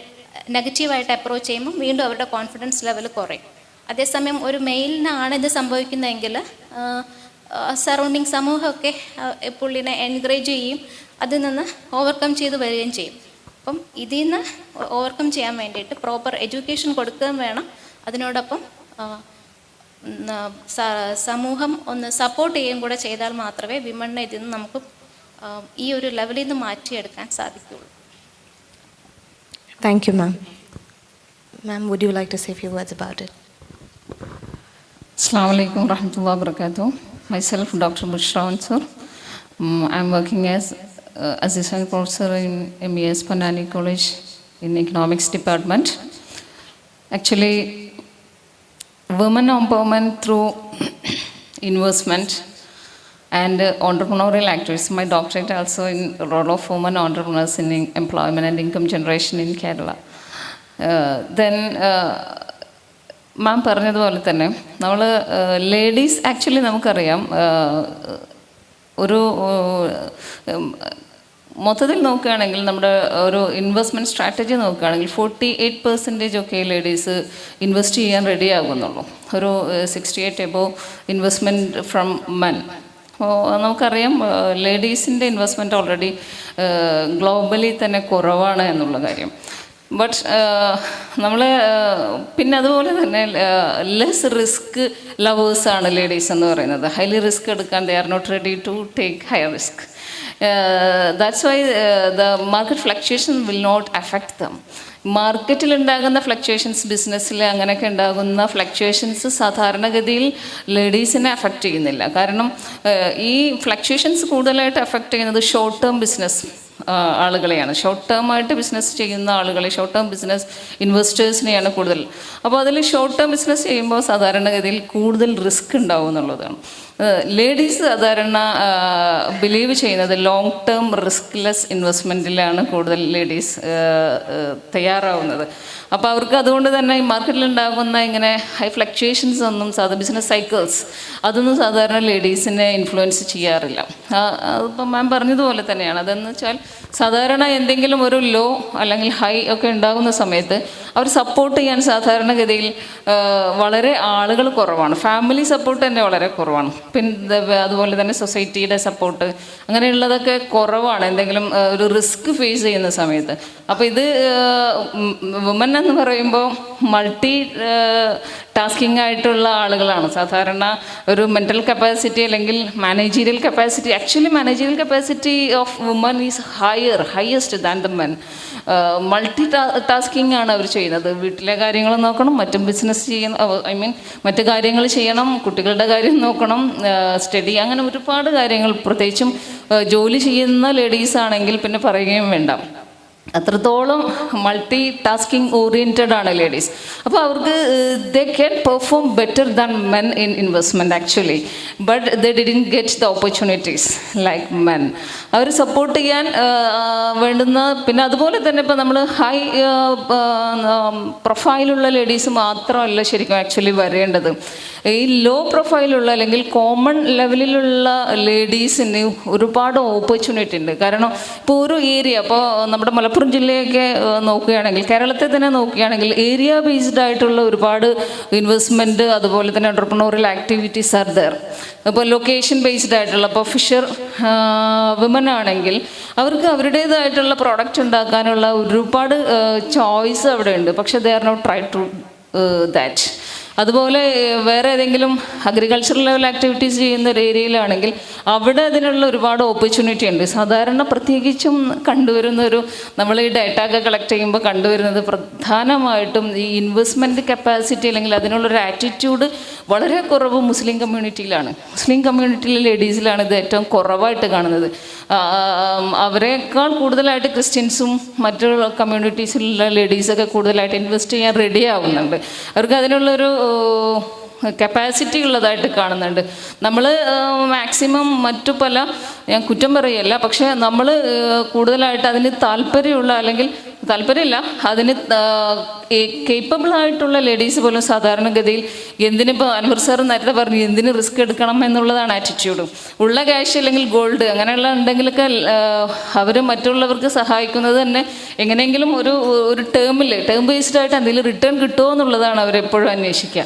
നെഗറ്റീവായിട്ട് അപ്രോച്ച് ചെയ്യുമ്പോൾ വീണ്ടും അവരുടെ കോൺഫിഡൻസ് ലെവൽ കുറയും. അതേസമയം ഒരു മെയിലിനാണ് ഇത് സംഭവിക്കുന്നതെങ്കിൽ സറൗണ്ടിങ് സമൂഹമൊക്കെ പുള്ളിനെ എൻകറേജ് ചെയ്യും, അതിൽ നിന്ന് ഓവർകം ചെയ്ത് വരികയും ചെയ്യും. അപ്പം ഇതിൽ നിന്ന് ഓവർകം ചെയ്യാൻ വേണ്ടിയിട്ട് പ്രോപ്പർ എഡ്യൂക്കേഷൻ കൊടുക്കുകയും വേണം. അതിനോടൊപ്പം സമൂഹം ഒന്ന് സപ്പോർട്ട് ചെയ്യുകയും കൂടെ ചെയ്താൽ മാത്രമേ വിമണിനെ ഇതിൽ നിന്ന് നമുക്ക് ഈ ഒരു ലെവലിൽ നിന്ന് മാറ്റിയെടുക്കാൻ സാധിക്കുകയുള്ളൂ. Thank you, ma'am. Ma'am, would you like to say a few words about it? Assalamu alaikum warahmatullahi wabarakatuh. Myself, Dr. Bushra Ansur. I'm working as assistant professor in MES Panani College in economics department. Actually, women empowerment through investment and entrepreneurial activities. My doctorate also in role of women entrepreneurs in employment and income generation in Kerala. മാം പറഞ്ഞതുപോലെ തന്നെ നമ്മൾ ലേഡീസ് ആക്ച്വലി നമുക്കറിയാം, ഒരു മൊത്തത്തിൽ നോക്കുകയാണെങ്കിൽ നമ്മുടെ ഒരു ഇൻവെസ്റ്റ്മെൻറ്റ് സ്ട്രാറ്റജി നോക്കുകയാണെങ്കിൽ 48% ഒക്കെ ലേഡീസ് ഇൻവെസ്റ്റ് ചെയ്യാൻ റെഡി ആകുന്നുള്ളൂ. ഒരു 68 എബോവ് ഇൻവെസ്റ്റ്മെൻറ്റ് ഫ്രം മെൻ. അപ്പോൾ നമുക്കറിയാം ലേഡീസിൻ്റെ ഇൻവെസ്റ്റ്മെൻറ്റ് ഓൾറെഡി ഗ്ലോബലി തന്നെ കുറവാണ് എന്നുള്ള കാര്യം. ബട്ട് നമ്മൾ പിന്നെ അതുപോലെ തന്നെ ലെസ് റിസ്ക് ലവേഴ്സാണ് ലേഡീസ് എന്ന് പറയുന്നത്. ഹൈലി റിസ്ക് എടുക്കാൻ they are not ready to take higher risk. That's why the market fluctuation will not affect them. മാർക്കറ്റിലുണ്ടാകുന്ന ഫ്ലക്ച്വേഷൻസ്, ബിസിനസ്സിൽ അങ്ങനെയൊക്കെ ഉണ്ടാകുന്ന ഫ്ലക്ച്വേഷൻസ് സാധാരണഗതിയിൽ ലേഡീസിനെ അഫക്റ്റ് ചെയ്യുന്നില്ല. കാരണം ഈ ഫ്ലക്ച്വേഷൻസ് കൂടുതലായിട്ട് അഫക്റ്റ് ചെയ്യുന്നത് ഷോർട്ട് ടേം ബിസിനസ്, ആളുകളെയാണ്, ഷോർട്ട് ടേം ആയിട്ട് ബിസിനസ് ചെയ്യുന്ന ആളുകളെ, ഷോർട്ട് ടേം ബിസിനസ് ഇൻവെസ്റ്റേഴ്സിനെയാണ് കൂടുതൽ. അപ്പോൾ അതിൽ ഷോർട്ട് ടേം ബിസിനസ് ചെയ്യുമ്പോൾ സാധാരണഗതിയിൽ കൂടുതൽ റിസ്ക് ഉണ്ടാവും എന്നുള്ളതാണ്. ലേഡീസ് സാധാരണ ബിലീവ് ചെയ്യുന്നത് ലോങ് ടേം റിസ്ക്ലെസ് ഇൻവെസ്റ്റ്മെൻറ്റിലാണ് കൂടുതൽ ലേഡീസ് തയ്യാറാവുന്നത്. അപ്പോൾ അവർക്ക് അതുകൊണ്ട് തന്നെ ഈ മാർക്കറ്റിലുണ്ടാകുന്ന ഇങ്ങനെ ഹൈ ഫ്ലക്ച്വേഷൻസ് ഒന്നും ബിസിനസ് സൈക്കിൾസ് അതൊന്നും സാധാരണ ലേഡീസിനെ ഇൻഫ്ലുവൻസ് ചെയ്യാറില്ല. അതിപ്പോൾ മാം പറഞ്ഞതുപോലെ തന്നെയാണ്. അതെന്ന് വെച്ചാൽ സാധാരണ എന്തെങ്കിലും ഒരു ലോ അല്ലെങ്കിൽ ഹൈ ഒക്കെ ഉണ്ടാകുന്ന സമയത്ത് അവർ സപ്പോർട്ട് ചെയ്യാൻ സാധാരണഗതിയിൽ വളരെ ആളുകൾ കുറവാണ്. ഫാമിലി സപ്പോർട്ട് തന്നെ വളരെ കുറവാണ്. പിന്നെ അതുപോലെ തന്നെ സൊസൈറ്റിയുടെ സപ്പോർട്ട് അങ്ങനെയുള്ളതൊക്കെ കുറവാണ് എന്തെങ്കിലും ഒരു റിസ്ക് ഫേസ് ചെയ്യുന്ന സമയത്ത്. അപ്പോൾ ഇത് വുമൻ എന്ന് പറയുമ്പോൾ മൾട്ടി ടാസ്കിംഗ് ആയിട്ടുള്ള ആളുകളാണ്. സാധാരണ ഒരു മെൻ്റൽ കപ്പാസിറ്റി അല്ലെങ്കിൽ managerial capacity, actually managerial capacity of woman is highest than the men. Multi tasking ആണ് അവർ ചെയ്യുന്നത്. വീട്ടിലെ കാര്യങ്ങൾ നോക്കണം, മറ്റും ബിസിനസ് ചെയ്യണം, മറ്റു കാര്യങ്ങൾ ചെയ്യണം, കുട്ടികളുടെ കാര്യം നോക്കണം, സ്റ്റഡി, അങ്ങനെ ഒരുപാട് കാര്യങ്ങൾ. പ്രത്യേകിച്ചും ജോലി ചെയ്യുന്ന ലേഡീസ് ആണെങ്കിൽ പിന്നെ പറയുകയും വേണ്ട. അത്രത്തോളം മൾട്ടി ടാസ്കിംഗ് ഓറിയൻറ്റഡ് ആണ് ലേഡീസ്. അപ്പോൾ അവർക്ക് they can perform better than men in investment actually, but they didn't get the opportunities like men. അവർ സപ്പോർട്ട് ചെയ്യാൻ വേണ്ടുന്ന, പിന്നെ അതുപോലെ തന്നെ ഇപ്പോൾ നമ്മൾ ഹൈ പ്രൊഫൈലുള്ള ലേഡീസ് മാത്രമല്ല ശരിക്കും ആക്ച്വലി വരേണ്ടത്. ഈ ലോ പ്രൊഫൈലുള്ള അല്ലെങ്കിൽ കോമൺ ലെവലിലുള്ള ലേഡീസിന് ഒരുപാട് ഓപ്പർച്യൂണിറ്റി ഉണ്ട്. കാരണം ഇപ്പോൾ ഒരു ഏരിയ, ഇപ്പോൾ നമ്മുടെ മലപ്പുറം ജില്ലയൊക്കെ നോക്കുകയാണെങ്കിൽ, കേരളത്തെ തന്നെ നോക്കുകയാണെങ്കിൽ ഏരിയ ബേസ്ഡ് ആയിട്ടുള്ള ഒരുപാട് ഇൻവെസ്റ്റ്മെൻറ്റ് അതുപോലെ തന്നെ എൻ്റർപ്രണോറിയൽ ആക്ടിവിറ്റീസ് ആർ ദർ. ഇപ്പോൾ ലൊക്കേഷൻ ബേസ്ഡ് ആയിട്ടുള്ള, ഇപ്പോൾ ഫിഷർ വിമൻ ആണെങ്കിൽ അവർക്ക് അവരുടേതായിട്ടുള്ള പ്രോഡക്റ്റ് ഉണ്ടാക്കാനുള്ള ഒരുപാട് ചോയ്സ് അവിടെ ഉണ്ട്. പക്ഷേ they are not try to that. അതുപോലെ വേറെ ഏതെങ്കിലും അഗ്രികൾച്ചറൽ ലെവൽ ആക്ടിവിറ്റീസ് ചെയ്യുന്ന ഒരു ഏരിയയിലാണെങ്കിൽ അവിടെ അതിനുള്ള ഒരുപാട് ഓപ്പർച്യൂണിറ്റി ഉണ്ട്. സാധാരണ പ്രത്യേകിച്ചും കണ്ടുവരുന്നൊരു, നമ്മൾ ഈ ഡേറ്റ ഒക്കെ കളക്ട് ചെയ്യുമ്പോൾ കണ്ടുവരുന്നത് പ്രധാനമായിട്ടും ഈ ഇൻവെസ്റ്റ്മെൻറ്റ് കപ്പാസിറ്റി അല്ലെങ്കിൽ അതിനുള്ളൊരു ആറ്റിറ്റ്യൂഡ് വളരെ കുറവ് മുസ്ലിം കമ്മ്യൂണിറ്റിയിലാണ്. മുസ്ലിം കമ്മ്യൂണിറ്റിയിലെ ലേഡീസിലാണ് ഇത് ഏറ്റവും കുറവായിട്ട് കാണുന്നത്. അവരെക്കാൾ കൂടുതലായിട്ട് ക്രിസ്ത്യൻസും മറ്റുള്ള കമ്മ്യൂണിറ്റീസിലുള്ള ലേഡീസൊക്കെ കൂടുതലായിട്ട് ഇൻവെസ്റ്റ് ചെയ്യാൻ റെഡി ആവുന്നുണ്ട്. അവർക്ക് അതിനുള്ളൊരു കപ്പാസിറ്റി ഉള്ളതായിട്ട് കാണുന്നുണ്ട്. നമ്മൾ മാക്സിമം മറ്റു പല, ഞാൻ കുറ്റം പറയല്ല, പക്ഷേ നമ്മൾ കൂടുതലായിട്ട് അതിന് താല്പര്യമുള്ള അല്ലെങ്കിൽ താല്പര്യമില്ല, അതിന് കേപ്പബിളായിട്ടുള്ള ലേഡീസ് പോലും സാധാരണഗതിയിൽ എന്തിനിപ്പോൾ അൻവർ സാർ നേരത്തെ പറഞ്ഞു എന്തിന് റിസ്ക് എടുക്കണം എന്നുള്ളതാണ് ആറ്റിറ്റ്യൂഡ്. ഉള്ള ക്യാഷ് അല്ലെങ്കിൽ ഗോൾഡ് അങ്ങനെയുള്ള ഉണ്ടെങ്കിലൊക്കെ അവർ മറ്റുള്ളവർക്ക് സഹായിക്കുന്നത് തന്നെ എങ്ങനെയെങ്കിലും ഒരു ടേം ബേസ്ഡ് ആയിട്ട് എന്തെങ്കിലും റിട്ടേൺ കിട്ടുമോ എന്നുള്ളതാണ് അവരെപ്പോഴും അന്വേഷിക്കുക.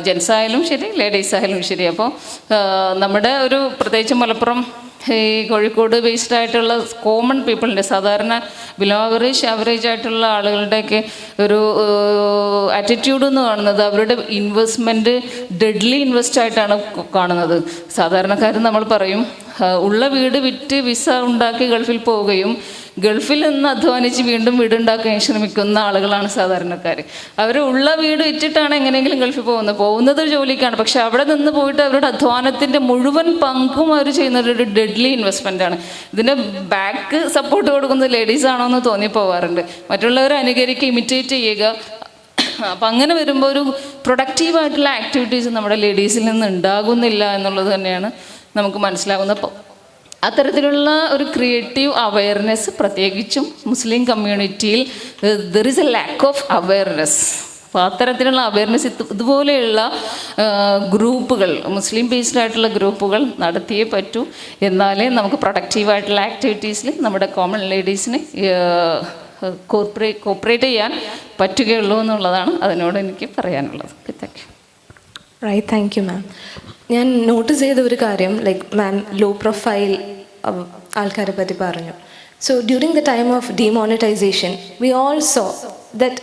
ജെൻസ് ആയാലും ശരി, ലേഡീസ് ആയാലും ശരി. അപ്പോൾ നമ്മുടെ ഒരു പ്രത്യേകിച്ച് മലപ്പുറം ഈ കോഴിക്കോട് ബേസ്ഡ് ആയിട്ടുള്ള കോമൺ പീപ്പിളിൻ്റെ, സാധാരണ ബിലോ ആവറേജ് ആയിട്ടുള്ള ആളുകളുടെയൊക്കെ ഒരു ആറ്റിറ്റ്യൂഡ് എന്ന് കാണുന്നത് അവരുടെ ഇൻവെസ്റ്റ്മെൻറ്റ് ഡെഡ്ലി ഇൻവെസ്റ്റ് ആയിട്ടാണ് കാണുന്നത്. സാധാരണക്കാർ നമ്മൾ പറയും ഉള്ള വീട് വിറ്റ് വിസ ഉണ്ടാക്കി ഗൾഫിൽ പോവുകയും ഗൾഫിൽ നിന്ന് അധ്വാനിച്ച് വീണ്ടും വീടുണ്ടാക്കാൻ ശ്രമിക്കുന്ന ആളുകളാണ് സാധാരണക്കാർ. അവർ ഉള്ള വീട് വിറ്റിട്ടാണ് എങ്ങനെയെങ്കിലും ഗൾഫിൽ പോകുന്നത് ജോലിക്കാണ്. പക്ഷെ അവിടെ നിന്ന് പോയിട്ട് അവരുടെ അധ്വാനത്തിൻ്റെ മുഴുവൻ പങ്കും അവർ ചെയ്യുന്നത് ഒരു ഡെഡ്ലി ഇൻവെസ്റ്റ്മെൻറ്റാണ്. ഇതിൻ്റെ ബാക്ക് സപ്പോർട്ട് കൊടുക്കുന്നത് ലേഡീസാണോ എന്ന് തോന്നിപ്പോവാറുണ്ട്. മറ്റുള്ളവരെ അനുകരിക്കുക, ഇമിറ്റേറ്റ് ചെയ്യുക. അപ്പം അങ്ങനെ വരുമ്പോൾ ഒരു പ്രൊഡക്റ്റീവായിട്ടുള്ള ആക്ടിവിറ്റീസ് നമ്മുടെ ലേഡീസിൽ നിന്ന് ഉണ്ടാകുന്നില്ല എന്നുള്ളത് തന്നെയാണ് നമുക്ക് മനസ്സിലാകുന്നത്. അത്തരത്തിലുള്ള ഒരു ക്രിയേറ്റീവ് അവയർനെസ് പ്രത്യേകിച്ചും മുസ്ലിം കമ്മ്യൂണിറ്റിയിൽ there is A lack of awareness. അപ്പോൾ അത്തരത്തിലുള്ള അവയർനെസ് ഇതുപോലെയുള്ള ഗ്രൂപ്പുകൾ, മുസ്ലിം ബേസ്ഡ് ആയിട്ടുള്ള ഗ്രൂപ്പുകൾ നടത്തിയേ പറ്റൂ. എന്നാലേ നമുക്ക് പ്രൊഡക്റ്റീവായിട്ടുള്ള ആക്ടിവിറ്റീസിൽ നമ്മുടെ കോമൺ ലേഡീസിന് കോപ്പറേറ്റ് ചെയ്യാൻ പറ്റുകയുള്ളൂ എന്നുള്ളതാണ് അതിനോട് എനിക്ക് പറയാനുള്ളത്. Thank you. Right, thank you ma'am. ഞാൻ നോട്ടീസ് ചെയ്ത ഒരു കാര്യം, ലൈക്ക് മാം ലോ പ്രൊഫൈൽ ആൾക്കാരെ പറ്റി പറഞ്ഞു. So during the time of demonetization, we all saw that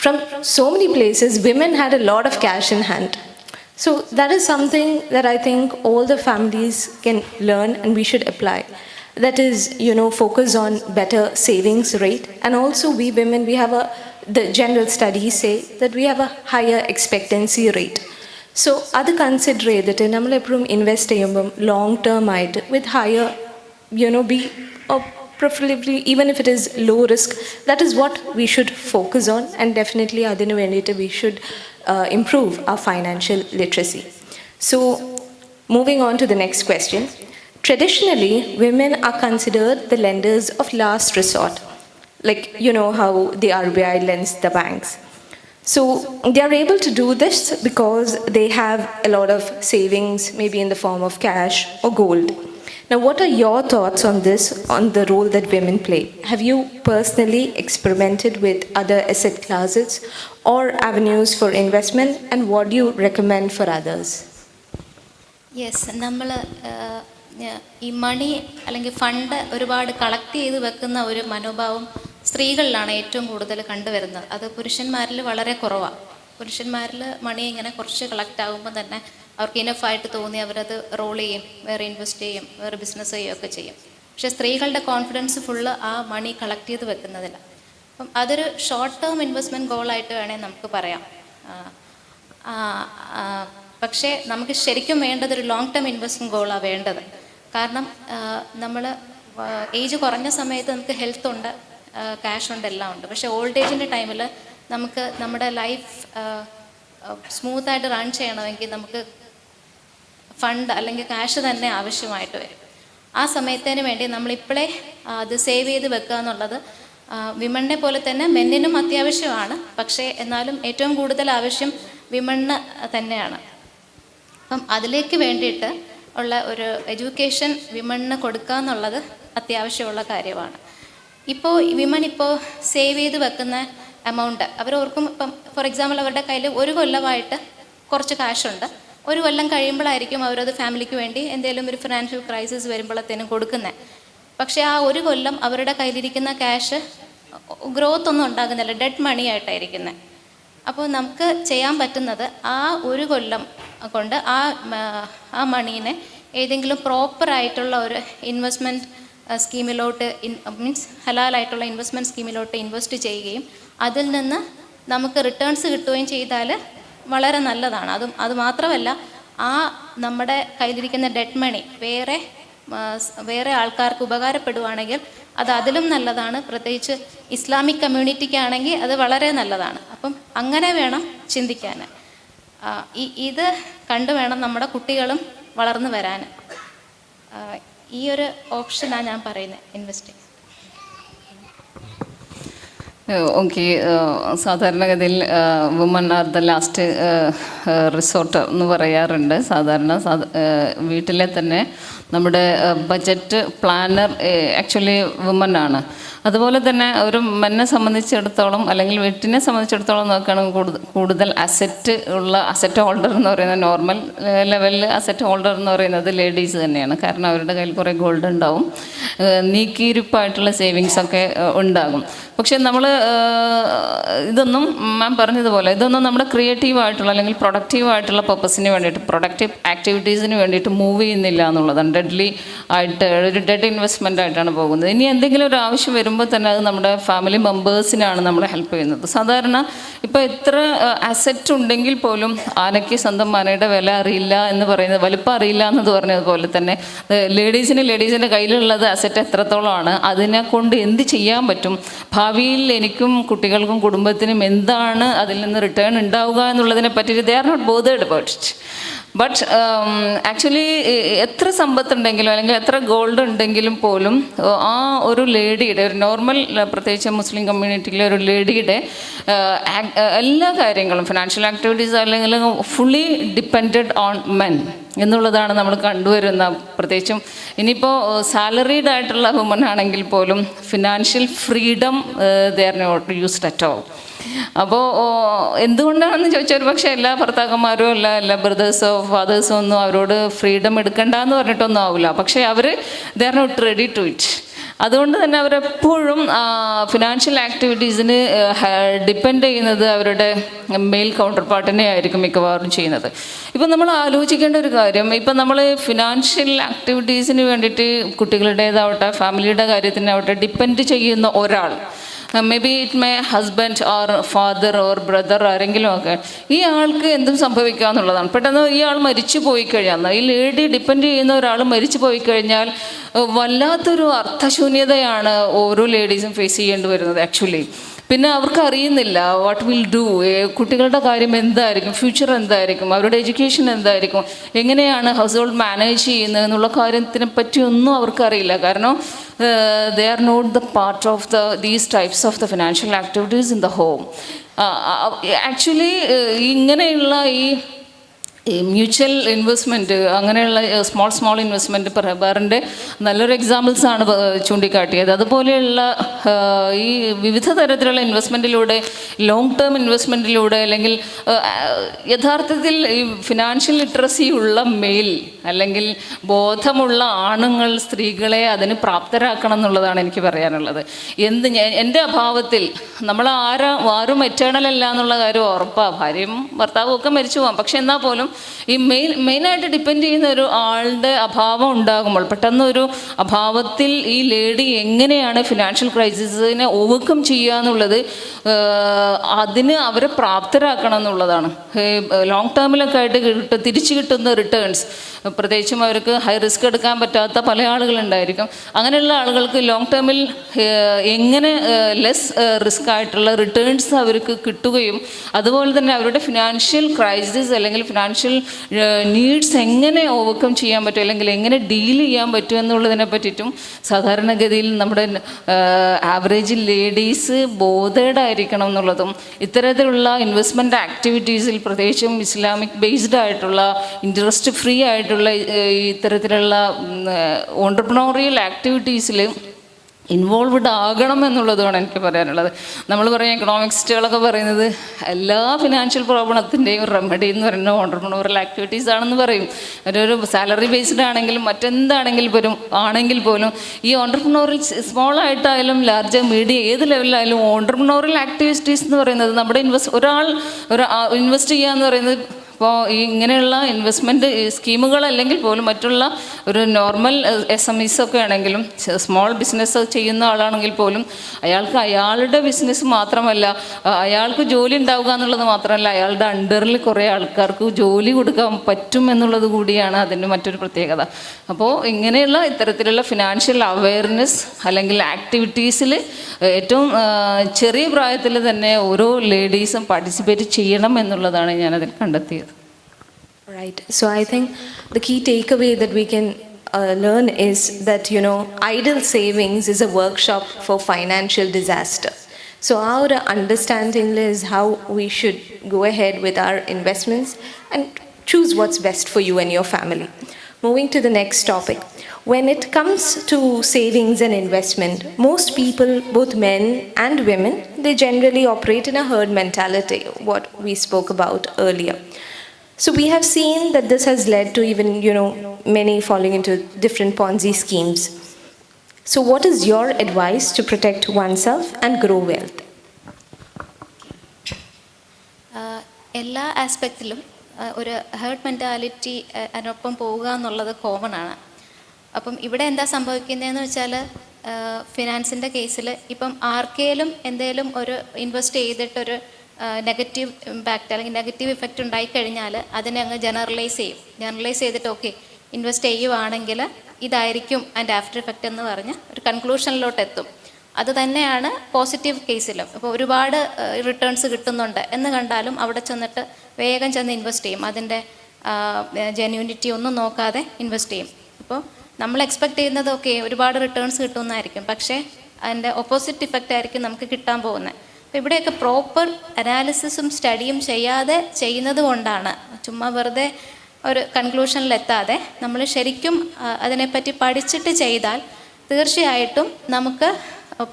from so many places women had a lot of cash in hand. So that is something that I think all the families can learn and we should apply. That is, focus on better savings rate, and also we women, the general studies say that we have a higher expectancy rate. So അത് കൺസിഡർ ചെയ്തിട്ട് നമ്മളെപ്പോഴും ഇൻവെസ്റ്റ് ചെയ്യുമ്പം ലോങ് ടേം ആയിട്ട് വിത്ത് higher B preferably even if it is low risk. That is what we should focus on, and definitely adinu vendite we should improve our financial literacy. So moving on to the next question. Traditionally, women are considered the lenders of last resort. Like, you know how the RBI lends the banks. So they are able to do this because they have a lot of savings, maybe in the form of cash or gold. Now, what are your thoughts on this, on the role that women play? Have you personally experimented with other asset classes or avenues for investment, and what do you recommend for others? Yes, നമ്മൾ ഈ മണി അല്ലെങ്കിൽ ഫണ്ട് ഒരുപാട് കളക്ട് ചെയ്ത് വെക്കുന്ന ഒരു മനോഭാവം സ്ത്രീകളിലാണ് ഏറ്റവും കൂടുതൽ കണ്ടുവരുന്നത്. അത് പുരുഷന്മാരിൽ വളരെ കുറവാണ്. പുരുഷന്മാരിൽ മണി ഇങ്ങനെ കുറച്ച് കളക്ട് ആകുമ്പോൾ തന്നെ അവർക്ക് ഇനഫായിട്ട് തോന്നി അവരത് റോൾ ചെയ്യും, വേറെ ഇൻവെസ്റ്റ് ചെയ്യും, വേറെ ബിസിനസ് ചെയ്യുകയൊക്കെ ചെയ്യും. പക്ഷേ സ്ത്രീകളുടെ കോൺഫിഡൻസ് ഫുള്ള് ആ മണി കളക്ട് ചെയ്ത് വെക്കുന്നതില്ല. അപ്പം അതൊരു ഷോർട്ട് ടേം ഇൻവെസ്റ്റ്മെൻറ്റ് ഗോളായിട്ട് വേണമെങ്കിൽ നമുക്ക് പറയാം. പക്ഷേ നമുക്ക് ശരിക്കും വേണ്ടത് ഒരു ലോങ് ടേം ഇൻവെസ്റ്റ്മെൻറ്റ് ഗോളാണ് വേണ്ടത്. കാരണം നമ്മൾ ഏജ് കുറഞ്ഞ സമയത്ത് നമുക്ക് ഹെൽത്ത് ഉണ്ട്, ക്യാഷ് ഉണ്ട്, എല്ലാം ഉണ്ട്. പക്ഷേ ഓൾഡ് ഏജിൻ്റെ ടൈമിൽ നമുക്ക് നമ്മുടെ ലൈഫ് സ്മൂത്തായിട്ട് റൺ ചെയ്യണമെങ്കിൽ നമുക്ക് ഫണ്ട് അല്ലെങ്കിൽ ക്യാഷ് തന്നെ ആവശ്യമായിട്ട് വരും. ആ സമയത്തിന് വേണ്ടി നമ്മളിപ്പോഴേ അത് സേവ് ചെയ്ത് വെക്കുക എന്നുള്ളത് വിമണിനെ പോലെ തന്നെ മെന്നിനും അത്യാവശ്യമാണ്. പക്ഷേ എന്നാലും ഏറ്റവും കൂടുതൽ ആവശ്യം വിമണിന് തന്നെയാണ്. അപ്പം അതിലേക്ക് വേണ്ടിയിട്ട് ഉള്ള ഒരു എഡ്യൂക്കേഷൻ വിമണിന് കൊടുക്കുക എന്നുള്ളത് അത്യാവശ്യമുള്ള കാര്യമാണ്. ഇപ്പോൾ വിമൺ ഇപ്പോൾ സേവ് ചെയ്ത് വെക്കുന്ന എമൗണ്ട് അവരോർക്കും. ഇപ്പം ഫോർ എക്സാമ്പിൾ അവരുടെ കയ്യിൽ ഒരു കൊല്ലമായിട്ട് കുറച്ച് കാശുണ്ട്. ഒരു കൊല്ലം കഴിയുമ്പോഴായിരിക്കും അവരത് ഫാമിലിക്ക് വേണ്ടി എന്തെങ്കിലും ഒരു ഫിനാൻഷ്യൽ ക്രൈസിസ് വരുമ്പോഴത്തേനും കൊടുക്കുന്നത്. പക്ഷേ ആ ഒരു കൊല്ലം അവരുടെ കയ്യിലിരിക്കുന്ന ക്യാഷ് ഗ്രോത്ത് ഒന്നും ഉണ്ടാകുന്നില്ല, ഡെഡ് മണി ആയിട്ടായിരിക്കുന്നത്. അപ്പോൾ നമുക്ക് ചെയ്യാൻ പറ്റുന്നത് ആ ഒരു കൊല്ലം കൊണ്ട് ആ മണീനെ ഏതെങ്കിലും പ്രോപ്പറായിട്ടുള്ള ഒരു ഇൻവെസ്റ്റ്മെൻറ്റ് സ്കീമിലോട്ട് മീൻസ് ഹലാലായിട്ടുള്ള ഇൻവെസ്റ്റ്മെൻറ്റ് സ്കീമിലോട്ട് ഇൻവെസ്റ്റ് ചെയ്യുകയും അതിൽ നിന്ന് നമുക്ക് റിട്ടേൺസ് കിട്ടുകയും ചെയ്താൽ വളരെ നല്ലതാണ്. അത് മാത്രമല്ല, ആ നമ്മുടെ കയ്യിലിരിക്കുന്ന ഡെഡ് മണി വേറെ ആൾക്കാർക്ക് ഉപകാരപ്പെടുവാണെങ്കിൽ അത് അതിലും നല്ലതാണ്. പ്രത്യേകിച്ച് ഇസ്ലാമിക് കമ്മ്യൂണിറ്റിക്കാണെങ്കിൽ അത് വളരെ നല്ലതാണ്. അപ്പം അങ്ങനെ വേണം ചിന്തിക്കാൻ. ഇത് കണ്ടു വേണം നമ്മുടെ കുട്ടികളും വളർന്നു വരാൻ. ഈ ഒരു ഓപ്ഷനാണ് ഞാൻ പറയുന്നത്, ഇൻവെസ്റ്റിംഗ്. ഓക്കെ, സാധാരണഗതിയിൽ woman are the last resort എന്ന് പറയാറുണ്ട്. സാധാരണ വീട്ടിലെ തന്നെ നമ്മുടെ ബജറ്റ് പ്ലാനർ ആക്ച്വലി വുമൺ ആണ്. അതുപോലെ തന്നെ ഒരു മെന്നെ സംബന്ധിച്ചിടത്തോളം അല്ലെങ്കിൽ വീട്ടിനെ സംബന്ധിച്ചിടത്തോളം നോക്കുകയാണെങ്കിൽ കൂടുതൽ അസറ്റ് ഹോൾഡർ എന്ന് പറയുന്നത് നോർമൽ ലെവലിൽ അസറ്റ് ഹോൾഡർ എന്ന് പറയുന്നത് ലേഡീസ് തന്നെയാണ്. കാരണം അവരുടെ കയ്യിൽ കുറേ ഗോൾഡ് ഉണ്ടാവും, നീക്കിയിരിപ്പായിട്ടുള്ള സേവിങ്സൊക്കെ ഉണ്ടാകും. പക്ഷെ നമ്മൾ ഇതൊന്നും മാം പറഞ്ഞതുപോലെ ഇതൊന്നും നമ്മുടെ ക്രിയേറ്റീവായിട്ടുള്ള അല്ലെങ്കിൽ പ്രൊഡക്റ്റീവായിട്ടുള്ള പർപ്പസിന് വേണ്ടിയിട്ട് പ്രൊഡക്റ്റീവ് ആക്ടിവിറ്റീസിന് വേണ്ടിയിട്ട് മൂവ് ചെയ്യുന്നില്ല എന്നുള്ളതാണ്. ഡെഡ്ലി ആയിട്ട് ഒരു ഡെഡ് ഇൻവെസ്റ്റ്മെൻ്റ് ആയിട്ടാണ് പോകുന്നത്. ഇനി എന്തെങ്കിലും ഒരു ആവശ്യം വരുമ്പോൾ തന്നെ അത് നമ്മുടെ ഫാമിലി മെമ്പേഴ്സിനാണ് നമ്മളെ ഹെൽപ്പ് ചെയ്യുന്നത്. സാധാരണ ഇപ്പോൾ എത്ര അസറ്റ് ഉണ്ടെങ്കിൽ പോലും ആനയ്ക്ക് സ്വന്തം മനയുടെ വില അറിയില്ല എന്ന് പറയുന്നത്, വലുപ്പം അറിയില്ല എന്നത് പറഞ്ഞതുപോലെ തന്നെ ലേഡീസിൻ്റെ കയ്യിലുള്ളത് അസറ്റ് എത്രത്തോളമാണ്, അതിനെ കൊണ്ട് എന്ത് ചെയ്യാൻ പറ്റും, ഭാവിയിൽ എനിക്കും കുട്ടികൾക്കും കുടുംബത്തിനും എന്താണ് അതിൽ നിന്ന് റിട്ടേൺ ഉണ്ടാവുക എന്നുള്ളതിനെ പറ്റി they are not bothered about it. But actually എത്ര സമ്പത്തുണ്ടെങ്കിലും അല്ലെങ്കിൽ എത്ര ഗോൾഡ് ഉണ്ടെങ്കിലും പോലും ആ ഒരു ലേഡിയുടെ ഒരു നോർമൽ, പ്രത്യേകിച്ച് മുസ്ലിം കമ്മ്യൂണിറ്റിയിലെ ഒരു ലേഡിയുടെ എല്ലാ കാര്യങ്ങളും ഫിനാൻഷ്യൽ ആക്ടിവിറ്റീസ് അല്ലെങ്കിൽ ഫുള്ളി ഡിപ്പെൻഡഡ് ഓൺ മെൻ എന്നുള്ളതാണ് നമ്മൾ കണ്ടുവരുന്ന. പ്രത്യേകിച്ചും ഇനിയിപ്പോൾ സാലറീഡ് ആയിട്ടുള്ള വുമൺ ആണെങ്കിൽ പോലും financial freedom they are not used at all. അപ്പോൾ എന്തുകൊണ്ടാണെന്ന് ചോദിച്ചാൽ പക്ഷേ എല്ലാ ഭർത്താക്കന്മാരും എല്ലാ ബ്രദേഴ്സോ ഫാദേഴ്സോ ഒന്നും അവരോട് ഫ്രീഡം എടുക്കണ്ടെന്ന് പറഞ്ഞിട്ടൊന്നും ആവില്ല. പക്ഷേ അവർ they are not ready to it. അതുകൊണ്ട് തന്നെ അവരെപ്പോഴും ഫിനാൻഷ്യൽ ആക്ടിവിറ്റീസിന് ഡിപ്പെൻഡ് ചെയ്യുന്നത് അവരുടെ മെയിൽ കൗണ്ടർ പാർട്ടിനെ ആയിരിക്കും മിക്കവാറും ചെയ്യുന്നത്. ഇപ്പം നമ്മൾ ആലോചിക്കേണ്ട ഒരു കാര്യം, ഇപ്പം നമ്മൾ ഫിനാൻഷ്യൽ ആക്ടിവിറ്റീസിന് വേണ്ടിയിട്ട് കുട്ടികളുടേതാവട്ടെ ഫാമിലിയുടെ കാര്യത്തിനാവട്ടെ ഡിപ്പെൻഡ് ചെയ്യുന്ന ഒരാൾ, may be it may husband or father or brother ആരെങ്കിലും ഒക്കെ, ഈ ആൾക്ക് എന്തും സംഭവിക്കുക എന്നുള്ളതാണ്. പെട്ടെന്ന് ഈ ആൾ മരിച്ചു പോയി കഴിഞ്ഞാൽ, ഈ ലേഡി ഡിപ്പെൻഡ് ചെയ്യുന്ന ഒരാൾ മരിച്ചു പോയി കഴിഞ്ഞാൽ വല്ലാത്തൊരു അർത്ഥശൂന്യതയാണ് ഓരോ ലേഡീസും ഫേസ് ചെയ്യേണ്ടി വരുന്നത് ആക്ച്വലി. പിന്നെ അവർക്ക് അറിയുന്നില്ല വാട്ട് വിൽ ഡു, കുട്ടികളുടെ കാര്യം എന്തായിരിക്കും, ഫ്യൂച്ചർ എന്തായിരിക്കും, അവരുടെ എഡ്യൂക്കേഷൻ എന്തായിരിക്കും, എങ്ങനെയാണ് ഹൗസ് ഹോൾഡ് മാനേജ് ചെയ്യുന്നത് എന്നുള്ള കാര്യത്തിനെ പറ്റിയൊന്നും അവർക്കറിയില്ല. കാരണം they are not the part of these types of the financial activities in the home. Actually ഇങ്ങനെയുള്ള ഈ മ്യൂച്വൽ ഇൻവെസ്റ്റ്മെൻറ്റ്, അങ്ങനെയുള്ള സ്മോൾ ഇൻവെസ്റ്റ്മെൻറ്റ് റെഹ്ബാറിൻ്റെ നല്ലൊരു എക്സാമ്പിൾസാണ് ചൂണ്ടിക്കാട്ടിയത്. അതുപോലെയുള്ള ഈ വിവിധ തരത്തിലുള്ള ഇൻവെസ്റ്റ്മെൻറ്റിലൂടെ, ലോങ് ടേം ഇൻവെസ്റ്റ്മെൻറ്റിലൂടെ, അല്ലെങ്കിൽ യഥാർത്ഥത്തിൽ ഈ ഫിനാൻഷ്യൽ ലിറ്ററസി ഉള്ള മെയിൽ അല്ലെങ്കിൽ ബോധമുള്ള ആണുങ്ങൾ സ്ത്രീകളെ അതിന് പ്രാപ്തരാക്കണം എന്നുള്ളതാണ് എനിക്ക് പറയാനുള്ളത്. എൻ്റെ അഭാവത്തിൽ നമ്മൾ ആരും എറ്റേണൽ അല്ല എന്നുള്ള കാര്യം ഉറപ്പാണ്. ഭാര്യയും ഭർത്താവും ഒക്കെ മരിച്ചു പോകാം. പക്ഷെ എന്നാൽ പോലും ഈ മെയിനായിട്ട് ഡിപ്പെൻഡ് ചെയ്യുന്ന ഒരു ആളുടെ അഭാവം ഉണ്ടാകുമ്പോൾ, പെട്ടെന്നൊരു അഭാവത്തിൽ ഈ ലേഡി എങ്ങനെയാണ് ഫിനാൻഷ്യൽ ക്രൈസിസിനെ ഓവർകം ചെയ്യുക എന്നുള്ളത്, അതിന് അവരെ പ്രാപ്തരാക്കണം എന്നുള്ളതാണ്. ലോങ് ടേമിലൊക്കെ ആയിട്ട് തിരിച്ചു കിട്ടുന്ന റിട്ടേൺസ്, പ്രത്യേകിച്ചും അവർക്ക് ഹൈ റിസ്ക് എടുക്കാൻ പറ്റാത്ത പല ആളുകളുണ്ടായിരിക്കും. അങ്ങനെയുള്ള ആളുകൾക്ക് ലോങ് ടേമിൽ എങ്ങനെ ലെസ് റിസ്ക് ആയിട്ടുള്ള റിട്ടേൺസ് അവർക്ക് കിട്ടുകയും അതുപോലെ തന്നെ അവരുടെ ഫിനാൻഷ്യൽ ക്രൈസിസ് അല്ലെങ്കിൽ ഫിനാൻഷ്യൽ നീഡ്സ് എങ്ങനെ ഓവർകം ചെയ്യാൻ പറ്റും അല്ലെങ്കിൽ എങ്ങനെ ഡീൽ ചെയ്യാൻ പറ്റും എന്നുള്ളതിനെ പറ്റിയിട്ടും സാധാരണഗതിയിൽ നമ്മുടെ ആവറേജ് ലേഡീസ് ബോധേഡായിരിക്കണം എന്നുള്ളതും, ഇത്തരത്തിലുള്ള ഇൻവെസ്റ്റ്മെൻറ്റ് ആക്ടിവിറ്റീസിൽ പ്രത്യേകിച്ചും ഇസ്ലാമിക് ബേസ്ഡ് ആയിട്ടുള്ള ഇൻട്രസ്റ്റ് ഫ്രീ ആയിട്ടുള്ള ഇത്തരത്തിലുള്ള ഓൺട്രപ്രണോറിയൽ ആക്ടിവിറ്റീസിൽ ഇൻവോൾവ്ഡ് ആകണം എന്നുള്ളതാണ് എനിക്ക് പറയാനുള്ളത്. നമ്മൾ പറയും എക്കണോമിക്സ്റ്റുകളൊക്കെ പറയുന്നത് എല്ലാ ഫിനാൻഷ്യൽ പ്രോബ്ലത്തിൻ്റെയും റെമഡി എന്ന് പറയുന്നത് ഓൺട്രപ്രണോറിയൽ ആക്ടിവിറ്റീസ് ആണെന്ന് പറയും. ഒരു സാലറി ബേസ്ഡ് ആണെങ്കിലും മറ്റെന്താണെങ്കിൽ പോലും ഈ ഓൺട്രപ്രണോറിയൽ സ്മോളായിട്ടായാലും ലാർജ് മീഡിയം ഏത് ലെവലിലായാലും ഓൺട്രപ്രണോറിയൽ ആക്ടിവിറ്റീസ് എന്ന് പറയുന്നത് നമ്മുടെ ഒരാൾ ഇൻവെസ്റ്റ് ചെയ്യുക എന്ന് പറയുന്നത്, അപ്പോൾ ഈ ഇങ്ങനെയുള്ള ഇൻവെസ്റ്റ്മെൻറ്റ് സ്കീമുകളല്ലെങ്കിൽ പോലും മറ്റുള്ള ഒരു നോർമൽ SMEs ഒക്കെ ആണെങ്കിലും സ്മോൾ ബിസിനസ് ചെയ്യുന്ന ആളാണെങ്കിൽ പോലും അയാൾക്ക് അയാളുടെ ബിസിനസ് മാത്രമല്ല, അയാൾക്ക് ജോലി ഉണ്ടാവുക എന്നുള്ളത് മാത്രമല്ല, അയാളുടെ അണ്ടറിൽ കുറേ ആൾക്കാർക്ക് ജോലി കൊടുക്കാൻ പറ്റും എന്നുള്ളത് കൂടിയാണ് അതിൻ്റെ മറ്റൊരു പ്രത്യേകത. അപ്പോൾ ഇങ്ങനെയുള്ള ഇത്തരത്തിലുള്ള ഫിനാൻഷ്യൽ അവെയർനെസ് അല്ലെങ്കിൽ ആക്ടിവിറ്റീസിൽ ഏറ്റവും ചെറിയ പ്രായത്തിൽ തന്നെ ഓരോ ലേഡീസും പാർട്ടിസിപ്പേറ്റ് ചെയ്യണം എന്നുള്ളതാണ് ഞാനതിൽ കണ്ടെത്തിയത്. Right. So I think the key takeaway that we can learn is that, idle savings is a workshop for financial disaster. So our understanding is how we should go ahead with our investments and choose what's best for you and your family. Moving to the next topic. When it comes to savings and investment, most people, both men and women, they generally operate in a herd mentality, what we spoke about earlier. So we have seen that this has led to even, many falling into different Ponzi schemes. So what is your advice to protect oneself and grow wealth? എല്ലാ ആസ്പെക്റ്റിലും ഒരു ഹേർഡ് മെൻറ്റാലിറ്റി അതിനൊപ്പം പോവുക എന്നുള്ളത് കോമൺ ആണ്. അപ്പം ഇവിടെ എന്താ സംഭവിക്കുന്നതെന്ന് വെച്ചാൽ, ഫിനാൻസിൻ്റെ കേസിൽ ഇപ്പം ആർക്കേലും എന്തേലും ഒരു ഇൻവെസ്റ്റ് ചെയ്തിട്ടൊരു നെഗറ്റീവ് ഇമ്പാക്റ്റ് അല്ലെങ്കിൽ നെഗറ്റീവ് ഇഫക്റ്റ് ഉണ്ടായിക്കഴിഞ്ഞാൽ അതിനെ അങ്ങ് ജനറലൈസ് ചെയ്തിട്ട് ഓക്കെ ഇൻവെസ്റ്റ് ചെയ്യുവാണെങ്കിൽ ഇതായിരിക്കും അതിൻ്റെ ആഫ്റ്റർ ഇഫക്റ്റ് എന്ന് പറഞ്ഞ് ഒരു കൺക്ലൂഷനിലോട്ട് എത്തും. അത് തന്നെയാണ് പോസിറ്റീവ് കേസിലും. ഇപ്പോൾ ഒരുപാട് റിട്ടേൺസ് കിട്ടുന്നുണ്ട് എന്ന് കണ്ടാലും അവിടെ ചെന്നിട്ട് വേഗം ചെന്ന് ഇൻവെസ്റ്റ് ചെയ്യും. അതിൻ്റെ ജെന്യൂനിറ്റി ഒന്നും നോക്കാതെ ഇൻവെസ്റ്റ് ചെയ്യും. ഇപ്പോൾ നമ്മൾ എക്സ്പെക്ട് ചെയ്യുന്നതൊക്കെ ഒരുപാട് റിട്ടേൺസ് കിട്ടുമെന്നായിരിക്കും, പക്ഷേ അതിൻ്റെ ഓപ്പോസിറ്റ് ഇഫക്റ്റ് ആയിരിക്കും നമുക്ക് കിട്ടാൻ പോകുന്നത്. അപ്പോൾ ഇവിടെയൊക്കെ പ്രോപ്പർ അനാലിസിസും സ്റ്റഡിയും ചെയ്യാതെ ചെയ്യുന്നത് കൊണ്ടാണ്, ചുമ്മാ വെറുതെ ഒരു കൺക്ലൂഷനിലെത്താതെ നമ്മൾ ശരിക്കും അതിനെപ്പറ്റി പഠിച്ചിട്ട് ചെയ്താൽ തീർച്ചയായിട്ടും നമുക്ക്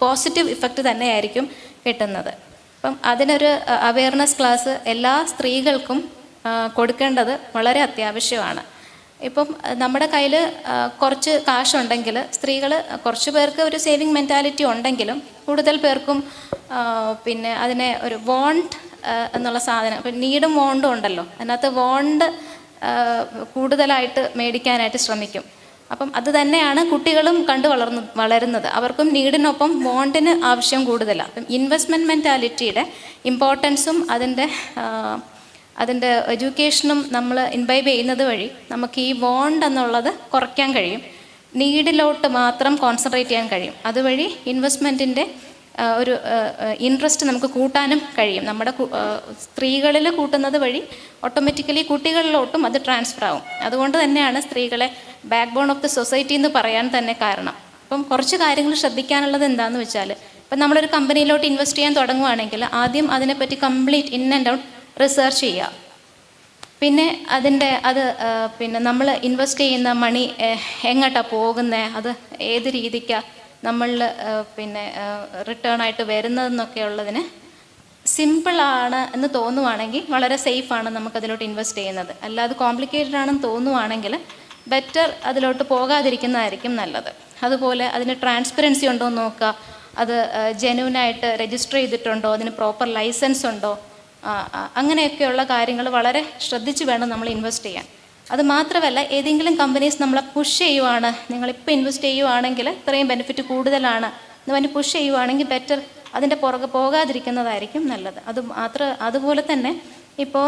പോസിറ്റീവ് ഇഫക്റ്റ് തന്നെയായിരിക്കും കിട്ടുന്നത്. അപ്പം അതിനൊരു അവെയർനെസ് ക്ലാസ് എല്ലാ സ്ത്രീകൾക്കും കൊടുക്കേണ്ടത് വളരെ അത്യാവശ്യമാണ്. ഇപ്പം നമ്മുടെ കയ്യിൽ കുറച്ച് കാശുണ്ടെങ്കിൽ സ്ത്രീകൾ കുറച്ച് പേർക്ക് ഒരു സേവിങ് മെൻറ്റാലിറ്റി ഉണ്ടെങ്കിലും കൂടുതൽ പേർക്കും പിന്നെ അതിനെ ഒരു വോണ്ട് എന്നുള്ള സാധനം, ഇപ്പം നീഡും വോണ്ടും ഉണ്ടല്ലോ, അതിനകത്ത് വോണ്ട് കൂടുതലായിട്ട് മേടിക്കാനായിട്ട് ശ്രമിക്കും. അപ്പം അത് തന്നെയാണ് കുട്ടികളും വളരുന്നത്. അവർക്കും നീഡിനൊപ്പം വോണ്ടിന് ആവശ്യം കൂടുതലാണ്. അപ്പം ഇൻവെസ്റ്റ്മെൻറ്റ് മെൻറ്റാലിറ്റിയുടെ ഇമ്പോർട്ടൻസും അതിൻ്റെ എഡ്യൂക്കേഷനും നമ്മൾ ഇൻവൈബ് ചെയ്യുന്നത് വഴി നമുക്ക് ഈ വോണ്ട് എന്നുള്ളത് കുറയ്ക്കാൻ കഴിയും. നീഡിലോട്ട് മാത്രം കോൺസെൻട്രേറ്റ് ചെയ്യാൻ കഴിയും. അതുവഴി ഇൻവെസ്റ്റ്മെൻറ്റിൻ്റെ ഒരു ഇൻട്രസ്റ്റ് നമുക്ക് കൂട്ടാനും കഴിയും. നമ്മുടെ സ്ത്രീകളിൽ കൂട്ടുന്നത് വഴി ഓട്ടോമാറ്റിക്കലി കുട്ടികളിലോട്ടും അത് ട്രാൻസ്ഫർ ആവും. അതുകൊണ്ട് തന്നെയാണ് സ്ത്രീകളെ backbone of the society എന്ന് പറയാൻ തന്നെ കാരണം. അപ്പം കുറച്ച് കാര്യങ്ങൾ ശ്രദ്ധിക്കാനുള്ളത് എന്താണെന്ന് വെച്ചാൽ, ഇപ്പം നമ്മളൊരു കമ്പനിയിലോട്ട് ഇൻവെസ്റ്റ് ചെയ്യാൻ തുടങ്ങുവാണെങ്കിൽ ആദ്യം അതിനെപ്പറ്റി complete in and out research ചെയ്യുക. പിന്നെ പിന്നെ നമ്മൾ ഇൻവെസ്റ്റ് ചെയ്യുന്ന മണി എങ്ങോട്ടാണ് പോകുന്നത്, അത് ഏത് രീതിക്കാണ് നമ്മളിൽ പിന്നെ റിട്ടേൺ ആയിട്ട് വരുന്നതെന്നൊക്കെ ഉള്ളതിന് സിമ്പിളാണ് എന്ന് തോന്നുവാണെങ്കിൽ വളരെ സേഫാണ് നമുക്കതിലോട്ട് ഇൻവെസ്റ്റ് ചെയ്യുന്നത്. അല്ലാതെ കോംപ്ലിക്കേറ്റഡ് ആണെന്ന് തോന്നുവാണെങ്കിൽ ബെറ്റർ അതിലോട്ട് പോകാതിരിക്കുന്നതായിരിക്കും നല്ലത്. അതുപോലെ അതിന് ട്രാൻസ്പെറൻസി ഉണ്ടോ എന്ന് നോക്കുക, അത് ജെന്യൂനായിട്ട് രജിസ്റ്റർ ചെയ്തിട്ടുണ്ടോ, അതിന് പ്രോപ്പർ ലൈസൻസ് ഉണ്ടോ, അങ്ങനെയൊക്കെയുള്ള കാര്യങ്ങൾ വളരെ ശ്രദ്ധിച്ച് വേണം നമ്മൾ ഇൻവെസ്റ്റ് ചെയ്യാൻ. അത് മാത്രമല്ല, ഏതെങ്കിലും കമ്പനീസ് നമ്മളെ പുഷ് ചെയ്യുവാണ്, നിങ്ങളിപ്പോൾ ഇൻവെസ്റ്റ് ചെയ്യുവാണെങ്കിൽ ഇത്രയും ബെനിഫിറ്റ് കൂടുതലാണ് എന്ന് പറഞ്ഞ് പുഷ് ചെയ്യുവാണെങ്കിൽ ബെറ്റർ അതിൻ്റെ പുറകെ പോകാതിരിക്കുന്നതായിരിക്കും നല്ലത്. അതുപോലെ തന്നെ ഇപ്പോൾ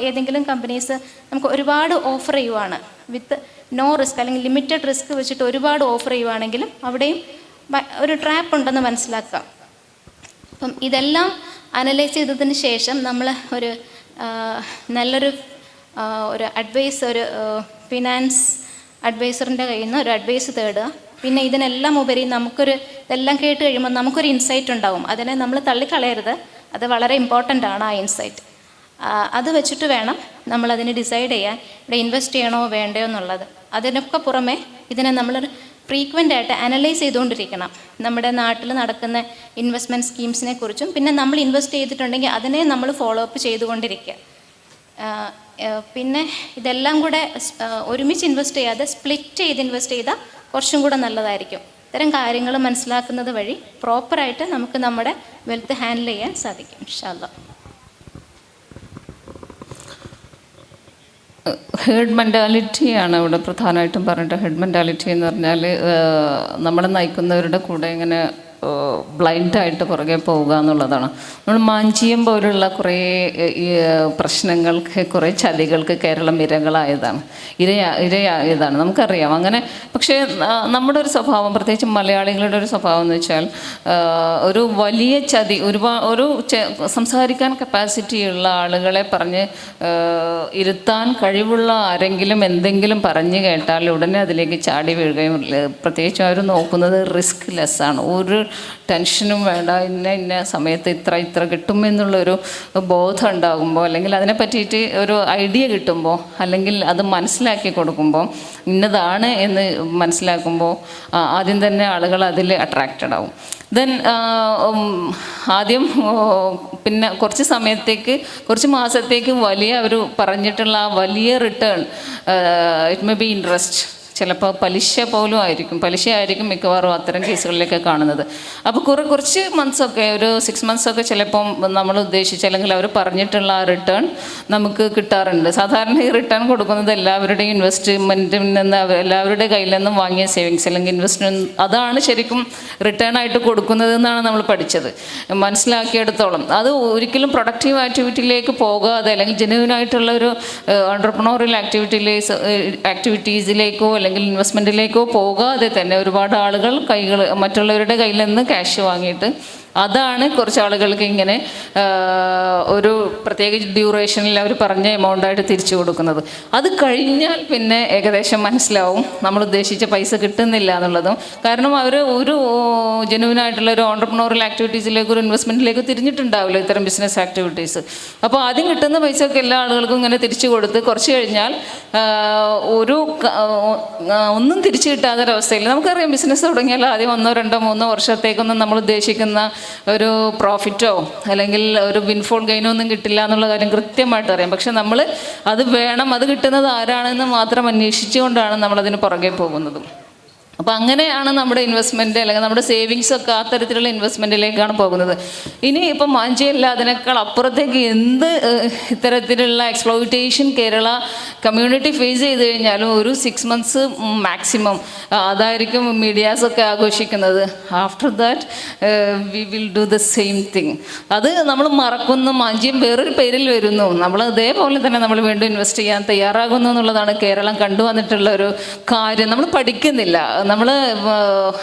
ഏതെങ്കിലും കമ്പനീസ് നമുക്ക് ഒരുപാട് ഓഫർ ചെയ്യുവാണ് വിത്ത് നോ റിസ്ക് അല്ലെങ്കിൽ ലിമിറ്റഡ് റിസ്ക് വെച്ചിട്ട് ഒരുപാട് ഓഫർ ചെയ്യുവാണെങ്കിലും അവിടെയും ഒരു ട്രാപ്പ് ഉണ്ടെന്ന് മനസ്സിലാക്കാം. അപ്പം ഇതെല്ലാം അനലൈസ് ചെയ്തതിന് ശേഷം നമ്മൾ ഒരു നല്ലൊരു അഡ്വൈസ്, ഒരു ഫിനാൻസ് അഡ്വൈസറിൻ്റെ കയ്യിൽ നിന്ന് ഒരു അഡ്വൈസ് തേടുക. പിന്നെ ഇതിനെല്ലാം ഉപരി ഇതെല്ലാം കേട്ട് കഴിയുമ്പോൾ നമുക്കൊരു ഇൻസൈറ്റ് ഉണ്ടാവും. അതിനെ നമ്മൾ തള്ളിക്കളയരുത്, അത് വളരെ ഇമ്പോർട്ടൻ്റ് ആണ് ആ ഇൻസൈറ്റ്. അത് വെച്ചിട്ട് വേണം നമ്മളതിന് ഡിസൈഡ് ചെയ്യാൻ ഇവിടെ ഇൻവെസ്റ്റ് ചെയ്യണോ വേണ്ടയോ എന്നുള്ളത്. അതിനൊക്കെ പുറമെ ഇതിനെ നമ്മൾ ഫ്രീക്വൻ്റ് ആയിട്ട് അനലൈസ് ചെയ്തുകൊണ്ടിരിക്കണം. നമ്മുടെ നാട്ടിൽ നടക്കുന്ന ഇൻവെസ്റ്റ്മെൻറ്റ് സ്കീംസിനെ കുറിച്ചും പിന്നെ നമ്മൾ ഇൻവെസ്റ്റ് ചെയ്തിട്ടുണ്ടെങ്കിൽ അതിനെ നമ്മൾ ഫോളോ അപ്പ് ചെയ്തുകൊണ്ടിരിക്കുക. പിന്നെ ഇതെല്ലാം കൂടെ ഒരുമിച്ച് ഇൻവെസ്റ്റ് ചെയ്യാതെ സ്പ്ലിറ്റ് ചെയ്ത് ഇൻവെസ്റ്റ് ചെയ്താൽ കുറച്ചും കൂടെ നല്ലതായിരിക്കും. ഇത്തരം കാര്യങ്ങൾ മനസ്സിലാക്കുന്നത് വഴി പ്രോപ്പറായിട്ട് നമുക്ക് നമ്മുടെ വെൽത്ത് ഹാൻഡിൽ ചെയ്യാൻ സാധിക്കും. ഇൻഷാ അല്ലാഹ്. ഹെഡ് മെൻറ്റാലിറ്റിയാണ് ഇവിടെ പ്രധാനമായിട്ടും പറഞ്ഞിട്ട്. ഹെഡ് മെൻറ്റാലിറ്റി എന്ന് പറഞ്ഞാൽ നമ്മളെ നയിക്കുന്നവരുടെ കൂടെ ഇങ്ങനെ ബ്ലൈൻഡായിട്ട് പുറകെ പോവുക എന്നുള്ളതാണ്. നമ്മൾ മാഞ്ചിയം പോലുള്ള കുറേ പ്രശ്നങ്ങൾക്ക്, കുറേ ചതികൾക്ക് കേരളം ഇരയായതാണ്, നമുക്കറിയാം. അങ്ങനെ പക്ഷേ നമ്മുടെ ഒരു സ്വഭാവം, പ്രത്യേകിച്ച് മലയാളികളുടെ ഒരു സ്വഭാവം എന്ന് വെച്ചാൽ ഒരു വലിയ ചതി, ഒരു സംസാരിക്കാൻ കപ്പാസിറ്റിയുള്ള ആളുകളെ പറഞ്ഞ് ഇരുത്താൻ കഴിവുള്ള ആരെങ്കിലും എന്തെങ്കിലും പറഞ്ഞു കേട്ടാൽ ഉടനെ അതിലേക്ക് ചാടി വീഴുകയും, പ്രത്യേകിച്ചും അവർ നോക്കുന്നത് റിസ്ക് ലെസ്സാണ്. ഒരു ടെൻഷനും വേണ്ട, ഇന്ന സമയത്ത് ഇത്ര കിട്ടുമെന്നുള്ളൊരു ബോധം ഉണ്ടാകുമ്പോൾ, അല്ലെങ്കിൽ അതിനെ പറ്റിയിട്ട് ഒരു ഐഡിയ കിട്ടുമ്പോൾ, അല്ലെങ്കിൽ അത് മനസ്സിലാക്കി കൊടുക്കുമ്പോൾ, ഇന്നതാണ് എന്ന് മനസ്സിലാക്കുമ്പോൾ ആദ്യം തന്നെ ആളുകൾ അതിൽ അട്രാക്റ്റഡ് ആവും. ദെൻ ആദ്യം പിന്നെ കുറച്ച് മാസത്തേക്ക് വലിയ അവർ പറഞ്ഞിട്ടുള്ള ആ വലിയ return, it may be interest, ചിലപ്പോൾ പലിശയായിരിക്കും മിക്കവാറും അത്തരം കേസുകളിലൊക്കെ കാണുന്നത്. അപ്പോൾ കുറച്ച് മന്ത്സൊക്കെ, ഒരു 6 months ചിലപ്പം നമ്മൾ ഉദ്ദേശിച്ച അല്ലെങ്കിൽ അവർ പറഞ്ഞിട്ടുള്ള ആ റിട്ടേൺ നമുക്ക് കിട്ടാറുണ്ട്. സാധാരണ ഈ റിട്ടേൺ കൊടുക്കുന്നത് എല്ലാവരുടെയും ഇൻവെസ്റ്റ്മെൻറ്റിൽ നിന്ന്, എല്ലാവരുടെ കയ്യിൽ നിന്നും വാങ്ങിയ സേവിങ്സ് അല്ലെങ്കിൽ ഇൻവെസ്റ്റ്മെൻറ്റ്, അതാണ് ശരിക്കും റിട്ടേൺ ആയിട്ട് കൊടുക്കുന്നത് എന്നാണ് നമ്മൾ പഠിച്ചത്, മനസ്സിലാക്കിയെടുത്തോളം. അത് ഒരിക്കലും പ്രൊഡക്റ്റീവ് ആക്ടിവിറ്റിയിലേക്ക് പോകാതെ, അല്ലെങ്കിൽ ജെന്യൂനായിട്ടുള്ള ഒരു എൻ്റർപ്രണോറിയൽ ആക്ടിവിറ്റീസിലേക്കോ അല്ലെങ്കിൽ ഇൻവെസ്റ്റ്മെൻറ്റിലേക്കോ പോകാതെ തന്നെ ഒരുപാട് ആളുകൾ മറ്റുള്ളവരുടെ കയ്യിൽ നിന്ന് ക്യാഷ് വാങ്ങിയിട്ട്, അതാണ് കുറച്ച് ആളുകൾക്ക് ഇങ്ങനെ ഒരു പ്രത്യേക ഡ്യൂറേഷനിൽ അവർ പറഞ്ഞ എമൗണ്ടായിട്ട് തിരിച്ചു കൊടുക്കുന്നത്. അത് കഴിഞ്ഞാൽ പിന്നെ ഏകദേശം മനസ്സിലാവും നമ്മൾ ഉദ്ദേശിച്ച പൈസ കിട്ടുന്നില്ല എന്നുള്ളതും. കാരണം അവർ ഒരു ജെന്യൂനായിട്ടുള്ള ഒരു ഓൺട്രപ്രണോറിയൽ ആക്ടിവിറ്റീസിലേക്ക്, ഒരു ഇൻവെസ്റ്റ്മെൻറ്റിലേക്ക് തിരിഞ്ഞിട്ടുണ്ടാവില്ല ഇത്തരം ബിസിനസ് ആക്ടിവിറ്റീസ്. അപ്പോൾ ആദ്യം കിട്ടുന്ന പൈസയൊക്കെ എല്ലാ ആളുകൾക്കും ഇങ്ങനെ തിരിച്ചു കൊടുത്ത് കുറച്ച് കഴിഞ്ഞാൽ ഒന്നും തിരിച്ചു കിട്ടാത്ത ഒരവസ്ഥയിൽ, നമുക്കറിയാം ബിസിനസ് തുടങ്ങിയാൽ ആദ്യം 1, 2, 3 വർഷത്തേക്കൊന്നും നമ്മൾ ഉദ്ദേശിക്കുന്ന ഒരു പ്രോഫിറ്റോ അല്ലെങ്കിൽ ഒരു വിൻഫോൾ ഗെയിനോ ഒന്നും കിട്ടില്ല എന്നുള്ള കാര്യം കൃത്യമായിട്ട് അറിയാം. പക്ഷെ നമ്മൾ അത് കിട്ടുന്നത് ആരാണെന്ന് മാത്രം അന്വേഷിച്ചുകൊണ്ടാണ് നമ്മളതിന് പുറകെ പോകുന്നതും. അപ്പോൾ അങ്ങനെയാണ് നമ്മുടെ ഇൻവെസ്റ്റ്മെൻറ്റ് അല്ലെങ്കിൽ നമ്മുടെ സേവിങ്സ് ഒക്കെ ആ തരത്തിലുള്ള ഇൻവെസ്റ്റ്മെൻറ്റിലേക്കാണ് പോകുന്നത്. ഇനി ഇപ്പം മാഞ്ചിയല്ല, അതിനേക്കാൾ അപ്പുറത്തേക്ക് എന്ത് ഇത്തരത്തിലുള്ള എക്സ്പ്ലോയിറ്റേഷൻ കേരള കമ്മ്യൂണിറ്റി ഫേസ് ചെയ്ത് കഴിഞ്ഞാലും ഒരു 6 months മാക്സിമം അതായിരിക്കും മീഡിയാസൊക്കെ ആഘോഷിക്കുന്നത്. After that we will do the same thing. അത് നമ്മൾ മറക്കുന്നു, മാഞ്ചിയം വേറൊരു പേരിൽ വരുന്നു, നമ്മൾ അതേപോലെ തന്നെ നമ്മൾ വീണ്ടും ഇൻവെസ്റ്റ് ചെയ്യാൻ തയ്യാറാകുന്നു എന്നുള്ളതാണ് കേരളം കണ്ടുവന്നിട്ടുള്ള ഒരു കാര്യം. നമ്മൾ പഠിക്കുന്നില്ല, നമ്മൾ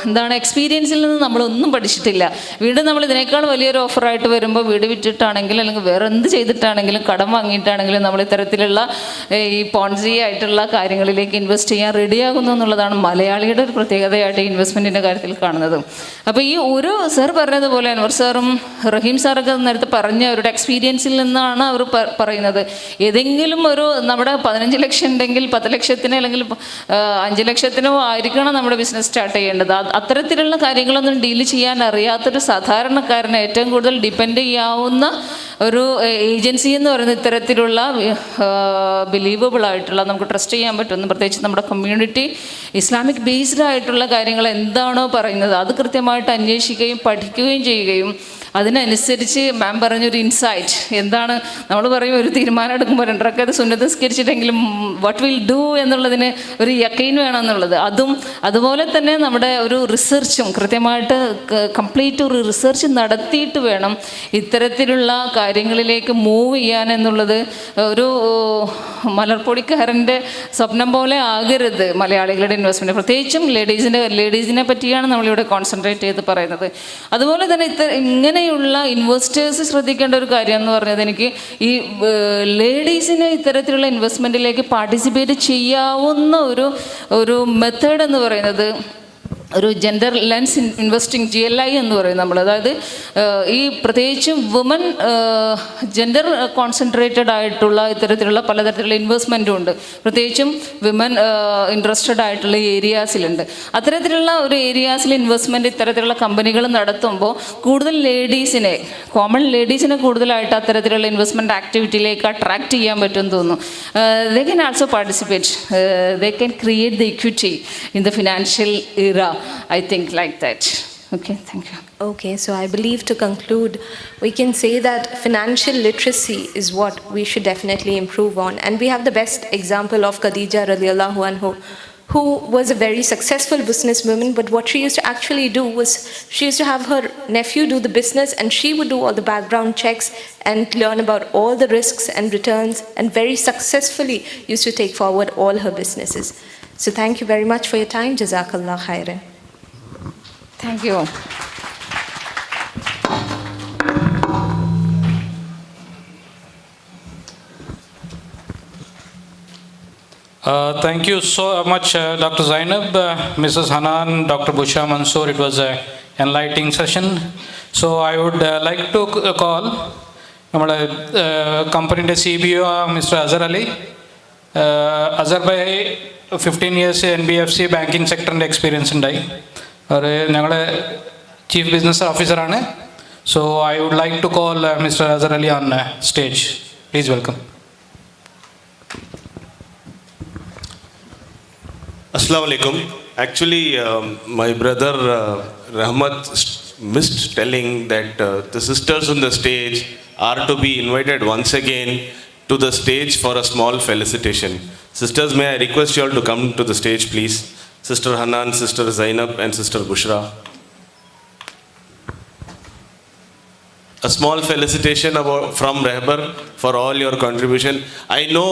എന്താണ് എക്സ്പീരിയൻസിൽ നിന്ന് നമ്മളൊന്നും പഠിച്ചിട്ടില്ല. വീണ്ടും നമ്മൾ ഇതിനേക്കാൾ വലിയൊരു ഓഫറായിട്ട് വരുമ്പോൾ വീട് വിറ്റിട്ടാണെങ്കിലും അല്ലെങ്കിൽ വേറെ എന്ത് ചെയ്തിട്ടാണെങ്കിലും കടം വാങ്ങിയിട്ടാണെങ്കിലും നമ്മൾ ഇത്തരത്തിലുള്ള ഈ പോൺസി ആയിട്ടുള്ള കാര്യങ്ങളിലേക്ക് ഇൻവെസ്റ്റ് ചെയ്യാൻ റെഡിയാകുന്നു എന്നുള്ളതാണ് മലയാളിയുടെ ഒരു പ്രത്യേകതയായിട്ട് ഇൻവെസ്റ്റ്മെൻറ്റിൻ്റെ കാര്യത്തിൽ കാണുന്നത്. അപ്പോൾ ഈ ഒരു സാർ പറഞ്ഞതുപോലെ അൻവർ സാറും റഹീം സാറൊക്കെ നേരത്തെ പറഞ്ഞ അവരുടെ എക്സ്പീരിയൻസിൽ നിന്നാണ് അവർ പറയുന്നത്. ഏതെങ്കിലും ഒരു നമ്മുടെ 15 ലക്ഷം ഉണ്ടെങ്കിൽ 10 ലക്ഷത്തിന് അല്ലെങ്കിൽ 5 ലക്ഷത്തിനോ ആയിരിക്കണം നമ്മുടെ ബിസിനസ് സ്റ്റാർട്ട് ചെയ്യേണ്ടത്. അത്തരത്തിലുള്ള കാര്യങ്ങളൊന്നും ഡീൽ ചെയ്യാൻ അറിയാത്തൊരു സാധാരണക്കാരനെ ഏറ്റവും കൂടുതൽ ഡിപ്പെൻഡ് ചെയ്യാവുന്ന ഒരു ഏജൻസി എന്ന് പറയുന്നത് ഇത്തരത്തിലുള്ള ബിലീവബിൾ ആയിട്ടുള്ള നമുക്ക് ട്രസ്റ്റ് ചെയ്യാൻ പറ്റുന്ന, പ്രത്യേകിച്ച് നമ്മുടെ കമ്മ്യൂണിറ്റി ഇസ്ലാമിക് ബേസ്ഡ് ആയിട്ടുള്ള കാര്യങ്ങൾ എന്താണോ പറയുന്നത് അത് കൃത്യമായിട്ട് അന്വേഷിക്കുകയും പഠിക്കുകയും ചെയ്യുകയും അതിനനുസരിച്ച് മാം പറഞ്ഞൊരു ഇൻസൈറ്റ് എന്താണ് നമ്മൾ പറയും, ഒരു തീരുമാനം എടുക്കുമ്പോൾ 2 റക്അത്ത് സുന്നത്ത് നിസ്കരിച്ചിട്ടെങ്കിലും വാട്ട് വിൽ ഡു എന്നുള്ളതിന് ഒരു യക്കീൻ വേണമെന്നുള്ളത്, അതും അതുപോലെ തന്നെ നമ്മുടെ ഒരു റിസർച്ചും കൃത്യമായിട്ട് കംപ്ലീറ്റ് ഒരു റിസർച്ച് നടത്തിയിട്ട് വേണം ഇത്തരത്തിലുള്ള കാര്യങ്ങളിലേക്ക് മൂവ് ചെയ്യാൻ എന്നുള്ളത്. ഒരു മലർപ്പൊടിക്കാരൻ്റെ സ്വപ്നം പോലെ ആകരുത് മലയാളികളുടെ ഇൻവെസ്റ്റ്മെൻറ്റ്, പ്രത്യേകിച്ചും ലേഡീസിനെ പറ്റിയാണ് നമ്മളിവിടെ കോൺസെൻട്രേറ്റ് ചെയ്ത് പറയുന്നത്. അതുപോലെ തന്നെ ഇങ്ങനെയുള്ള ഇൻവെസ്റ്റേഴ്സ് ശ്രദ്ധിക്കേണ്ട ഒരു കാര്യം എന്ന് പറഞ്ഞത്, എനിക്ക് ഈ ലേഡീസിന് ഇത്തരത്തിലുള്ള ഇൻവെസ്റ്റ്മെൻറ്റിലേക്ക് പാർട്ടിസിപ്പേറ്റ് ചെയ്യാവുന്ന ഒരു മെത്തേഡ് എന്ന് പറയുന്നത് ഒരു ജെൻഡർ ലെൻസ് ഇൻവെസ്റ്റിംഗ് GLI എന്ന് പറയും നമ്മൾ. അതായത് ഈ പ്രത്യേകിച്ചും വുമൻ ജെൻഡർ കോൺസെൻട്രേറ്റഡ് ആയിട്ടുള്ള ഇത്തരത്തിലുള്ള പലതരത്തിലുള്ള ഇൻവെസ്റ്റ്മെൻറ്റും ഉണ്ട്, പ്രത്യേകിച്ചും വിമൻ ഇൻട്രസ്റ്റഡ് ആയിട്ടുള്ള ഏരിയാസിലുണ്ട്. അത്തരത്തിലുള്ള ഒരു ഏരിയാസിൽ ഇൻവെസ്റ്റ്മെൻറ്റ് ഇത്തരത്തിലുള്ള കമ്പനികൾ നടത്തുമ്പോൾ കൂടുതൽ കോമൺ ലേഡീസിനെ കൂടുതലായിട്ട് അത്തരത്തിലുള്ള ഇൻവെസ്റ്റ്മെൻറ്റ് ആക്ടിവിറ്റിയിലേക്ക് അട്രാക്റ്റ് ചെയ്യാൻ പറ്റുമെന്ന് തോന്നുന്നു. They can also participate, they can create the equity in the financial era. I think like that. Okay, thank you. Okay, so I believe to conclude, we can say that financial literacy is what we should definitely improve on. And we have the best example of Khadija radiallahu anhu, who was a very successful businesswoman, but what she used to actually do was she used to have her nephew do the business, and she would do all the background checks and learn about all the risks and returns, and very successfully used to take forward all her businesses. So thank you very much for your time. Jazakallah khairan. Thank you. Thank you so much, Dr. Zainab, Mrs. Hanan, Dr. Bushra Mansoor. It was an enlightening session. So I would like to call നമ്മുടെ കമ്പനിയുടെ CBO Mr. Azhar Ali. Azhar bhai 15 years NBFC banking സെക്ടറിൻ്റെ എക്സ്പീരിയൻസ് ഉണ്ടായി. അവർ ഞങ്ങളുടെ ചീഫ് ബിസിനസ് ഓഫീസറാണ്. So I would like to call mister Azhar Ali on stage. Please welcome. Assalamu alaikum. Actually, my brother Rahmat missed telling that the sisters on the stage are to be invited once again to the stage for a small felicitation. Sisters, may I request you all to come to the stage, please. Sister Hanan, Sister Zainab, and Sister Bushra. A small felicitation from Rehbar for all your contribution. I know,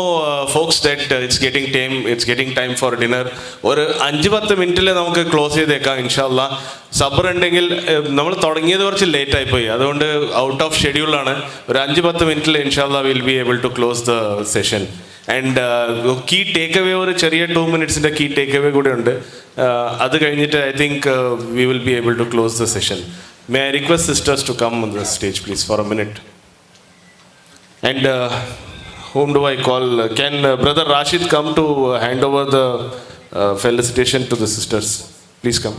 folks, that it's getting time for dinner. ഒരു 5-10 മിനിറ്റിൽ നമുക്ക് ക്ലോസ് ചെയ്തേക്കാം ഇൻഷാല്ലാ. സബർ ഉണ്ടെങ്കിൽ നമ്മൾ തുടങ്ങിയത് കുറച്ച് ലേറ്റ് ആയിപ്പോയി, അതുകൊണ്ട് ഔട്ട് ഓഫ് ഷെഡ്യൂളാണ്. ഒരു 5-10 മിനിറ്റിൽ ഇൻഷാല്ലാ will be able to close the session. And key takeaway ഒരു ചെറിയ 2 മിനിറ്റ്സിൻ്റെ കീ ടേക്ക് അവേ കൂടെ ഉണ്ട്. അത് കഴിഞ്ഞിട്ട് I think we will be able to close the session. May I request sisters to come on the stage, please, for a minute. And whom do I call? Can Brother Rashid come to hand over the felicitation to the sisters? Please come.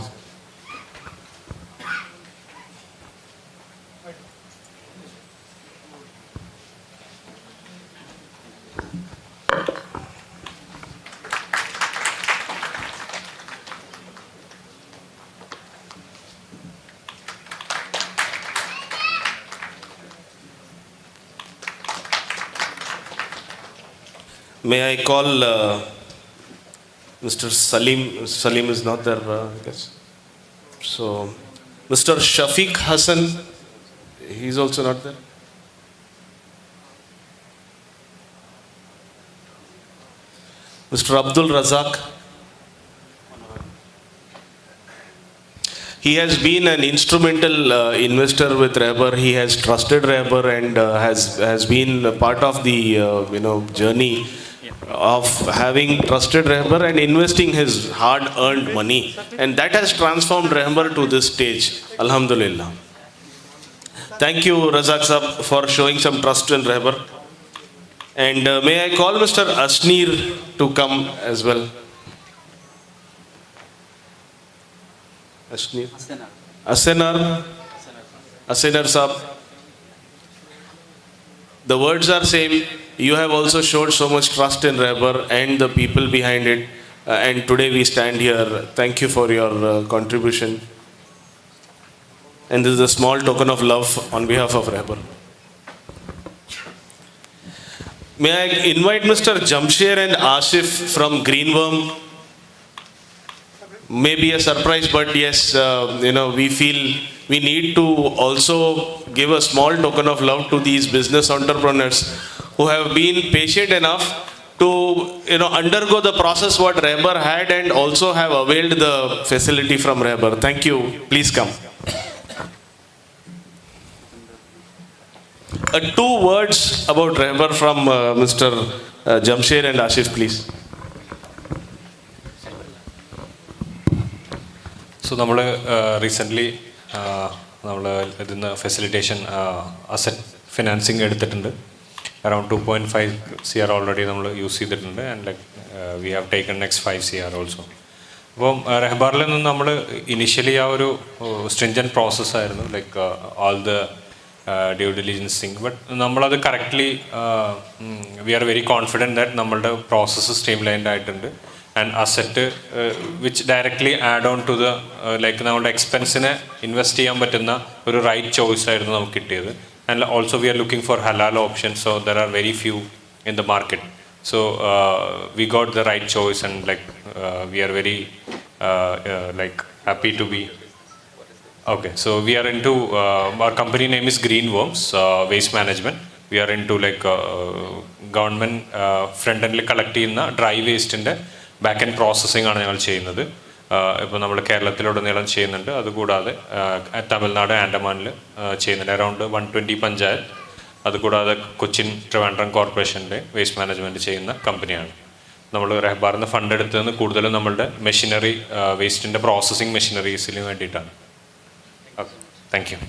May I call Mr. Salim? Salim is not there, I guess. So, Mr. Shafiq Hassan, he's also not there. Mr. Abdul Razak. He has been an instrumental investor with Rehbar. He has trusted Rehbar and has been a part of the journey of having trusted Rehbar and investing his hard-earned money, and that has transformed Rehbar to this stage. Alhamdulillah. Thank you, Razak Sahab, for showing some trust in Rehbar. And may I call Mr. Asneer to come as well. Asneer. Asenar Sahab. The words are same. You have also showed so much trust in Rehbar and the people behind it. And today we stand here. Thank you for your contribution. And this is a small token of love on behalf of Rehbar. May I invite Mr. Jamsher and Asif from Greenworm? Maybe a surprise, but yes, we feel we need to also give a small token of love to these business entrepreneurs who have been patient enough to undergo the process what Rehbar had and also have availed the facility from Rehbar. Thank you. Please come. Two words about Rehbar from Mr. Jamsher and Asif, please. So, we recently facilitation asset financing around 2.5 CR already use and we have taken next 5 CR also. Rehbar initially a stringent process like all the due diligence thing, but correctly we are very confident that the process is streamlined and asset which directly add on to the like expense invest right choice and also we are looking for halal options, so there are very few in the market, so we got the right choice and we are very happy to be okay. So we are into our company name is Greenworms Waste Management. We are into government front end collect dry waste in the back end processing ആണ് ഞങ്ങൾ ചെയ്യുന്നത്. ഇപ്പോൾ നമ്മൾ കേരളത്തിലുടനീളം ചെയ്യുന്നുണ്ട്. അതുകൂടാതെ തമിഴ്നാട് ആൻഡമാനിൽ ചെയ്യുന്നുണ്ട്. അറൗണ്ട് 120 പഞ്ചായത്ത്. അതുകൂടാതെ കൊച്ചിൻ ട്രിവാൻഡ്രം കോർപ്പറേഷൻ്റെ വേസ്റ്റ് മാനേജ്മെൻറ്റ് ചെയ്യുന്ന കമ്പനിയാണ്. നമ്മൾ റെഹ്ബാറിൽ നിന്ന് ഫണ്ട് എടുത്തതെന്ന് കൂടുതലും നമ്മളുടെ മെഷീനറി വേസ്റ്റിൻ്റെ പ്രോസസ്സിങ് മെഷീനറീസിന് വേണ്ടിയിട്ടാണ്. Thank you.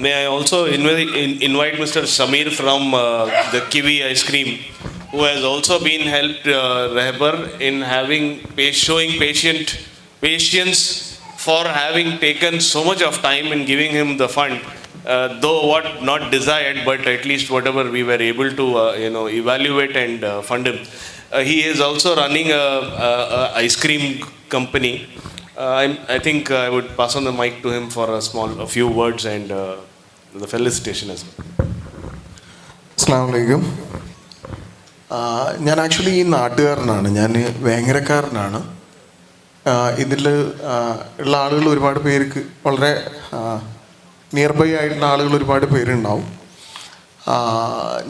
May I also invite Mr. Samir from the Kiwi Ice Cream, who has also been helped Rehbar in showing patience for having taken so much of time in giving him the fund, though what not desired, but at least whatever we were able to evaluate and fund him. He is also running a ice cream company. I think I would pass on the mic to him for a few words and the felicitation as well. Assalamu alaikum. ഞാൻ ആക്ച്വലി ഈ നാട്ടുകാരനാണ്, ഞാൻ വേങ്ങരക്കാരനാണ്. ഇതിൽ ഉള്ള ആളുകൾ ഒരുപാട് പേർക്ക് വളരെ നിയർ ബൈ ആയിട്ടുള്ള ആളുകൾ ഒരുപാട് പേരുണ്ടാവും.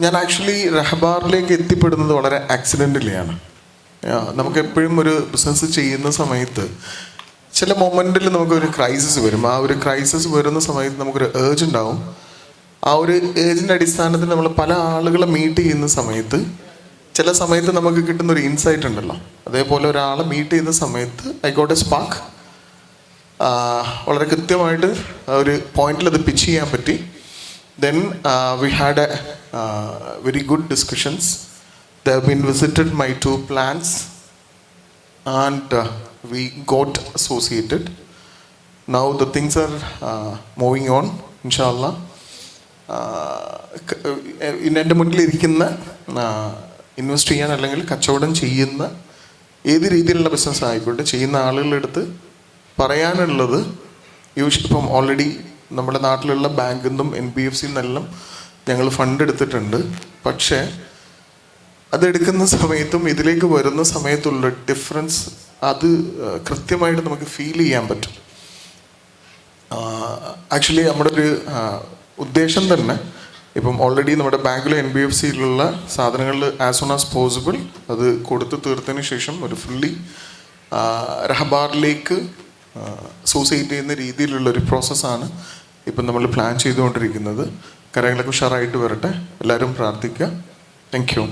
ഞാൻ ആക്ച്വലി റെഹ്ബാറിലേക്ക് എത്തിപ്പെടുന്നത് വളരെ ആക്സിഡൻ്റലിയാണ്. നമുക്കെപ്പോഴും ഒരു ബിസിനസ് ചെയ്യുന്ന സമയത്ത് ചില മൊമെൻറ്റിൽ നമുക്കൊരു ക്രൈസിസ് വരും. ആ ഒരു ക്രൈസിസ് വരുന്ന സമയത്ത് നമുക്കൊരു ഏർജ് ഉണ്ടാവും. ആ ഒരു ഏജിൻ്റെ അടിസ്ഥാനത്തിൽ നമ്മൾ പല ആളുകളെ മീറ്റ് ചെയ്യുന്ന സമയത്ത് ചില സമയത്ത് നമുക്ക് കിട്ടുന്ന ഒരു ഇൻസൈറ്റ് ഉണ്ടല്ലോ, അതേപോലെ ഒരാളെ മീറ്റ് ചെയ്യുന്ന സമയത്ത് ഐ ഗോട്ട് എ സ്പാർക്ക്. വളരെ കൃത്യമായിട്ട് ഒരു പോയിന്റിൽ അത് പിച്ച് ചെയ്യാൻ പറ്റി. Then we had A very good discussions. They have been visited my 2 plants and we got associated. Now the things are moving on, inshallah. എൻ്റെ മുന്നിലിരിക്കുന്ന ഇൻവെസ്റ്റ് ചെയ്യാൻ അല്ലെങ്കിൽ കച്ചവടം ചെയ്യുന്ന ഏത് രീതിയിലുള്ള ബിസിനസ് ആയിക്കോട്ടെ ചെയ്യുന്ന ആളുകളുടെ അടുത്ത് പറയാനുള്ളത്, ഇപ്പം ഓൾറെഡി നമ്മുടെ നാട്ടിലുള്ള ബാങ്കിൽ നിന്നും NBFC നിന്നെല്ലാം ഞങ്ങൾ ഫണ്ട് എടുത്തിട്ടുണ്ട്. പക്ഷേ അതെടുക്കുന്ന സമയത്തും ഇതിലേക്ക് വരുന്ന സമയത്തുള്ള ഡിഫറൻസ് അത് കൃത്യമായിട്ട് നമുക്ക് ഫീൽ ചെയ്യാൻ പറ്റും. ആക്ച്വലി നമ്മുടെ ഒരു ഉദ്ദേശം തന്നെ ഇപ്പം ഓൾറെഡി നമ്മുടെ ബാങ്കിലെ NBFCയിലുള്ള സാധനങ്ങൾ ആസ് സൂൺ ആസ് പോസിബിൾ അത് കൊടുത്ത് തീർത്തതിന് ശേഷം ഒരു ഫുള്ളി റഹബാറിലേക്ക് അസോസിയേറ്റ് ചെയ്യുന്ന രീതിയിലുള്ളൊരു പ്രോസസ്സാണ് ഇപ്പം നമ്മൾ പ്ലാൻ ചെയ്തുകൊണ്ടിരിക്കുന്നത്. കാര്യങ്ങളൊക്കെ ഉഷാറായിട്ട് വരട്ടെ, എല്ലാവരും പ്രാർത്ഥിക്കുക. Thank you.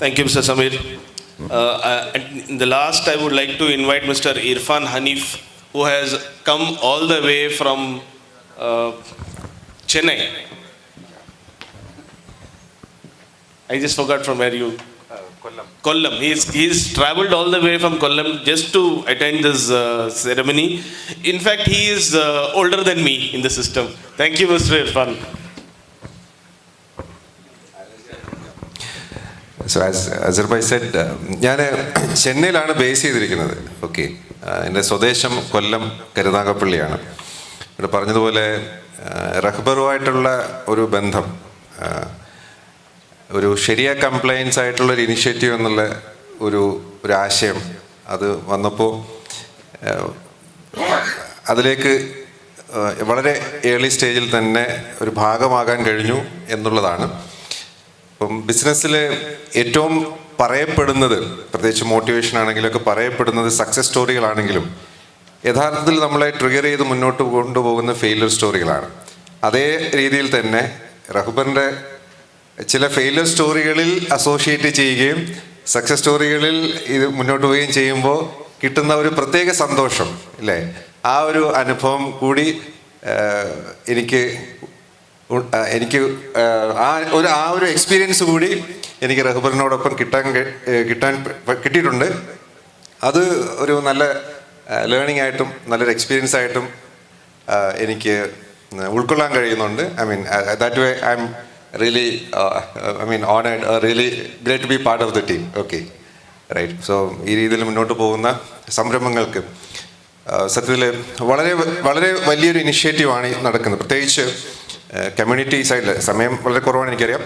Thank you, Mr. Samir. In the last, I would like to invite Mr. Irfan Hanif, who has come all the way from Chennai. I just forgot from where you... Kollam. He's traveled all the way from Kollam just to attend this ceremony. In fact, he is older than me in the system. Thank you, Mr. Irfan. So as Azhar said, ഞാൻ ചെന്നൈയിലാണ് ബേസ് ചെയ്തിരിക്കുന്നത്. ഓക്കെ, എൻ്റെ സ്വദേശം കൊല്ലം കരുനാഗപ്പള്ളിയാണ്. ഇവിടെ പറഞ്ഞതുപോലെ റഹ്ബറുമായിട്ടുള്ള ഒരു ബന്ധം, ഒരു ശരിയ കംപ്ലയൻസ് ആയിട്ടുള്ളൊരു ഇനിഷ്യേറ്റീവ് എന്നുള്ള ഒരു ആശയം അത് വന്നപ്പോൾ അതിലേക്ക് വളരെ ഏർലി സ്റ്റേജിൽ തന്നെ ഒരു ഭാഗമാകാൻ കഴിഞ്ഞു എന്നുള്ളതാണ്. ഇപ്പം ബിസിനസ്സിൽ ഏറ്റവും പറയപ്പെടുന്നത്, പ്രത്യേകിച്ച് മോട്ടിവേഷൻ ആണെങ്കിലൊക്കെ പറയപ്പെടുന്നത് സക്സസ് സ്റ്റോറികളാണെങ്കിലും യഥാർത്ഥത്തിൽ നമ്മളെ ട്രിഗർ ചെയ്ത് മുന്നോട്ട് കൊണ്ടുപോകുന്ന ഫെയിലിയർ സ്റ്റോറികളാണ്. അതേ രീതിയിൽ തന്നെ റഹ്ബറിൻ്റെ ചില ഫെയിലിയർ സ്റ്റോറികളിൽ അസോസിയേറ്റ് ചെയ്യുകയും സക്സസ് സ്റ്റോറികളിൽ ഇത് മുന്നോട്ട് പോവുകയും ചെയ്യുമ്പോൾ കിട്ടുന്ന ഒരു പ്രത്യേക സന്തോഷം ഇല്ലേ, ആ ഒരു അനുഭവം കൂടി എനിക്ക് ആ ഒരു എക്സ്പീരിയൻസ് കൂടി എനിക്ക് റഹ്ബറിനോടൊപ്പം കിട്ടിയിട്ടുണ്ട്. അത് ഒരു നല്ല ലേണിംഗ് ആയിട്ടും നല്ലൊരു എക്സ്പീരിയൻസ് ആയിട്ടും എനിക്ക് ഉൾക്കൊള്ളാൻ കഴിയുന്നുണ്ട്. I mean that way I am really honored, really great to be part of the team. Okay, right. So ഈ രീതിയിൽ മുന്നോട്ട് പോകുന്ന സംരംഭങ്ങൾക്ക് സത്യത്തിൽ വളരെ വളരെ വലിയൊരു ഇനിഷ്യേറ്റീവാണ് നടക്കുന്നത്. പ്രത്യേകിച്ച് കമ്മ്യൂണിറ്റി സൈഡിൽ, സമയം വളരെ കുറവാണ് എനിക്കറിയാം,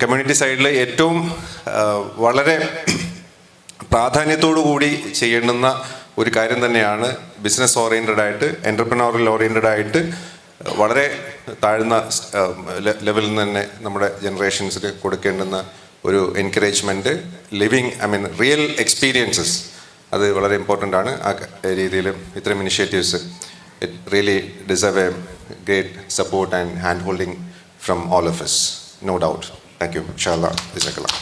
കമ്മ്യൂണിറ്റി സൈഡിൽ ഏറ്റവും വളരെ പ്രാധാന്യത്തോടു കൂടി ചെയ്യേണ്ടുന്ന ഒരു കാര്യം തന്നെയാണ് ബിസിനസ് ഓറിയൻറ്റഡ് ആയിട്ട്, എൻ്റർപ്രനോറിയൽ ഓറിയൻറ്റഡ് ആയിട്ട് വളരെ താഴ്ന്ന ലെവലിൽ നിന്ന് തന്നെ നമ്മുടെ ജനറേഷൻസിന് കൊടുക്കേണ്ടുന്ന ഒരു എൻകറേജ്മെൻറ്റ്, ലിവിങ്, റിയൽ എക്സ്പീരിയൻസസ്, അത് വളരെ ഇമ്പോർട്ടൻ്റ് ആണ്. ആ രീതിയിൽ ഇത്തരം initiatives it really deserve a great support and hand holding from all of us, no doubt. Thank you. Inshallah. Jazakallah.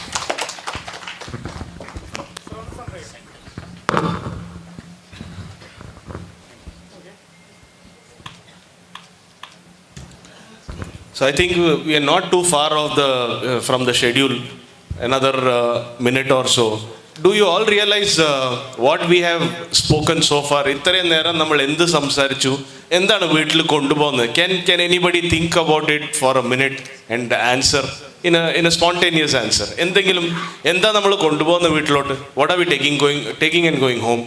So I think we are not too far off from the schedule, another minute or so. Do you all realize what we have spoken so far? ഇത്രയും നേരം നമ്മൾ എന്ത് സംസാരിച്ചു, എന്താണ് വീട്ടിൽ കൊണ്ടുപോകുന്നത്? Can anybody think about it for a minute and answer in a spontaneous answer? എന്തെങ്കിലും എന്താ നമ്മൾ കൊണ്ടുപോകുന്ന വീട്ടിലോട്ട്? What are we taking and going home?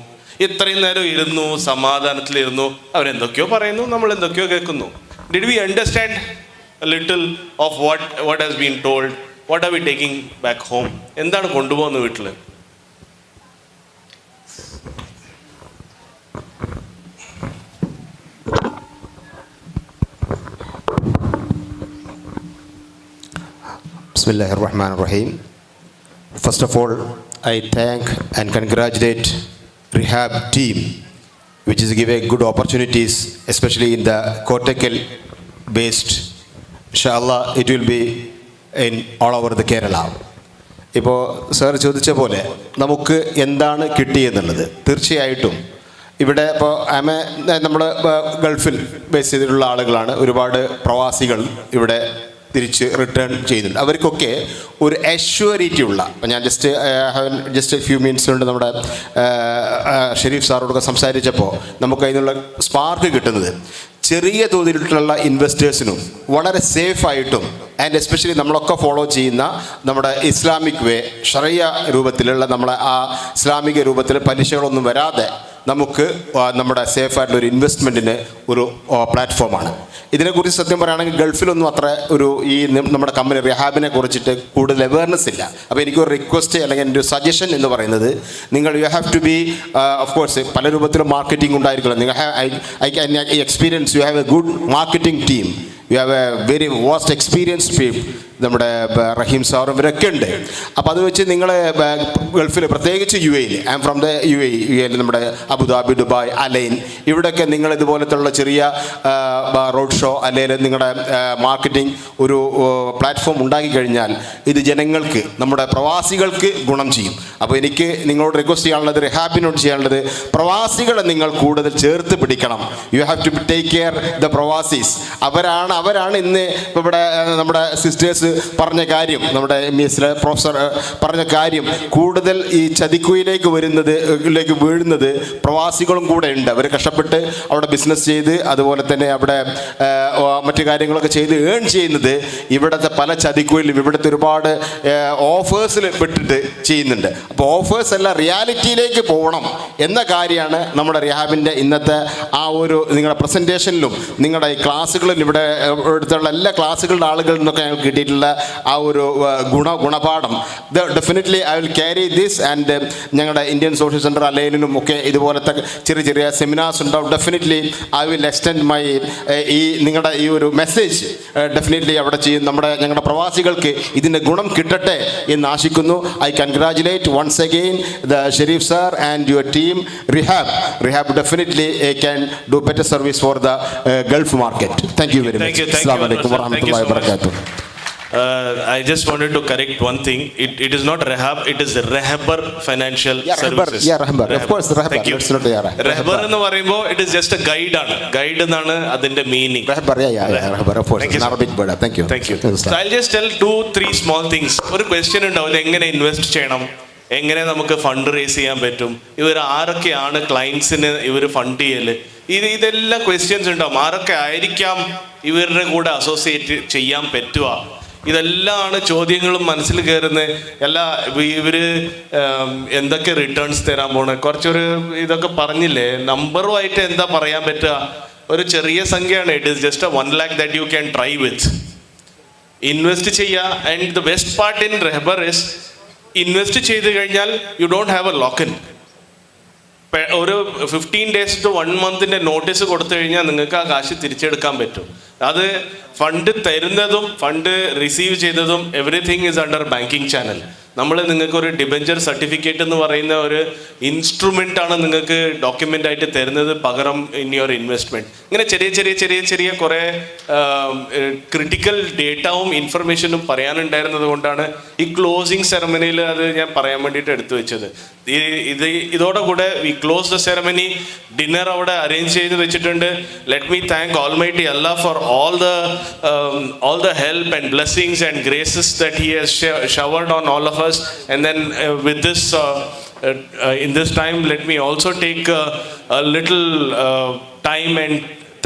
ഇത്രയും നേരം ഇരുന്നു, സമാധാനത്തിലിരുന്നു, അവരെന്തൊക്കെയോ പറയുന്നു, നമ്മൾ എന്തൊക്കെയോ കേൾക്കുന്നു. Did we understand a little of what has been told? What are we taking back home? എന്താണ് കൊണ്ടുപോകുന്ന വീട്ടിൽ? Bismillahir Rahmanir Rahim. First of all, I thank and congratulate Rehab team, which is giving good opportunities, especially in the Kottakkal based. Inshallah, it will be in all over the Kerala. ഇപ്പോൾ സാർ ചോദിച്ച പോലെ നമുക്ക് എന്താണ് കിട്ടിയെന്നുള്ളത് തീർച്ചയായിട്ടും ഇവിടെ ഇപ്പോൾ നമ്മൾ ഗൾഫിൽ ബേസ് ചെയ്തിട്ടുള്ള ആളുകളാണ്, ഒരുപാട് പ്രവാസികൾ ഇവിടെ തിരിച്ച് റിട്ടേൺ ചെയ്യുന്നുണ്ട്. അവർക്കൊക്കെ ഒരു അഷ്യൂരിറ്റി ഉള്ള, ഞാൻ ജസ്റ്റ് ഫ്യൂ മിനിറ്റ്സ് കൊണ്ട് നമ്മുടെ ഷെരീഫ് സാറോടൊക്കെ സംസാരിച്ചപ്പോൾ നമുക്ക് അതിനുള്ള സ്പാർക്ക് കിട്ടുന്നത് ചെറിയ തോതിലുള്ള ഇൻവെസ്റ്റേഴ്സിനും വളരെ സേഫായിട്ടും ആൻഡ് എസ്പെഷ്യലി നമ്മളൊക്കെ ഫോളോ ചെയ്യുന്ന നമ്മുടെ ഇസ്ലാമിക് വേ, ഷറിയ രൂപത്തിലുള്ള നമ്മളെ ആ ഇസ്ലാമിക രൂപത്തിൽ പലിശകളൊന്നും വരാതെ നമുക്ക് നമ്മുടെ സേഫായിട്ടുള്ള ഒരു ഇൻവെസ്റ്റ്മെൻറ്റിന് ഒരു പ്ലാറ്റ്ഫോമാണ്. ഇതിനെക്കുറിച്ച് സത്യം പറയുകയാണെങ്കിൽ ഗൾഫിലൊന്നും അത്ര ഒരു ഈ നമ്മുടെ കമ്പനി റിഹാബിനെ കുറിച്ചിട്ട് കൂടുതൽ അവയർനെസ് ഇല്ല. അപ്പോൾ എനിക്കൊരു റിക്വസ്റ്റ് അല്ലെങ്കിൽ എൻ്റെ ഒരു സജഷൻ എന്ന് പറയുന്നത്, നിങ്ങൾ you have to be of course പല രൂപത്തിലും മാർക്കറ്റിംഗ് ഉണ്ടായിരിക്കണം. നിങ്ങൾ I experience, you have a good marketing team, you have a very vast experienced people, നമ്മുടെ റഹീം സാറും ഇവരൊക്കെ ഉണ്ട്. അപ്പോൾ അത് വെച്ച് നിങ്ങൾ ഗൾഫിൽ പ്രത്യേകിച്ച് യു എയിൽ, I am from the U എയിൽ നമ്മുടെ അബുദാബി, ദുബായ്, അലൈൻ, ഇവിടെയൊക്കെ നിങ്ങൾ ഇതുപോലത്തുള്ള ചെറിയ റോഡ് ഷോ അല്ലെങ്കിൽ നിങ്ങളുടെ മാർക്കറ്റിംഗ് ഒരു പ്ലാറ്റ്ഫോം ഉണ്ടാക്കി കഴിഞ്ഞാൽ ഇത് ജനങ്ങൾക്ക്, നമ്മുടെ പ്രവാസികൾക്ക് ഗുണം ചെയ്യും. അപ്പോൾ എനിക്ക് നിങ്ങളോട് റിക്വസ്റ്റ് ചെയ്യാനുള്ളത്, റിഹാബിനോട് ചെയ്യാനുള്ളത്, പ്രവാസികളെ നിങ്ങൾ കൂടുതൽ ചേർത്ത് പിടിക്കണം. You have to take care the പ്രവാസീസ്. അവരാണ് ഇന്ന് ഇപ്പോൾ ഇവിടെ നമ്മുടെ സിസ്റ്റേഴ്സ് പറഞ്ഞ കാര്യം, നമ്മുടെ MSലെ പ്രൊഫസർ പറഞ്ഞ കാര്യം, കൂടുതൽ ഈ ചതിക്കുയിലേക്ക് വീഴുന്നത് പ്രവാസികളും കൂടെ ഉണ്ട്. അവർ കഷ്ടപ്പെട്ട് അവിടെ ബിസിനസ് ചെയ്ത് അതുപോലെ തന്നെ അവിടെ മറ്റു കാര്യങ്ങളൊക്കെ ചെയ്ത് ഏൺ ചെയ്യുന്നത് ഇവിടുത്തെ പല ചതിക്കുയിലും ഇവിടുത്തെ ഒരുപാട് ഓഫേഴ്സിൽ പെട്ടിട്ട് ചെയ്യുന്നുണ്ട്. അപ്പോൾ ഓഫേഴ്സ് എല്ലാം റിയാലിറ്റിയിലേക്ക് പോകണം എന്ന കാര്യമാണ് നമ്മുടെ റിഹാബിൻ്റെ ഇന്നത്തെ ആ ഒരു നിങ്ങളുടെ പ്രസൻറ്റേഷനിലും നിങ്ങളുടെ ഈ ക്ലാസ്സുകളിലും ഇവിടെ എടുത്തുള്ള എല്ലാ ക്ലാസ്സുകളുടെ ആളുകളിൽ നിന്നൊക്കെ ഞങ്ങൾക്ക് കിട്ടിയിട്ടുള്ള ആ ഒരു ഗുണപാഠം. Definitely I will carry this and ഞങ്ങളുടെ ഇന്ത്യൻ സോഷ്യൽ സെൻറ്റർ അലൈനിലും ഒക്കെ ഇതുപോലത്തെ ചെറിയ ചെറിയ സെമിനാർസ് ഉണ്ടാവും. Definitely I will extend my ഈ നിങ്ങളുടെ ഈ ഒരു മെസ്സേജ് ഡെഫിനറ്റ്ലി അവിടെ ചെയ്യും. ഞങ്ങളുടെ പ്രവാസികൾക്ക് ഇതിൻ്റെ ഗുണം കിട്ടട്ടെ എന്ന് ആശിക്കുന്നു. I congratulate once again the Sharif sir and your team. റിഹാബ് definitely can do better service for the gulf market. Thank you very much. അസ്സലാമു അലൈക്കും വറഹ്മത്തുള്ളാഹി വബറകാതുഹു. I just wanted to correct one thing. It is not Rehab, it is Rehbar Financial Services. Rehbar. Of course, Rehbar. Thank you. Rehbar എന്ന് പറയുമ്പോൾ it is just a guide ആണ്. Guide എന്നാണ് അതിന്റെ meaning. Rehbar, Rehbar. Of course, an Arabic word. Thank you. Thank you. So I'll just tell 2-3 small things. ഒരു question ഉണ്ടാവും, എങ്ങനെ ഇൻവെസ്റ്റ് ചെയ്യണം, എങ്ങനെ നമുക്ക് ഫണ്ട് റേസ് ചെയ്യാൻ പറ്റും, ഇവർ ആരൊക്കെയാണ് ക്ലയൻസിന് ഇവർ ഫണ്ട് ചെയ്യല്, ഇതെല്ലാം ക്വസ്റ്റ്യൻസ് ഉണ്ടാവും. ആരൊക്കെ ആയിരിക്കാം ഇവരുടെ കൂടെ അസോസിയേറ്റ് ചെയ്യാൻ പറ്റുക, ഇതെല്ലാമാണ് ചോദ്യങ്ങളും മനസ്സിൽ കയറുന്നത്. ഇവര് എന്തൊക്കെ റിട്ടേൺസ് തരാൻ പോണേ, കുറച്ചൊരു ഇതൊക്കെ പറഞ്ഞില്ലേ, നമ്പറുമായിട്ട് എന്താ പറയാൻ പറ്റുക, ഒരു ചെറിയ സംഖ്യയാണ്. It is just 1 lakh that you can try with. Invest ചെയ്യുക. And the best part in Rehbar is, invest ചെയ്ത് കഴിഞ്ഞാൽ you don't have a lock in. ഒരു 15 days to 1 month നോട്ടീസ് കൊടുത്തു കഴിഞ്ഞാൽ നിങ്ങൾക്ക് ആ കാശ് തിരിച്ചെടുക്കാൻ പറ്റും. അത് ഫണ്ട് തരുന്നതും ഫണ്ട് റിസീവ് ചെയ്തതും everything is under banking channel. നിങ്ങൾക്ക് ഒരു ഡിബെഞ്ചർ സർട്ടിഫിക്കറ്റ് എന്ന് പറയുന്ന ഒരു ഇൻസ്ട്രുമെൻ്റ് ആണ് നിങ്ങൾക്ക് ഡോക്യുമെൻ്റ് ആയിട്ട് തരുന്നത് പകരം ഇൻ യുവർ ഇൻവെസ്റ്റ്മെൻറ്റ്. ഇങ്ങനെ ചെറിയ കുറേ ക്രിട്ടിക്കൽ ഡേറ്റാവും ഇൻഫർമേഷനും പറയാനുണ്ടായിരുന്നത് കൊണ്ടാണ് ഈ ക്ലോസിങ് സെറമണിയിൽ അത് ഞാൻ പറയാൻ വേണ്ടിയിട്ട് എടുത്തു വെച്ചത്. ഇതോടുകൂടെ we close the ceremony. Dinner അവിടെ അറേഞ്ച് ചെയ്ത് വെച്ചിട്ടുണ്ട്. Let me thank almighty Allah for all the help and blessings and graces that he has showered on all of us. And then with this in this time, let me also take a little time and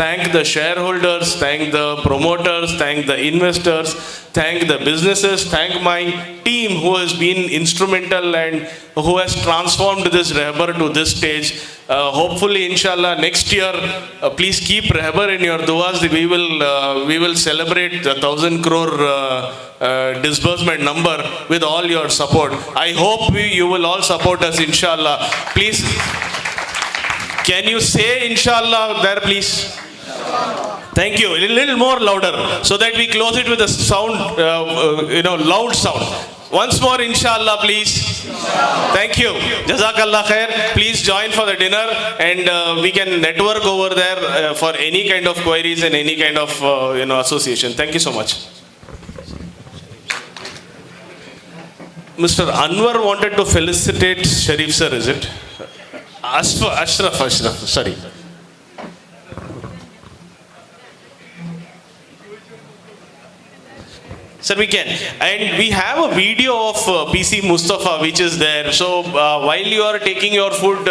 thank the shareholders, thank the promoters, thank the investors, thank the businesses, thank my team who has been instrumental and who has transformed this Rehbar to this stage. Hopefully, inshallah, next year, please keep Rehbar in your duas. We will celebrate the 1,000 crore disbursement number with all your support. I hope you will all support us, inshallah. Please, can you say inshallah there, please? Thank you. A little more louder so that we close it with a sound, loud sound. Once more, inshallah, please. Thank you. Jazakallah khair. Please join for the dinner and we can network over there for any kind of queries and any kind of association. Thank you so much. Mr. Anwar wanted to felicitate Sharif sir, is it? Ashraf, sorry. Sir, we can. And we have a video of PC Mustafa which is there. So while you are taking your food,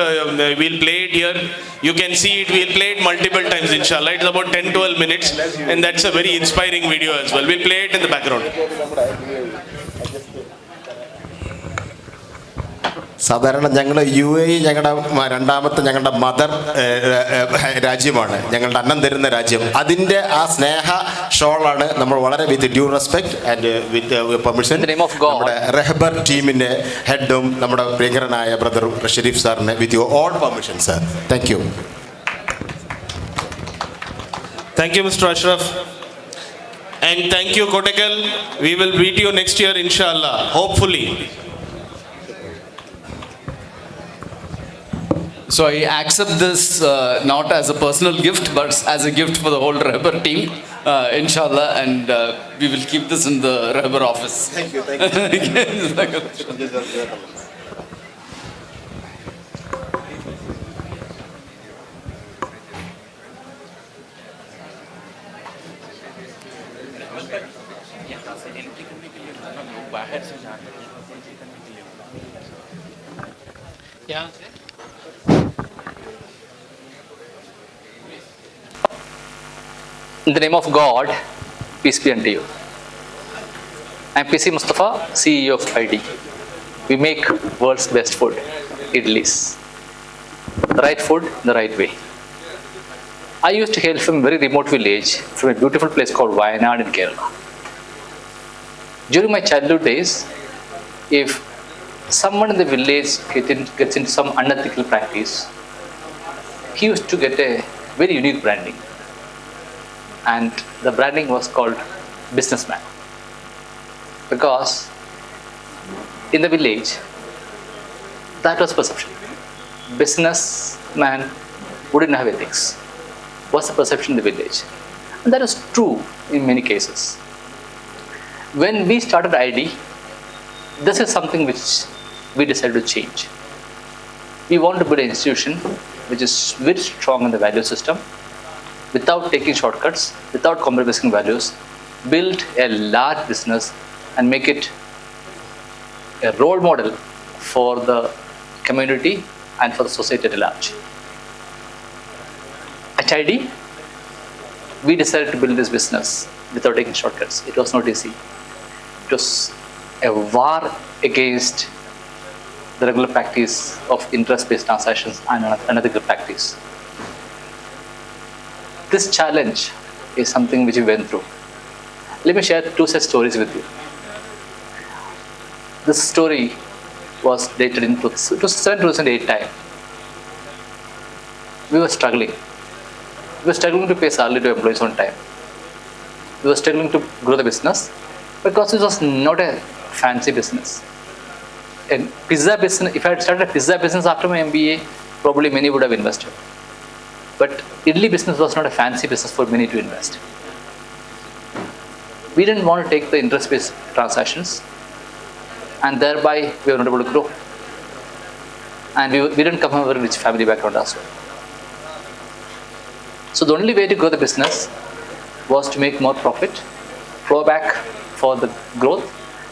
we'll play it here. You can see it. We'll play it multiple times, inshallah. It's about 10-12 minutes. And that's a very inspiring video as well. We'll play it in the background. സാധാരണ ഞങ്ങൾ UAE ഞങ്ങളുടെ മദർ രാജ്യമാണ്, ഞങ്ങളുടെ അന്നം തരുന്ന രാജ്യം. അതിൻ്റെ ആ സ്നേഹ ഷോളാണ് നമ്മൾ വളരെ വിത്ത് due respect and with permission നമ്മുടെ റെഹബർ ടീമിൻ്റെ ഹെഡും നമ്മുടെ പ്രിയങ്കരനായ ബ്രദർ ഷെരീഫ് സാറിന് with your all permission sir. Thank you. Thank you, Mr. Ashraf. And thank you, Kottakkal. We will meet you next year, inshallah, hopefully. So I accept this not as a personal gift, but as a gift for the whole Rehbar team, inshallah, and we will keep this in the Rehbar office. Thank you. Thank you. Yeah. In the name of God, peace be unto you. I am PC Mustafa, CEO of ID. We make world's best food, idlis. The right food, the right way. I used to hail from a very remote village, from a beautiful place called Wayanad in Kerala. During my childhood days, if someone in the village gets into some unethical practice, he used to get a very unique branding. And the branding was called businessman. Because in the village, that was perception. Businessman wouldn't have ethics. Was the perception in the village. And that is true in many cases. When we started ID, this is something which we decided to change. We want to build an institution which is very strong in the value system, without taking shortcuts, without compromising values, build a large business and make it a role model for the community and for the society at large. At ID, we decided to build this business without taking shortcuts. It was not easy. It was a war against the regular practice of interest-based transactions and unethical practice. This challenge is something which we went through. Let me share two such stories with you. This story was dated in 2008 time. We were struggling. We were struggling to pay salary to employees on time. We were struggling to grow the business because it was not a fancy business. And pizza business, if I had started a pizza business after my MBA, probably many would have invested. But idli business was not a fancy business for many to invest. We didn't want to take the interest-based transactions, and thereby we were not able to grow. And we didn't come from a very rich family background as well. So the only way to grow the business was to make more profit, flow back for the growth,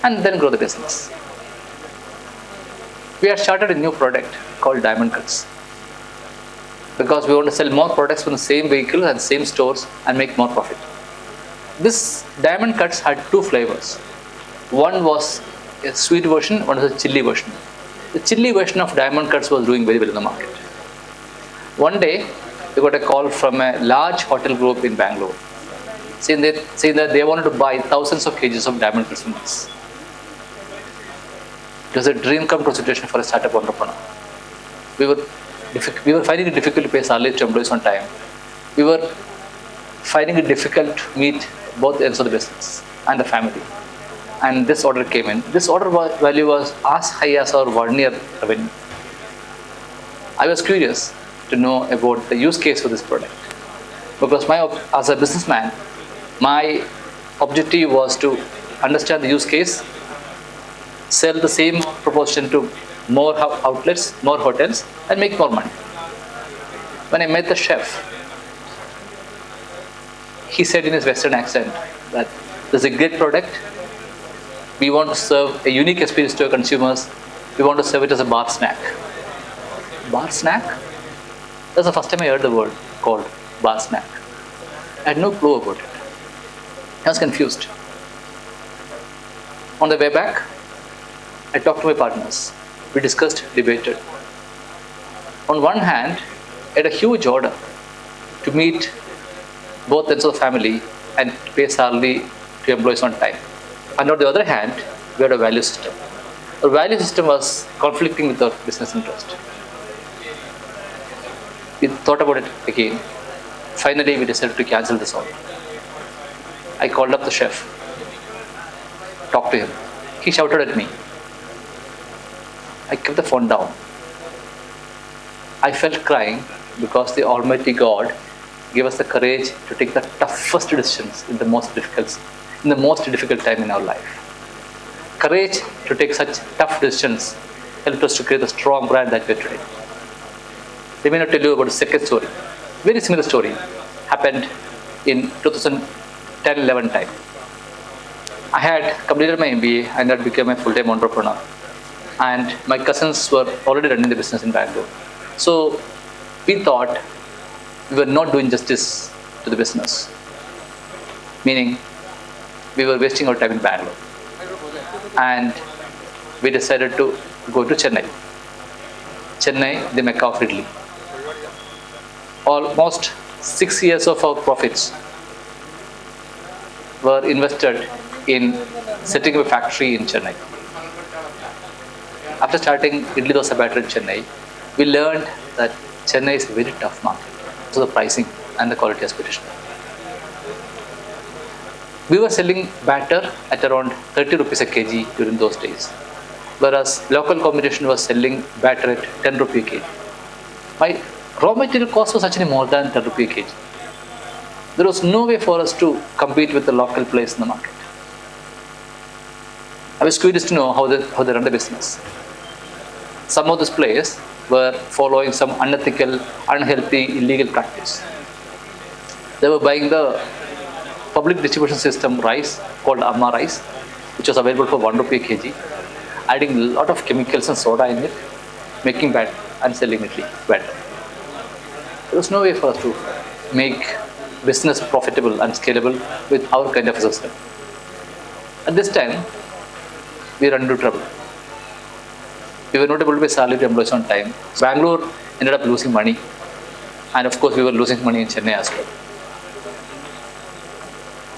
and then grow the business. We had started a new product called Diamond Cuts, because we want to sell more products from the same vehicle and same stores and make more profit. This Diamond Cuts had two flavors. One was a sweet version, one was a chili version. The chili version of Diamond Cuts was doing very well in the market. One day, we got a call from a large hotel group in Bangalore, saying that they wanted to buy thousands of kgs of Diamond Cuts from us. It was a dream come true situation for a startup entrepreneur. We were finding it difficult to pay salaries to employees on time. We were finding it difficult to meet both ends of the business and the family. And this order came in. This order value was as high as our 1 year revenue. I was curious to know about the use case for this product, because as a businessman, my objective was to understand the use case, sell the same proportion to more outlets, more hotels, and make more money. When I met the chef, he said in his Western accent that this is a great product. We want to serve a unique experience to our consumers. We want to serve it as a bar snack. Bar snack? That's the first time I heard the word called bar snack. I had no clue about it. I was confused. On the way back, I talked to my partners. we discussed, debated. On one hand, I had a huge order to meet both ends of the family and pay salary to employees on time. And on the other hand, we had a value system. Our value system was conflicting with our business interest. We thought about it again. Finally, we decided to cancel this order. I called up the chef, talked to him. He shouted at me. I kept the phone down. I felt crying because the Almighty God gave us the courage to take the toughest decisions in the most difficult time in our life. Courage to take such tough decisions helped us to create a strong brand that we are today. Let me now tell you about the second story. Very similar story happened in 2010-11 time. I had completed my MBA and had become a full-time entrepreneur. And my cousins were already running the business in Bangalore. So we thought we were not doing justice to the business. Meaning, we were wasting our time in Bangalore. And we decided to go to Chennai. Chennai, the Mecca of Italy. Almost 6 years of our profits were invested in setting up a factory in Chennai. After starting Idli Dosa batter in Chennai, we learned that Chennai is a very tough market. So the pricing and the quality aspiration. We were selling batter at around 30 rupees a kg during those days, whereas local competition was selling batter at 10 rupees a kg. My raw material cost was actually more than 10 rupees a kg. There was no way for us to compete with the local players in the market. I was curious to know how they run the business. Some of these players were following some unethical, unhealthy, illegal practice. They were buying the public distribution system rice called Amma rice, which was available for 1 rupee a kg, adding a lot of chemicals and soda in it, making batter and selling it better. There was no way for us to make business profitable and scalable with our kind of a system. At this time, we ran into trouble. We were not able to pay salary to employees on time. Bangalore ended up losing money. And of course, we were losing money in Chennai as well.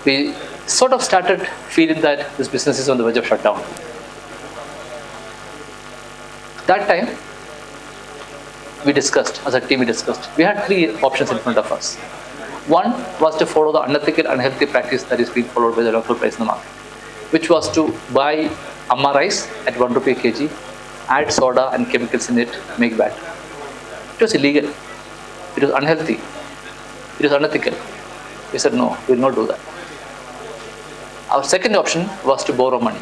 We sort of started feeling that this business is on the verge of shutdown. That time, we discussed, as a team we discussed, we had 3 options in front of us. One was to follow the unethical, unhealthy practice that is being followed by the local players in the market, which was to buy Amma rice at 1 rupee a kg, add soda and chemicals in it, make batter. It was illegal. It was unhealthy. It was unethical. We said, no, we will not do that. Our second option was to borrow money.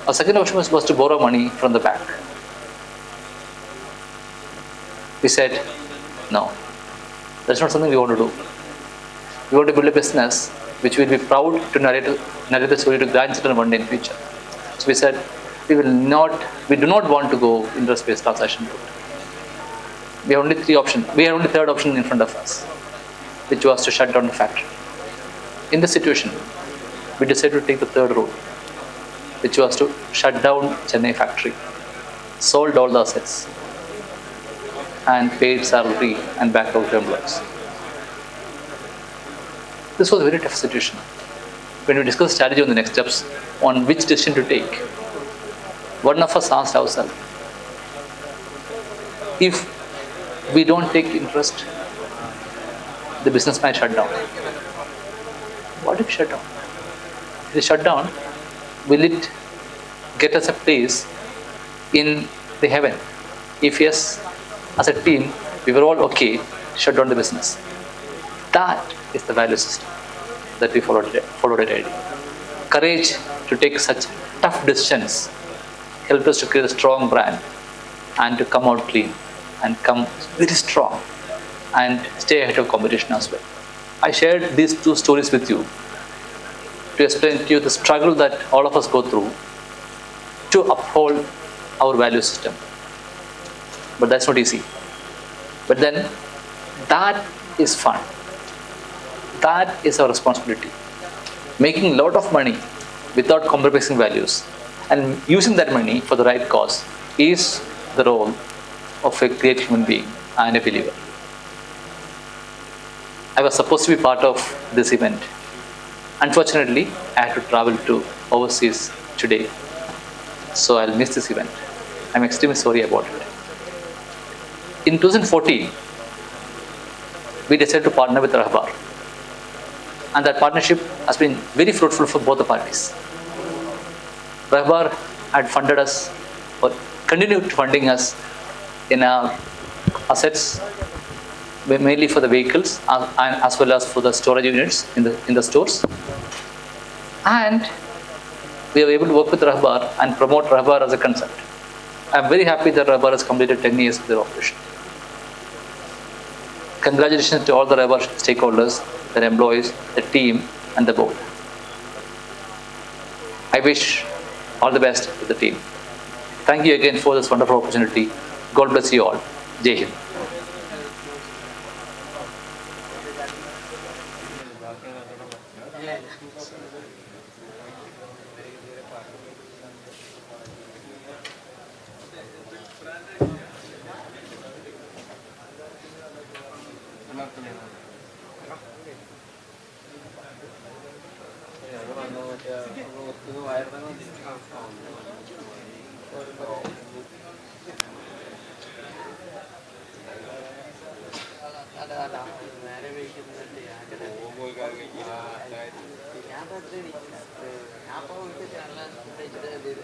Our second option was to borrow money from the bank. We said, no, that's not something we want to do. We want to build a business which will be proud to narrate the story to grandchildren one day in future. So we said, we do not want to go interest-based transaction route. We have only 3 options. We had only third option in front of us, which was to shut down the factory. In this situation, we decided to take the third route, which was to shut down Chennai factory, sold all the assets, and paid salary and back out to employees. This was a very tough situation. When we discussed strategy on the next steps, on which decision to take, one of us asked ourselves, if we don't take interest, the business might shut down. What if shut down? If it shut down, will it get us a place in the heaven? If yes, as a team, we were all okay to shut down the business. That is the value system that we followed at ID. Courage to take such tough decisions helped us to create a strong brand and to come out clean and come very strong and stay ahead of competition as well. I shared these 2 stories with you to explain to you the struggle that all of us go through to uphold our value system. But that's not easy. But then, that is fun. That is our responsibility. Making a lot of money without compromising values and using that money for the right cause is the role of a great human being and a believer. I was supposed to be part of this event. Unfortunately, I had to travel to overseas today, so I'll miss this event. I'm extremely sorry about it. In 2014, we decided to partner with Rehbar, and that partnership has been very fruitful for both the parties. Rehbar had funded us, or continued funding us in our assets, mainly for the vehicles and as well as for the storage units in the stores. And we were able to work with Rehbar and promote Rehbar as a concept. I'm very happy that Rehbar has completed 10 years of their operation. Congratulations to all the Rehbar stakeholders, their employees, the team, and the board. I wish all the best to the team. Thank you again for this wonderful opportunity. God bless you all. Jai Hind.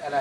അല്ല